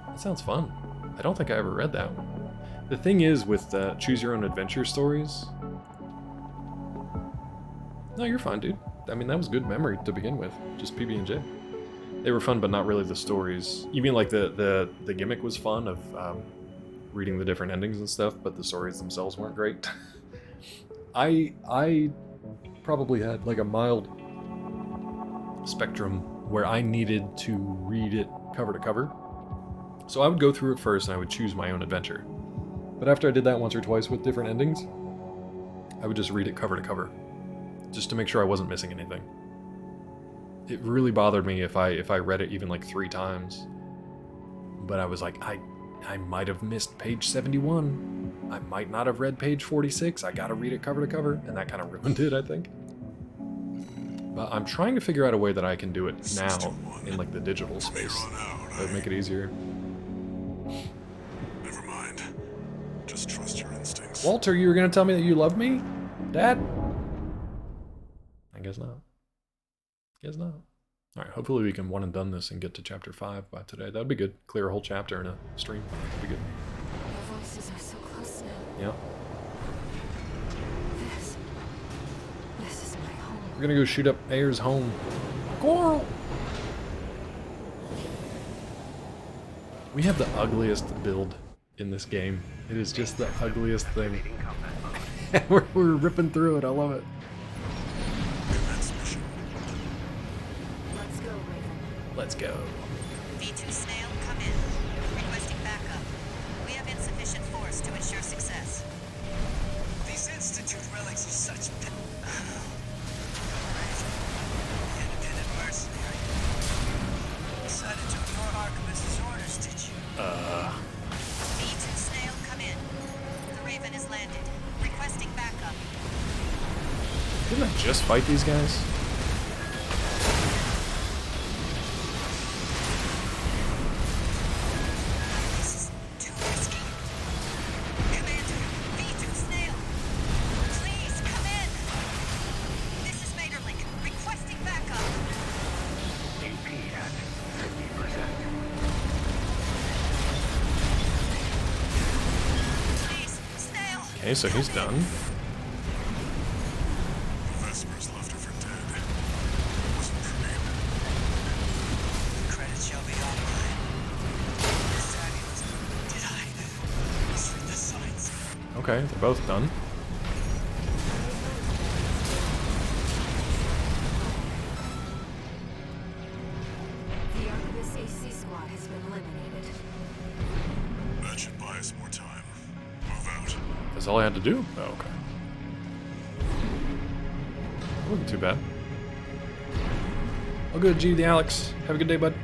[SPEAKER 1] That sounds fun. I don't think I ever read that one. The thing is with Choose Your Own Adventure stories... No, you're fine, dude. I mean, that was good memory to begin with. Just PB&J. They were fun, but not really the stories. You mean like the gimmick was fun of reading the different endings and stuff, but the stories themselves weren't great? I probably had like a mild spectrum where I needed to read it cover to cover. So I would go through it first and I would choose my own adventure. But after I did that once or twice with different endings, I would just read it cover to cover, just to make sure I wasn't missing anything. It really bothered me if I read it even like 3 times. But I was like, I might have missed page 71. I might not have read page 46. I gotta read it cover to cover. And that kind of ruined it, I think. But I'm trying to figure out a way that I can do it now in like the digital space. That would make it easier.
[SPEAKER 2] Never mind. Just trust your instincts.
[SPEAKER 1] Walter, you were gonna tell me that you love me? Dad? I guess not. Guess not. Alright, hopefully we can one and done this and get to chapter 5 by today. That would be good. Clear a whole chapter in a stream. That'd be good.
[SPEAKER 7] Your voices are so close now.
[SPEAKER 1] Yeah.
[SPEAKER 7] This is my home.
[SPEAKER 1] We're gonna go shoot up Ayer's home. Coral! We have the ugliest build in this game. It is just the ugliest thing. we're ripping through it. I love it.
[SPEAKER 7] Let's go, Raven.
[SPEAKER 1] Let's go.
[SPEAKER 11] V2 Snail, come in. Requesting backup. We have insufficient force to ensure success.
[SPEAKER 8] These Institute relics are such... Independent mercenary. Decided to ignore Arquebus's orders, did you?
[SPEAKER 11] V2 Snail, come in. The Raven has landed. Requesting backup.
[SPEAKER 1] Didn't I just fight these guys? Okay, so he's done.
[SPEAKER 2] Vespers left her for dead. It wasn't for me.
[SPEAKER 8] The credit shall be on mine. Fabulous. Did I? Read the signs.
[SPEAKER 1] Okay, they're both done.
[SPEAKER 7] The Arquebus AC squad has been eliminated.
[SPEAKER 2] That should buy us more time. Move out.
[SPEAKER 1] That's all I had to do? Oh, okay. Wasn't too bad. All good, G the Alex. Have a good day, bud.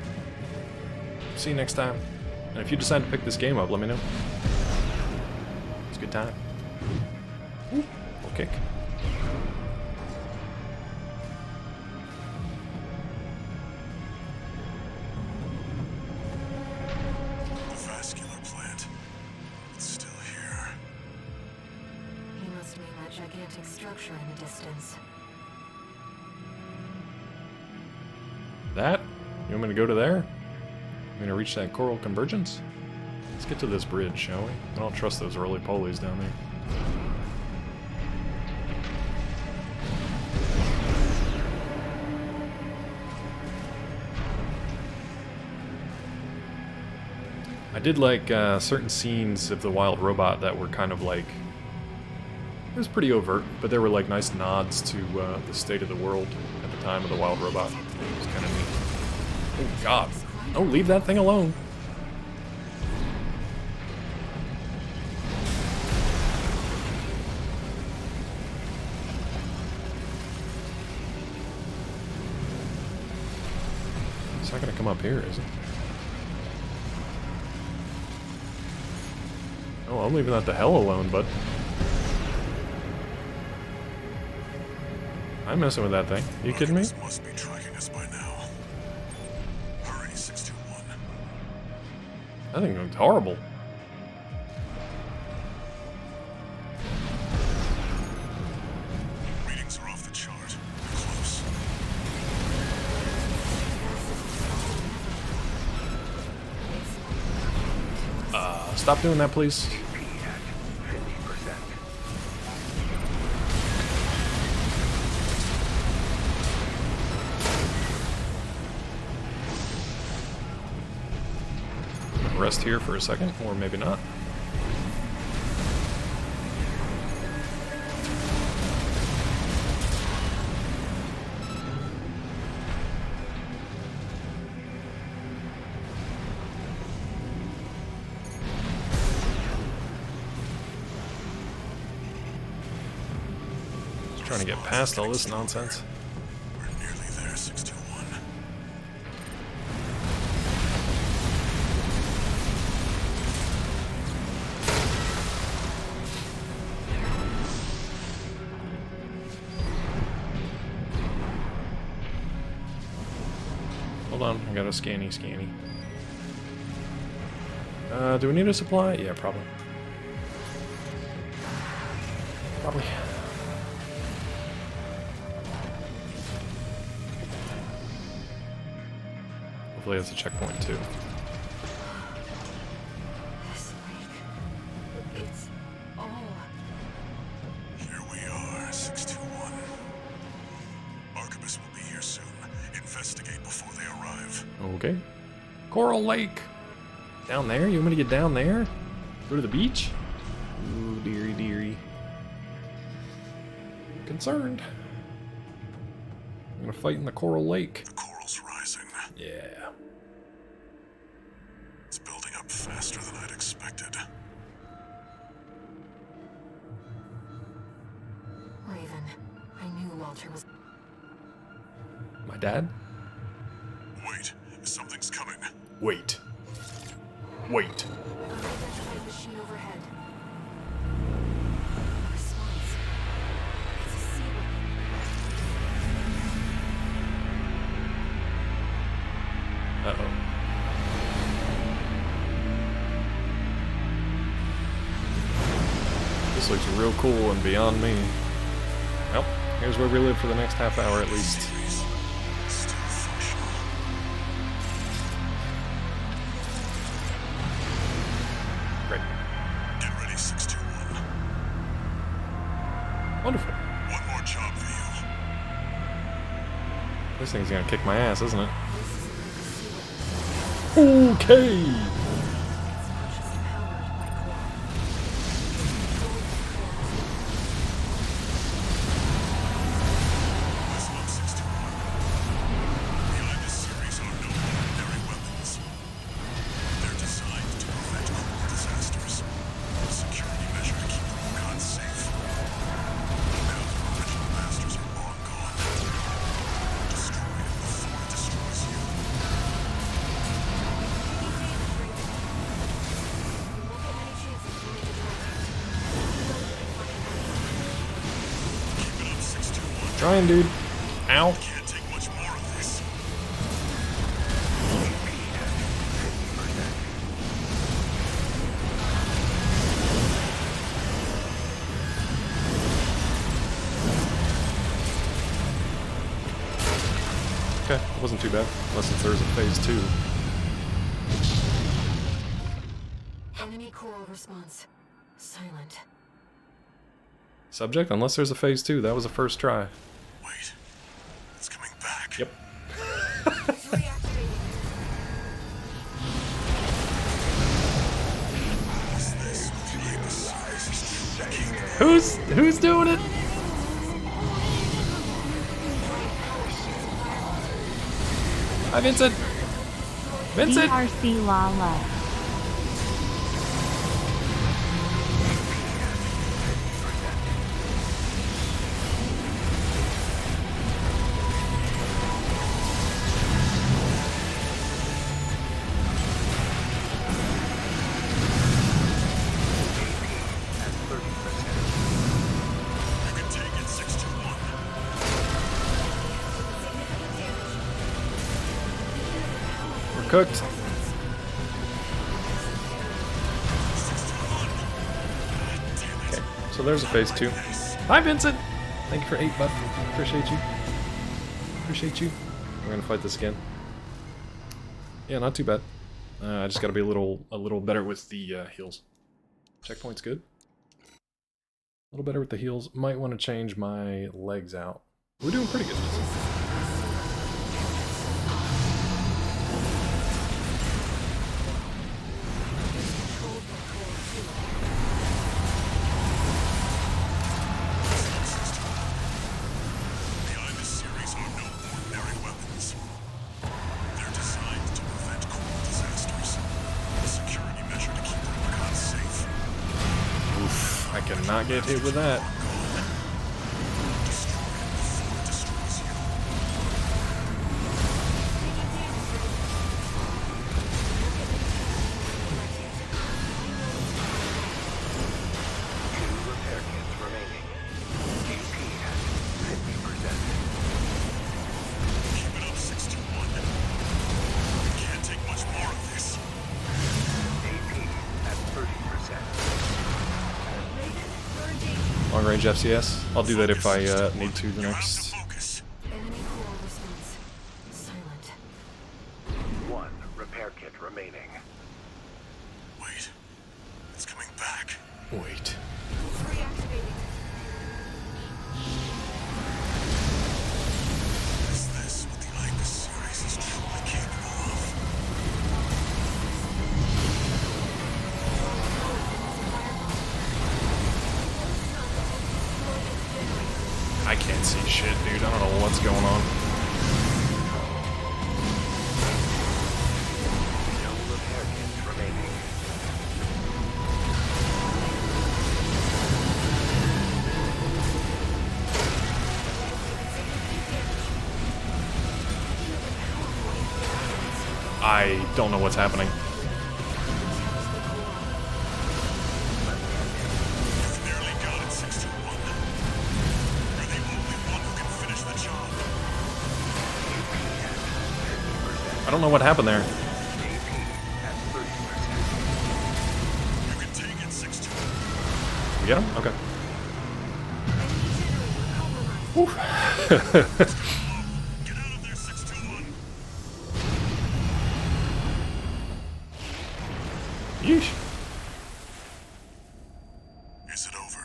[SPEAKER 1] See you next time. And if you decide to pick this game up, let me know. It's a good time. Ooh, little kick.
[SPEAKER 2] The vascular plant. It's still here.
[SPEAKER 7] He must mean that gigantic structure in the distance.
[SPEAKER 1] That? You want me to go to there? You want to reach that coral convergence? Let's get to this bridge, shall we? I don't trust those roly-polies down there. I did like certain scenes of the wild robot that were kind of like... It was pretty overt, but there were like nice nods to the state of the world at the time of the wild robot. It was kind of neat. Oh god. Oh, leave that thing alone. It's not gonna come up here, is it? Oh, I'm leaving that the hell alone, bud. I'm messing with that thing. You kidding me?
[SPEAKER 2] Arquebus must be tracking us by now. Hurry, 621.
[SPEAKER 1] That thing looked horrible.
[SPEAKER 2] Readings are off the chart. Close.
[SPEAKER 1] Stop doing that, please. Rest here for a second, or maybe not. Just trying to get past all this nonsense.
[SPEAKER 2] We're nearly there, 621.
[SPEAKER 1] Hold on, I got a scanny. Do we need a supply? Yeah, probably. Hopefully that's a checkpoint too.
[SPEAKER 7] This lake. It's all.
[SPEAKER 2] Here we are, 621. Arquebus will be here soon. Investigate before they arrive.
[SPEAKER 1] Okay. Coral Lake! Down there? You want me to get down there? Go to the beach? Ooh, dearie. Concerned. I'm gonna fight in the Coral Lake.
[SPEAKER 2] The coral's rising.
[SPEAKER 1] Yeah.
[SPEAKER 2] It's building up faster than I'd expected.
[SPEAKER 7] Raven, I knew Walter was.
[SPEAKER 1] My dad?
[SPEAKER 2] Wait, something's coming.
[SPEAKER 1] Wait.
[SPEAKER 7] Unidentified machine overhead. Response. It's a sea weapon.
[SPEAKER 1] Uh-oh. This looks real cool and beyond me. Well, here's where we live for the next half hour at least.
[SPEAKER 2] Still functional.
[SPEAKER 1] Great.
[SPEAKER 2] Get ready, 621.
[SPEAKER 1] Wonderful.
[SPEAKER 2] One more job for you.
[SPEAKER 1] This thing's gonna kick my ass, isn't it? Okay!
[SPEAKER 2] Listen up, 61. Behind this series are no ordinary weapons. They're designed to prevent cruel disasters. A security measure to keep the Rokon safe. Now their original masters are long gone. Destroy it before it destroys you. Keep it up, 621.
[SPEAKER 1] Trying, dude. Ow.
[SPEAKER 2] Can't take much more of this.
[SPEAKER 1] Okay, it wasn't too bad. Unless if there's a phase 2.
[SPEAKER 7] Enemy coral response. Silent.
[SPEAKER 1] Subject, unless there's a phase 2, that was a first try.
[SPEAKER 2] Wait. It's coming back.
[SPEAKER 1] Yep.
[SPEAKER 7] It's reactivating.
[SPEAKER 2] What's this? The Abyss
[SPEAKER 1] Who's doing it? Hi, Vincent. Vincent.
[SPEAKER 3] DRC Lala.
[SPEAKER 2] You can take it, 621.
[SPEAKER 1] We're cooked. Okay, so there's a phase 2. Hi, Vincent. Thank you for 8, bud. Appreciate you. Appreciate you. We're gonna fight this again. Yeah, not too bad. I just gotta be a little better with the heals. Checkpoint's good. A little better with the heals. Might want to change my legs out. We're doing pretty good.
[SPEAKER 2] Behind this series are no ordinary weapons. They're designed to prevent cruel disasters. A security measure to keep the Rokon safe.
[SPEAKER 1] Oof, I cannot get hit with that.
[SPEAKER 2] Destroy it before it destroys you. Keep it up, 621. Can't take much more of this.
[SPEAKER 1] Long range FCS. I'll do that if I need to the
[SPEAKER 2] You're out of
[SPEAKER 1] next.
[SPEAKER 2] focus.
[SPEAKER 7] Enemy coral response. Silent.
[SPEAKER 5] One repair kit remaining.
[SPEAKER 2] Wait. It's coming back.
[SPEAKER 1] Wait.
[SPEAKER 7] Reactivating.
[SPEAKER 2] Is this what the Ibis series is truly capable of?
[SPEAKER 1] I can't see shit, dude. I don't know what's going on.
[SPEAKER 5] No repair kits remaining.
[SPEAKER 1] I don't know what's happening.
[SPEAKER 2] You've nearly got it, 621. You're the only one who can finish the job.
[SPEAKER 1] I don't know what happened there.
[SPEAKER 2] You can take it, 621.
[SPEAKER 1] We get him? Okay.
[SPEAKER 2] Get out of there, 621.
[SPEAKER 1] Yeesh.
[SPEAKER 2] Is it over,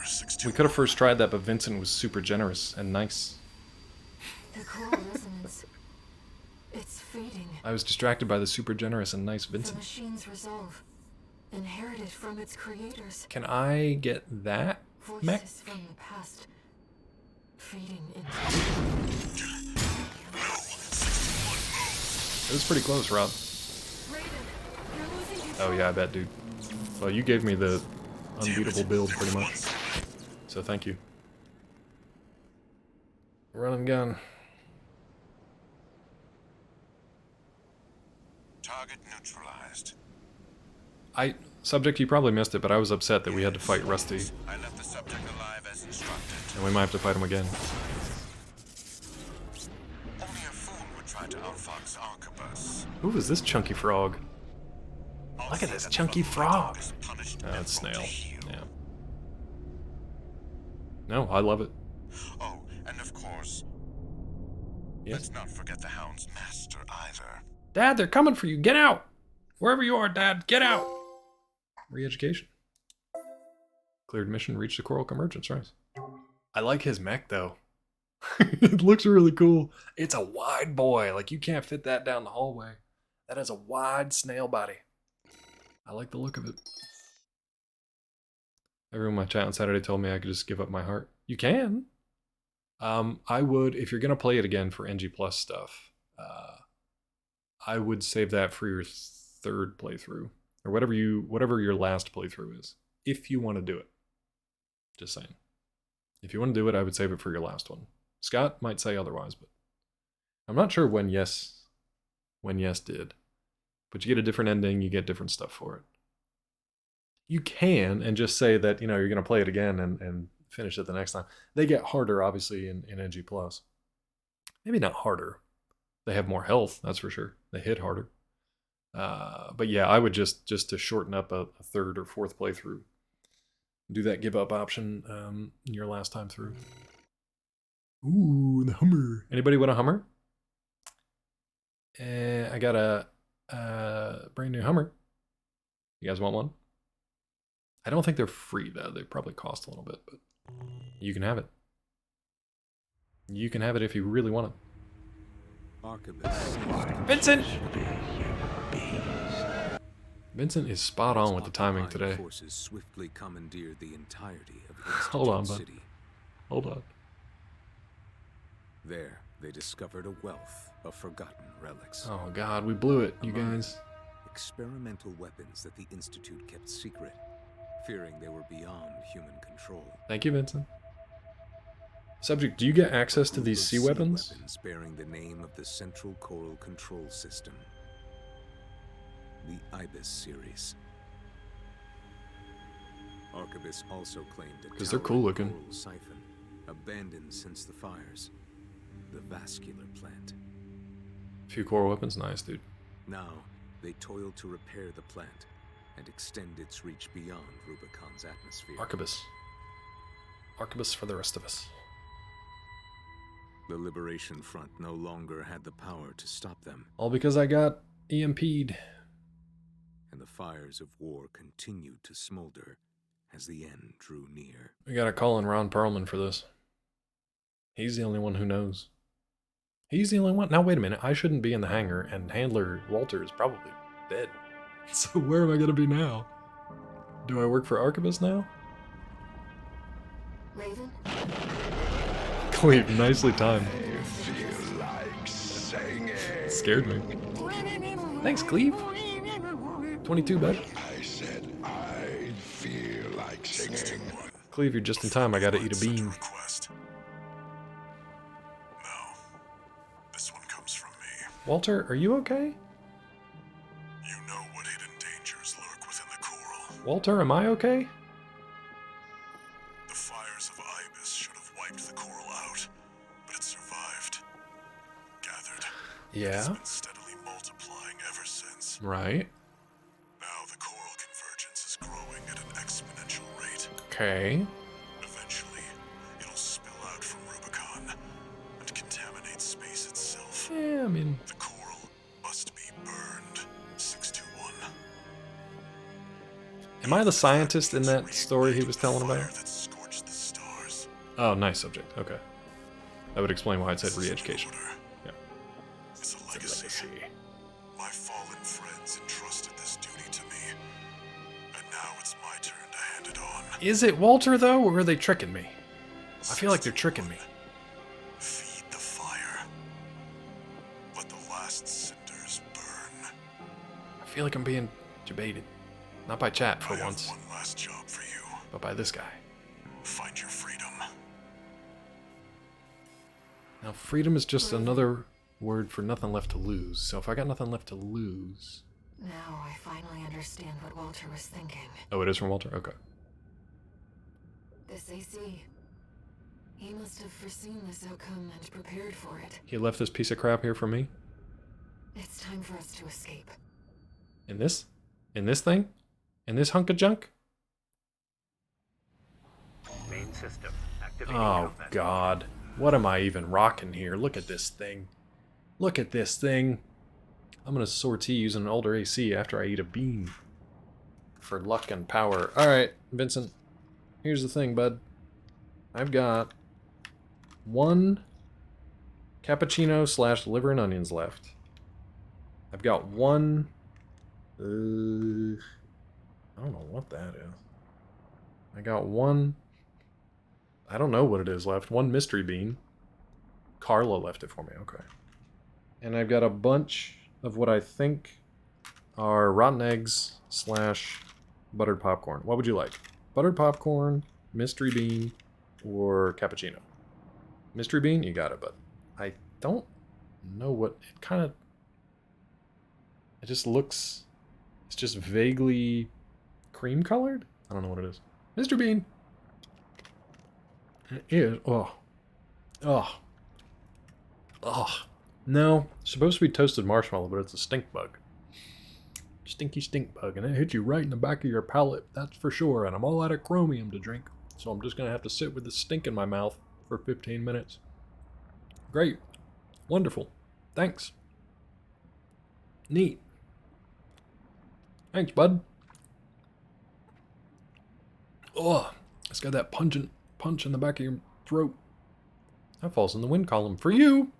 [SPEAKER 1] We
[SPEAKER 2] 621?
[SPEAKER 1] could have first tried that, but Vincent was super generous and nice.
[SPEAKER 7] The coral resonance. It's fading.
[SPEAKER 1] I was distracted by the super generous and nice
[SPEAKER 7] The
[SPEAKER 1] Vincent.
[SPEAKER 7] machine's resolve, inherited from its creators.
[SPEAKER 1] Can I get that mech?
[SPEAKER 7] Voices from the past, fading into.
[SPEAKER 1] It was pretty close, Rob. Oh yeah, I bet, dude. Well, you gave me the unbeatable build, pretty much. So thank you. Run and gun.
[SPEAKER 2] Target neutralized.
[SPEAKER 1] Subject, you probably missed it, but I was upset that we had to fight Rusty.
[SPEAKER 2] I left the subject alive as instructed.
[SPEAKER 1] And we might have to fight him again.
[SPEAKER 2] Only a fool would try to outfox Arquebus.
[SPEAKER 1] Who is this chunky frog? Look at this chunky frog. Oh, it's Snail. Yeah. No, I love it.
[SPEAKER 2] Oh, and of course, let's not forget the Hound's master either.
[SPEAKER 1] Dad, they're coming for you. Get out! Wherever you are, Dad, get out! Re-education. Cleared mission, reached the Coral Convergence, right? I like his mech, though. It looks really cool. It's a wide boy. Like, you can't fit that down the hallway. That is a wide snail body. I like the look of it. Everyone in my chat on Saturday told me I could just give up my heart. You can. I would, if you're going to play it again for NG Plus stuff, I would save that for your third playthrough. Or whatever your last playthrough is. If you want to do it. Just saying. If you want to do it, I would save it for your last one. Scott might say otherwise, but I'm not sure when Yes did. But you get a different ending, you get different stuff for it. You can, and just say that, you're going to play it again and finish it the next time. They get harder, obviously, in NG+. Maybe not harder. They have more health, that's for sure. They hit harder. But yeah, I would just to shorten up a third or fourth playthrough, do that give up option your last time through. Ooh, the Hummer. Anybody want a Hummer? I got a brand new Hummer. You guys want one? I don't think they're free though. They probably cost a little bit, but you can have it. You can have it if you really want it. Vincent! Vincent is spot on with the timing today.
[SPEAKER 14] Forces swiftly commandeered the entirety of
[SPEAKER 1] Hold on, bud. Hold on.
[SPEAKER 14] There, they discovered a wealth of forgotten relics.
[SPEAKER 1] Oh god, we blew it, you guys.
[SPEAKER 14] Experimental weapons that the Institute kept secret, fearing they were beyond human control.
[SPEAKER 1] Thank you, Vincent. Subject, do you get access to these sea weapons?
[SPEAKER 14] Weapons bearing the name of the Central Coral Control System. The Ibis series. Arquebus also claimed a
[SPEAKER 1] because they're cool looking.
[SPEAKER 14] Coral siphon, abandoned since the fires. The vascular plant.
[SPEAKER 1] A few coral weapons, nice, dude.
[SPEAKER 14] Now, they toil to repair the plant and extend its reach beyond Rubicon's atmosphere.
[SPEAKER 1] Arquebus. Arquebus for the rest of us.
[SPEAKER 14] The Liberation Front no longer had the power to stop them.
[SPEAKER 1] All because I got EMP'd.
[SPEAKER 14] And the fires of war continued to smolder as the end drew near.
[SPEAKER 1] We gotta call in Ron Perlman for this. He's the only one who knows. He's the only one. Now wait a minute, I shouldn't be in the hangar, and Handler Walter is probably dead. So where am I gonna be now? Do I work for Arquebus now?
[SPEAKER 7] Raven?
[SPEAKER 1] Cleve, nicely timed.
[SPEAKER 4] I feel like singing.
[SPEAKER 1] Scared me. Thanks, Cleve. 22, bud.
[SPEAKER 4] I said I feel like singing.
[SPEAKER 1] Cleve, you're just in time. I gotta eat a bean.
[SPEAKER 2] This one comes from me.
[SPEAKER 1] Walter, are you okay?
[SPEAKER 2] You know what hidden dangers lurk within the coral.
[SPEAKER 1] Walter, am I okay?
[SPEAKER 2] The fires of Ibis should have wiped the coral out, but it survived. Gathered.
[SPEAKER 1] Yeah.
[SPEAKER 2] It's been steadily multiplying ever since.
[SPEAKER 1] Right.
[SPEAKER 2] Now the coral convergence is growing at an exponential rate.
[SPEAKER 1] Okay.
[SPEAKER 2] Eventually, it'll spill out from Rubicon and contaminate space itself.
[SPEAKER 1] Yeah, I mean...
[SPEAKER 2] The coral must be burned. 621.
[SPEAKER 1] Am I the scientist in that story he was telling about?
[SPEAKER 2] That scorched the stars
[SPEAKER 1] Oh, nice subject. Okay. That would explain why it said re-education. Yeah.
[SPEAKER 2] It's a legacy. My fallen friends entrusted this duty to me, and now it's my turn to hand it on.
[SPEAKER 1] Is it Walter, though, or are they tricking me? I feel like they're tricking me.
[SPEAKER 2] Feed the fire. Let the last cinders burn.
[SPEAKER 1] I feel like I'm being debated. Not by chat, for once.
[SPEAKER 2] One last job for you.
[SPEAKER 1] But by this guy.
[SPEAKER 2] Find your freedom.
[SPEAKER 1] Now, freedom is just another word for nothing left to lose. So if I got nothing left to lose...
[SPEAKER 7] Now I finally understand what Walter was thinking.
[SPEAKER 1] Oh, it is from Walter? Okay.
[SPEAKER 7] This AC. He must have foreseen this outcome and prepared for it.
[SPEAKER 1] He left this piece of crap here for me?
[SPEAKER 7] It's time for us to escape.
[SPEAKER 1] In this? In this thing? In this hunk of junk?
[SPEAKER 5] Main system activating.
[SPEAKER 1] Oh, God. What am I even rocking here? Look at this thing. Look at this thing. I'm gonna sortie using an older AC after I eat a bean. For luck and power. Alright, Vincent. Here's the thing, bud. I've got 1 cappuccino / liver and onions left. I've got 1... I don't know what that is. I got 1... I don't know what it is left. 1 mystery bean. Carla left it for me. Okay. And I've got a bunch of what I think are rotten eggs / buttered popcorn. What would you like? Buttered popcorn, mystery bean, or cappuccino? Mystery bean? You got it, but I don't know what... It kind of... It just looks... It's just vaguely cream colored? I don't know what it is. Mystery bean! It is. Oh. Oh. Oh. No. It's supposed to be toasted marshmallow, but it's a stink bug. Stinky stink bug. And it hit you right in the back of your palate. That's for sure. And I'm all out of chromium to drink. So I'm just going to have to sit with this stink in my mouth for 15 minutes. Great. Wonderful. Thanks. Neat. Thanks, bud. Oh. It's got that pungent punch in the back of your throat. That falls in the win column for you.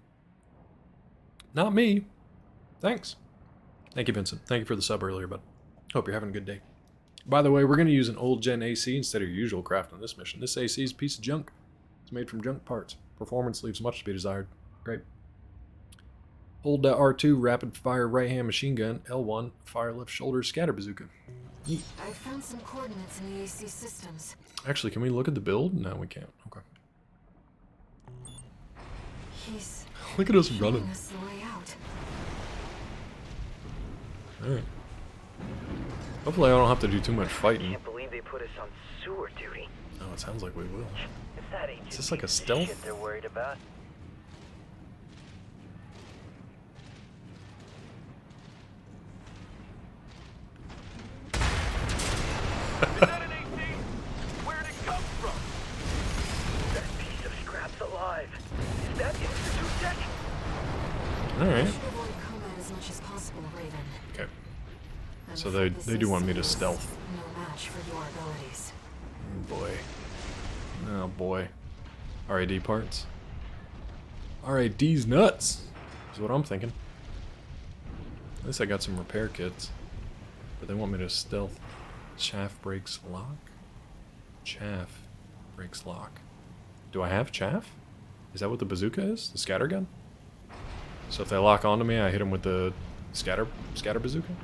[SPEAKER 1] Not me. Thanks. Thank you, Vincent. Thank you for the sub earlier, bud. Hope you're having a good day. By the way, we're going to use an old gen AC instead of your usual craft on this mission. This AC is a piece of junk. It's made from junk parts. Performance leaves much to be desired. Great. Hold R2, rapid fire right hand machine gun, L1, fire left shoulder, scatter bazooka. Neat.
[SPEAKER 7] I found some coordinates in the AC systems.
[SPEAKER 1] Actually, can we look at the build? No, we can't. Okay.
[SPEAKER 7] He's
[SPEAKER 1] look at us running.
[SPEAKER 7] us the way out.
[SPEAKER 1] Alright. Hopefully I don't have to do too much fighting.
[SPEAKER 5] I can't believe they put us on sewer duty.
[SPEAKER 1] Oh, it sounds like we will.
[SPEAKER 5] Is that
[SPEAKER 1] Is this like a stealth?
[SPEAKER 5] shit they're worried about? Is that an AC? Where'd it come from? That piece of scrap's alive. Is that Institute tech?
[SPEAKER 1] Alright.
[SPEAKER 7] Should avoid combat as much as possible, Raven.
[SPEAKER 1] Okay.
[SPEAKER 7] I'm
[SPEAKER 1] So
[SPEAKER 7] afraid
[SPEAKER 1] they
[SPEAKER 7] this
[SPEAKER 1] do want me to
[SPEAKER 7] AC is
[SPEAKER 1] stealth.
[SPEAKER 7] No match for your abilities.
[SPEAKER 1] Oh boy. Oh boy. RAD parts. RAD's nuts! Is what I'm thinking. At least I got some repair kits. But they want me to stealth. Chaff breaks lock? Chaff breaks lock. Do I have chaff? Is that what the bazooka is? The scatter gun? So if they lock onto me, I hit them with the scatter bazooka?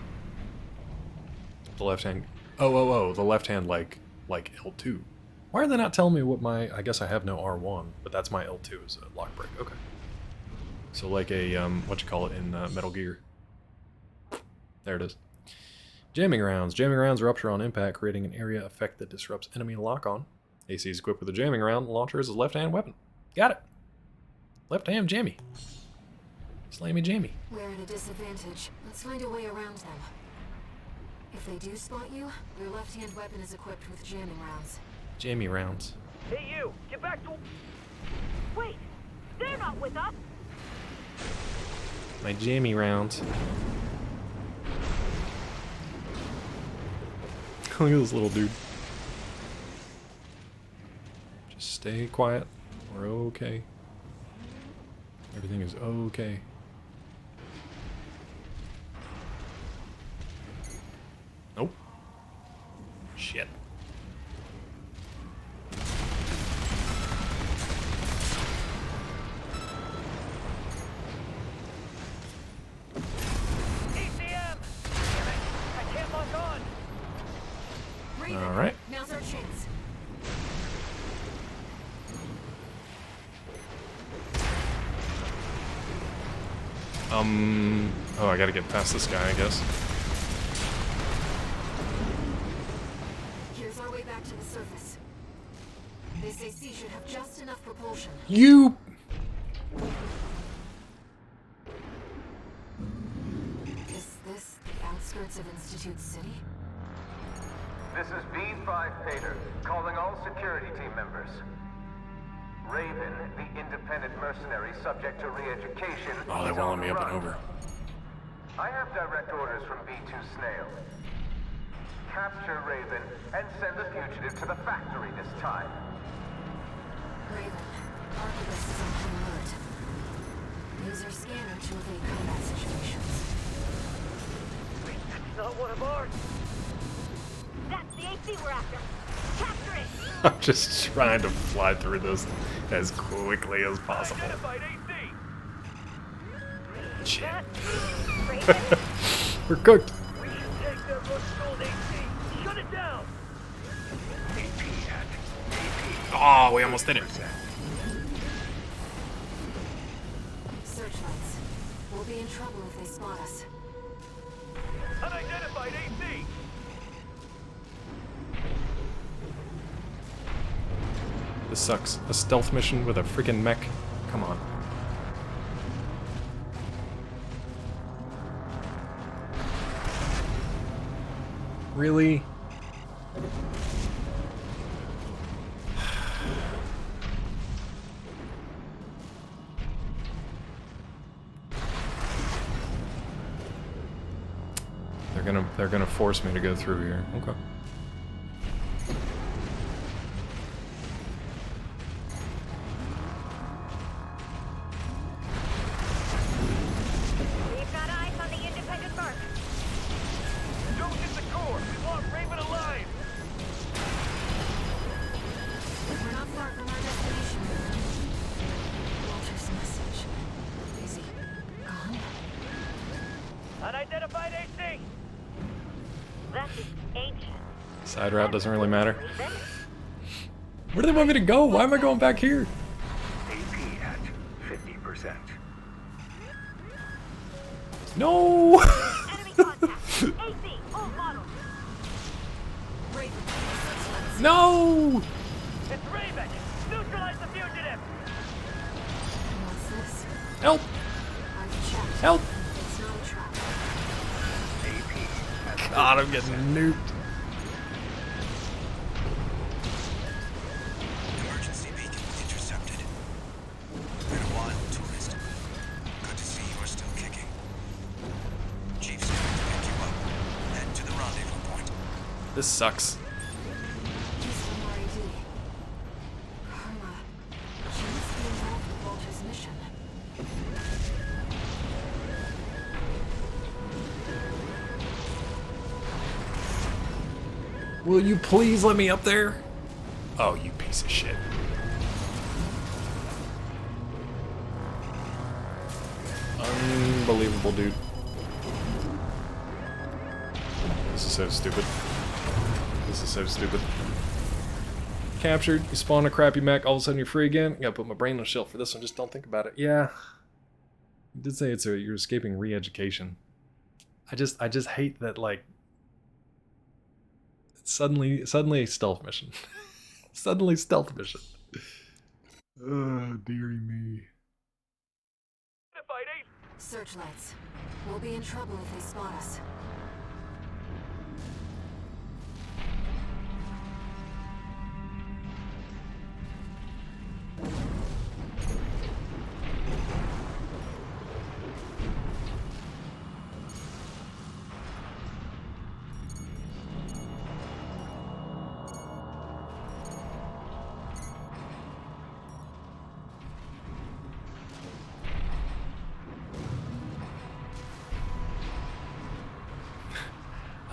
[SPEAKER 1] The left hand... Oh, the left hand like L2. Why are they not telling me what my... I guess I have no R1, but that's my L2 is a lock break. Okay. So like a, what you call it in Metal Gear. There it is. Jamming rounds. Jamming rounds rupture on impact, creating an area effect that disrupts enemy lock-on. AC is equipped with a jamming round. Launcher is a left-hand weapon. Got it. Left-hand jammy. Slammy jammy.
[SPEAKER 7] We're at a disadvantage. Let's find a way around them. If they do spot you, your left-hand weapon is equipped with jamming rounds.
[SPEAKER 1] Jammy rounds.
[SPEAKER 5] Hey you! Get back to...
[SPEAKER 13] Wait! They're not with us!
[SPEAKER 1] My jammy rounds. Look at this little dude. Just Stay quiet. We're okay. Everything is okay. Nope. Shit. All right.
[SPEAKER 7] Now's our chance.
[SPEAKER 1] Oh, I gotta get past this guy, I guess.
[SPEAKER 7] Here's our way back to the surface. This AC should have just enough propulsion.
[SPEAKER 1] You.
[SPEAKER 7] Is this the outskirts of Institute City?
[SPEAKER 5] This is B5 Pater, calling all security team members. Raven, the independent mercenary subject to re-education.
[SPEAKER 1] Oh, they won't let me up and over.
[SPEAKER 5] I have direct orders from B2 Snail. Capture Raven and send the fugitive to the factory this time.
[SPEAKER 7] Raven, Archivist is on high alert. Use your scanner to evade combat situations.
[SPEAKER 5] Wait, that's not one of ours.
[SPEAKER 13] That's the AC we're after. Capture it!
[SPEAKER 1] I'm just trying to fly through this as quickly as possible. Shit. We're cooked.
[SPEAKER 5] We should take their rust-gold AC. Shut it down.
[SPEAKER 1] Oh, we almost did it.
[SPEAKER 7] Searchlights. We'll be in trouble if they spot us.
[SPEAKER 5] Unidentified AC.
[SPEAKER 1] This sucks. A stealth mission with a freaking mech. Come on. Really? They're gonna force me to go through here. Okay.
[SPEAKER 13] We've got eyes on the independent mark.
[SPEAKER 5] Don't hit the core. We want Raven alive.
[SPEAKER 7] We're not far from our destination. Walter's message. Is he gone?
[SPEAKER 5] Unidentified AC.
[SPEAKER 13] That is ancient.
[SPEAKER 1] Side route doesn't really matter. Where do they want me to go? Why am I going back here?
[SPEAKER 5] AP at 50%.
[SPEAKER 1] No!
[SPEAKER 13] Enemy contact. AC, all models.
[SPEAKER 7] Raven,
[SPEAKER 1] No!
[SPEAKER 5] It's Raven. Neutralize the fugitive.
[SPEAKER 7] what's this?
[SPEAKER 1] Help!
[SPEAKER 7] I've checked.
[SPEAKER 1] Help!
[SPEAKER 7] It's not a trap.
[SPEAKER 1] God, I'm getting nuked.
[SPEAKER 8] Emergency beacon intercepted. Been a while, tourist. Good to see you are still kicking. Chief's going to pick you up. Head to the rendezvous point.
[SPEAKER 1] This sucks.
[SPEAKER 7] He's from RAD. Karma. She must be involved with Walter's mission.
[SPEAKER 1] Will you please let me up there? Oh, you piece of shit. Unbelievable, dude. This is so stupid. This is so stupid. Captured, you spawn a crappy mech, all of a sudden you're free again. I gotta put my brain on shelf for this one, just don't think about it. Yeah. You did say you're escaping re-education. I just hate that, like, suddenly a stealth mission. Suddenly stealth mission. Oh, dearie me.
[SPEAKER 7] Searchlights. We'll be in trouble if they spot us.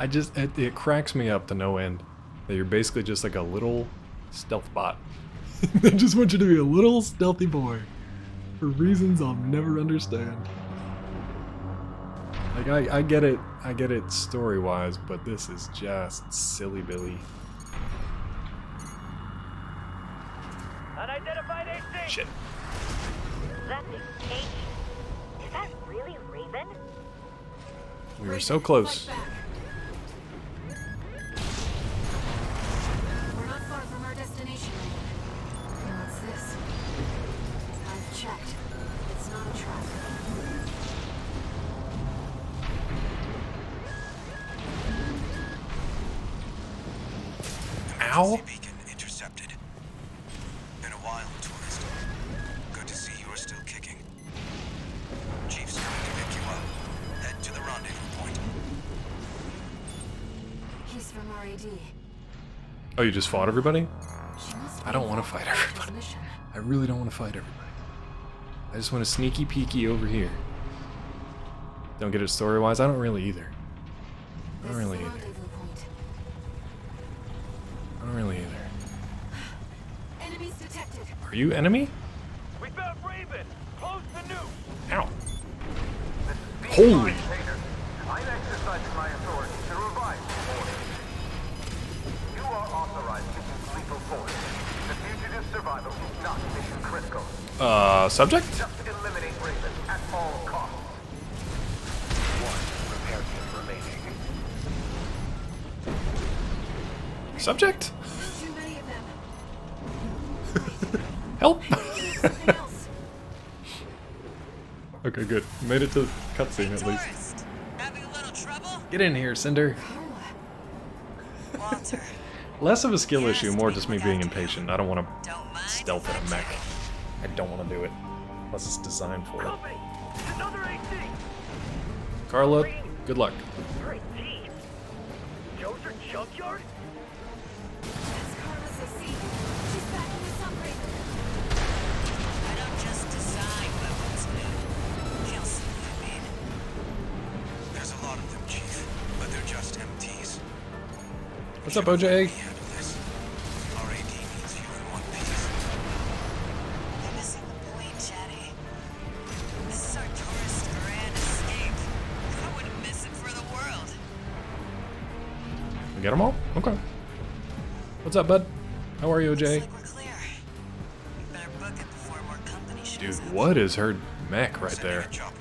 [SPEAKER 1] it cracks me up to no end that you're basically just like a little stealth bot. They just want you to be a little stealthy boy for reasons I'll never understand. Like I get it story-wise, but this is just silly Billy.
[SPEAKER 13] Unidentified AC.
[SPEAKER 1] Shit.
[SPEAKER 13] That's H. Is that really Raven?
[SPEAKER 1] We were so close.
[SPEAKER 7] We're not far from our destination. What's this? I've checked. It's not a trap.
[SPEAKER 1] Ow!
[SPEAKER 8] Beacon intercepted. Been a while, tourist. Good to see you are still kicking. Chief's coming to pick you up. Head to the rendezvous point.
[SPEAKER 7] He's from RAD.
[SPEAKER 1] Oh, you just fought everybody?
[SPEAKER 7] She must
[SPEAKER 1] I don't want to fight everybody. I really don't want to fight everybody. I just want to sneaky peeky over here. Don't get it story-wise? I don't really either. I don't really either. I don't really either.
[SPEAKER 7] Enemies detected.
[SPEAKER 1] Are you enemy?
[SPEAKER 13] We found Raven. Close the nuke.
[SPEAKER 1] Ow.
[SPEAKER 5] Holy!
[SPEAKER 1] Holy!
[SPEAKER 5] I'm exercising my authority to revive the order. You are authorized to use lethal force. The fugitive survival is not mission critical.
[SPEAKER 1] Subject?
[SPEAKER 5] Just eliminate Raven at all costs. One repair kit remaining.
[SPEAKER 1] Subject?
[SPEAKER 7] Too many of them.
[SPEAKER 1] Help!
[SPEAKER 7] Something else.
[SPEAKER 1] Okay, good. Made it to the cutscene at least.
[SPEAKER 11] Tourist, having a little trouble?
[SPEAKER 1] Get in here, Cinder.
[SPEAKER 11] Walter,
[SPEAKER 1] Less of a skill issue, more just me being impatient. I don't want to
[SPEAKER 11] don't mind
[SPEAKER 1] stealth
[SPEAKER 11] if
[SPEAKER 1] in
[SPEAKER 11] I
[SPEAKER 1] a mech.
[SPEAKER 11] check.
[SPEAKER 1] I don't want to do it. Unless it's designed for it.
[SPEAKER 13] Company. Another AC.
[SPEAKER 1] Carla, good luck.
[SPEAKER 13] Great team. Joe's your junkyard?
[SPEAKER 7] That's Carla's AC. She's back in the subway.
[SPEAKER 11] I don't just design weapons, man. You'll see what I mean.
[SPEAKER 8] There's a lot of them, Chief, but they're just MTs.
[SPEAKER 1] What's up, OJ?
[SPEAKER 8] Handle this. RAD needs you in one piece.
[SPEAKER 11] You're missing the point, Chatty. This is our tourist grand escape. I wouldn't miss it for the world.
[SPEAKER 1] We get them all? Okay. What's up, bud? How are you, OJ?
[SPEAKER 11] Looks like we're clear. We better book it before more company
[SPEAKER 1] Dude,
[SPEAKER 11] shows up.
[SPEAKER 1] what is her mech right
[SPEAKER 8] Send her
[SPEAKER 1] there?
[SPEAKER 8] a chopper.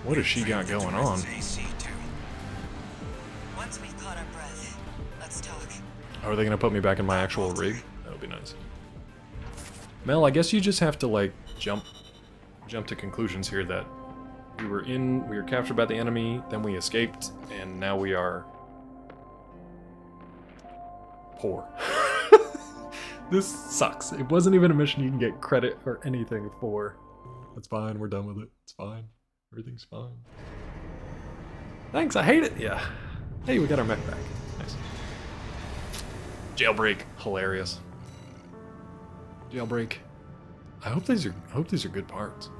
[SPEAKER 1] What has she got going on?
[SPEAKER 8] AC too.
[SPEAKER 11] Once we've caught our breath, let's talk.
[SPEAKER 1] Are they gonna put me back in my actual rig? That would be nice. Mel, I guess you just have to like jump to conclusions here that we were captured by the enemy, then we escaped, and now we are poor. This sucks. It wasn't even a mission you can get credit or anything for. It's fine, we're done with it. It's fine. Everything's fine. Thanks, I hate it. Yeah. Hey, we got our mech back. Nice. Jailbreak. Hilarious. Jailbreak. I hope these are good parts.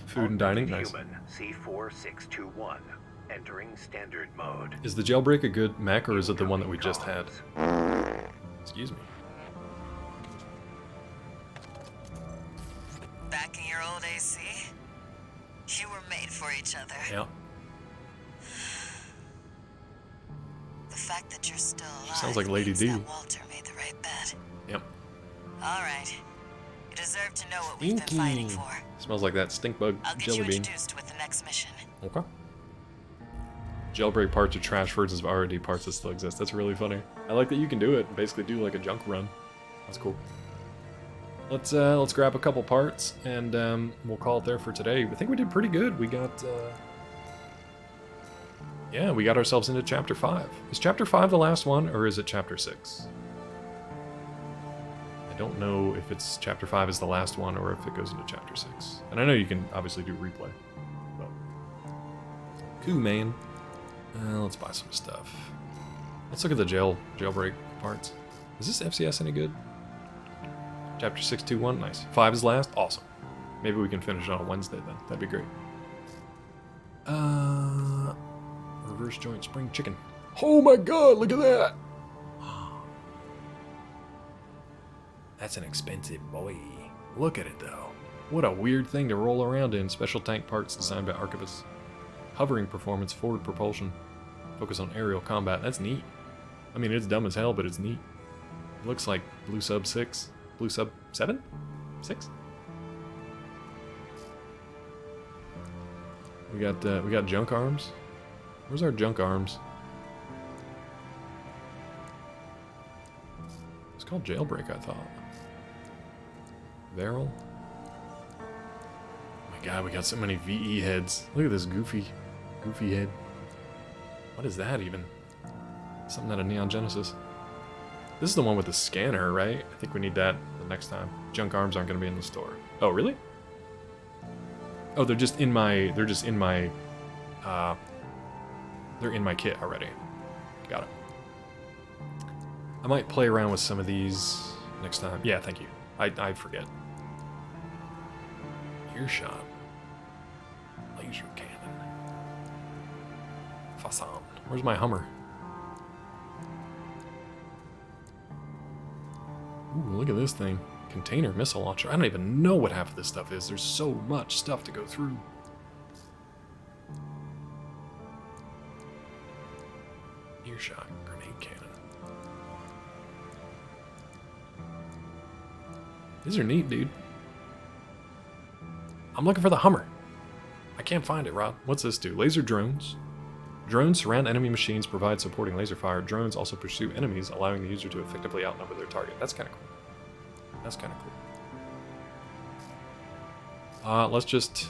[SPEAKER 1] Food and dining, nice.
[SPEAKER 15] Human C4621 entering standard mode.
[SPEAKER 1] Is the Jailbreak a good mech or is it the one that we just had? Excuse me.
[SPEAKER 11] Back in your old AC? You were made for each other.
[SPEAKER 1] Yeah.
[SPEAKER 11] The fact that you're still alive
[SPEAKER 1] Sounds like Lady
[SPEAKER 11] means
[SPEAKER 1] D.
[SPEAKER 11] that Walter made the right bet.
[SPEAKER 1] Yep.
[SPEAKER 11] All right. You deserve to know what we've been fighting
[SPEAKER 1] Stinky.
[SPEAKER 11] for.
[SPEAKER 1] Smells like that stink bug
[SPEAKER 11] I'll get
[SPEAKER 1] jelly
[SPEAKER 11] you
[SPEAKER 1] bean.
[SPEAKER 11] introduced with the next mission.
[SPEAKER 1] Okay. Jailbreak parts are trash versions of RD parts that still exist. That's really funny. I like that you can do it and basically do like a junk run. That's cool. Let's grab a couple parts and we'll call it there for today. I think we did pretty good. We got yeah, we got ourselves into chapter 5. Is chapter 5 the last one or is it chapter 6? I don't know if it's chapter 5 is the last one or if it goes into chapter 6. And I know you can obviously do replay. But cool, man. Let's buy some stuff. Let's look at the jailbreak parts. Is this FCS any good? Chapter 621, nice. 5 is last, awesome. Maybe we can finish it on a Wednesday then. That'd be great. Reverse joint spring chicken. Oh my god, look at that! That's an expensive boy. Look at it though. What a weird thing to roll around in. Special tank parts designed by Archivist. Hovering performance, forward propulsion. Focus on aerial combat. That's neat. I mean, it's dumb as hell, but it's neat. It looks like Blue Sub 6. Blue Sub 7? 6? We got junk arms. Where's our junk arms? It's called Jailbreak, I thought. Varel. Oh my god, we got so many VE heads. Look at this goofy head. What is that even? Something out of Neon Genesis. This is the one with the scanner, right? I think we need that the next time. Junk arms aren't going to be in the store. Oh, really? Oh, they're in my kit already. Got it. I might play around with some of these next time. Yeah, thank you. I forget. Earshot. Laser cannon. Fasan. Where's my Hummer? Ooh, look at this thing. Container missile launcher. I don't even know what half of this stuff is. There's so much stuff to go through. Earshot. Grenade cannon. These are neat, dude. I'm looking for the Hummer. I can't find it, Rob. What's this do? Laser drones. Drones surround enemy machines, provide supporting laser fire. Drones also pursue enemies, allowing the user to effectively outnumber their target. That's kind of cool. That's kind of cool. Let's just...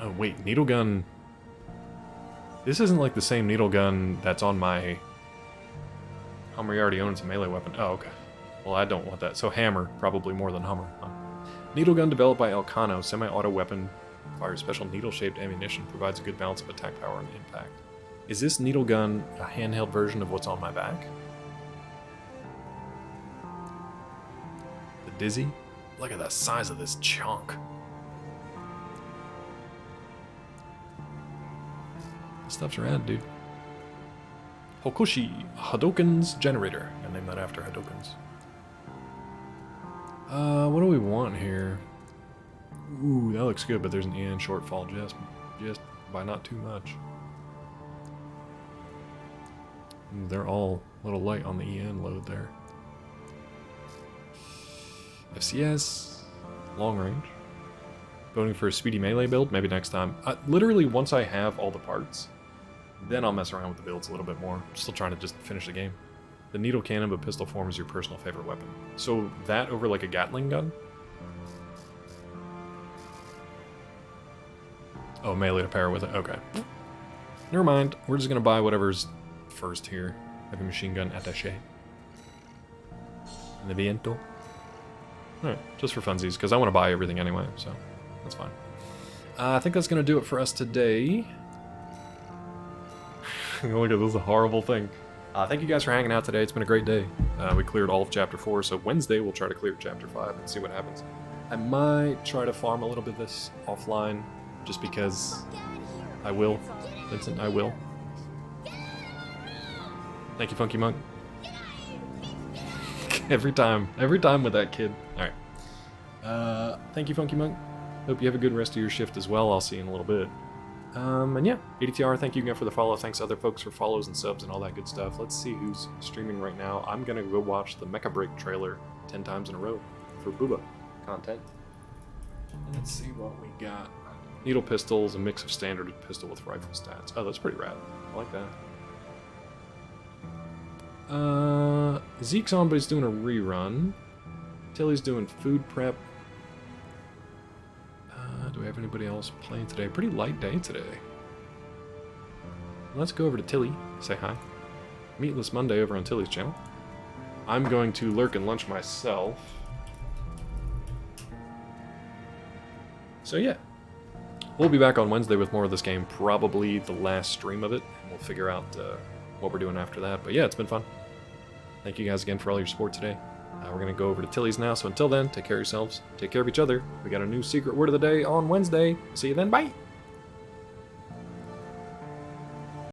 [SPEAKER 1] Oh, wait. Needle gun... This isn't like the same needle gun that's on my... Hummer. You already own. It's a melee weapon. Oh, okay. Well, I don't want that. So hammer, probably more than Hummer. Huh? Needle gun developed by Elcano. Semi-auto weapon. Fires special needle-shaped ammunition. Provides a good balance of attack power and impact. Is this needle gun a handheld version of what's on my back? The Dizzy? Look at the size of this chunk. This stuff's rad, dude. Hokushi, Hadoken's generator. I named that after Hadokens. What do we want here? Ooh, that looks good, but there's an EN shortfall just by not too much. Ooh, they're all a little light on the EN load there. FCS, long range. Voting for a speedy melee build, maybe next time. Literally, once I have all the parts, then I'll mess around with the builds a little bit more. I'm still trying to just finish the game. The needle cannon, but pistol form is your personal favorite weapon. So that over like a Gatling gun? Oh, melee to pair with it. Okay. Never mind. We're just gonna buy whatever's first here. Heavy machine gun attaché. And the viento. Alright, just for funsies, because I want to buy everything anyway, so that's fine. I think that's gonna do it for us today. Look at this horrible thing. Thank you guys for hanging out today. It's been a great day. We cleared all of Chapter 4, so Wednesday we'll try to clear Chapter 5 and see what happens. I might try to farm a little bit of this offline, just because I will. Vincent, I will. Thank you, Funky Monk. every time with that kid. Alright. Thank you, Funky Monk. Hope you have a good rest of your shift as well. I'll see you in a little bit. And yeah, ADTR, thank you again for the follow. Thanks to other folks for follows and subs and all that good stuff. Let's see who's streaming right now. I'm gonna go watch the Mecha Break trailer 10 times in a row for Booba content. Let's see what we got. Needle pistols, a mix of standard pistol with rifle stats. Oh, that's pretty rad. I like that. Zeke's on, but he's doing a rerun. Tilly's doing food prep. Do we have anybody else playing today? Pretty light day today. Let's go over to Tilly, say hi. Meatless Monday over on Tilly's channel. I'm going to lurk and lunch myself. So yeah. We'll be back on Wednesday with more of this game, probably the last stream of it, and we'll figure out what we're doing after that. But yeah, it's been fun. Thank you guys again for all your support today. We're going to go over to Tilly's now, so until then, take care of yourselves, take care of each other. We got a new secret word of the day on Wednesday. See you then, bye!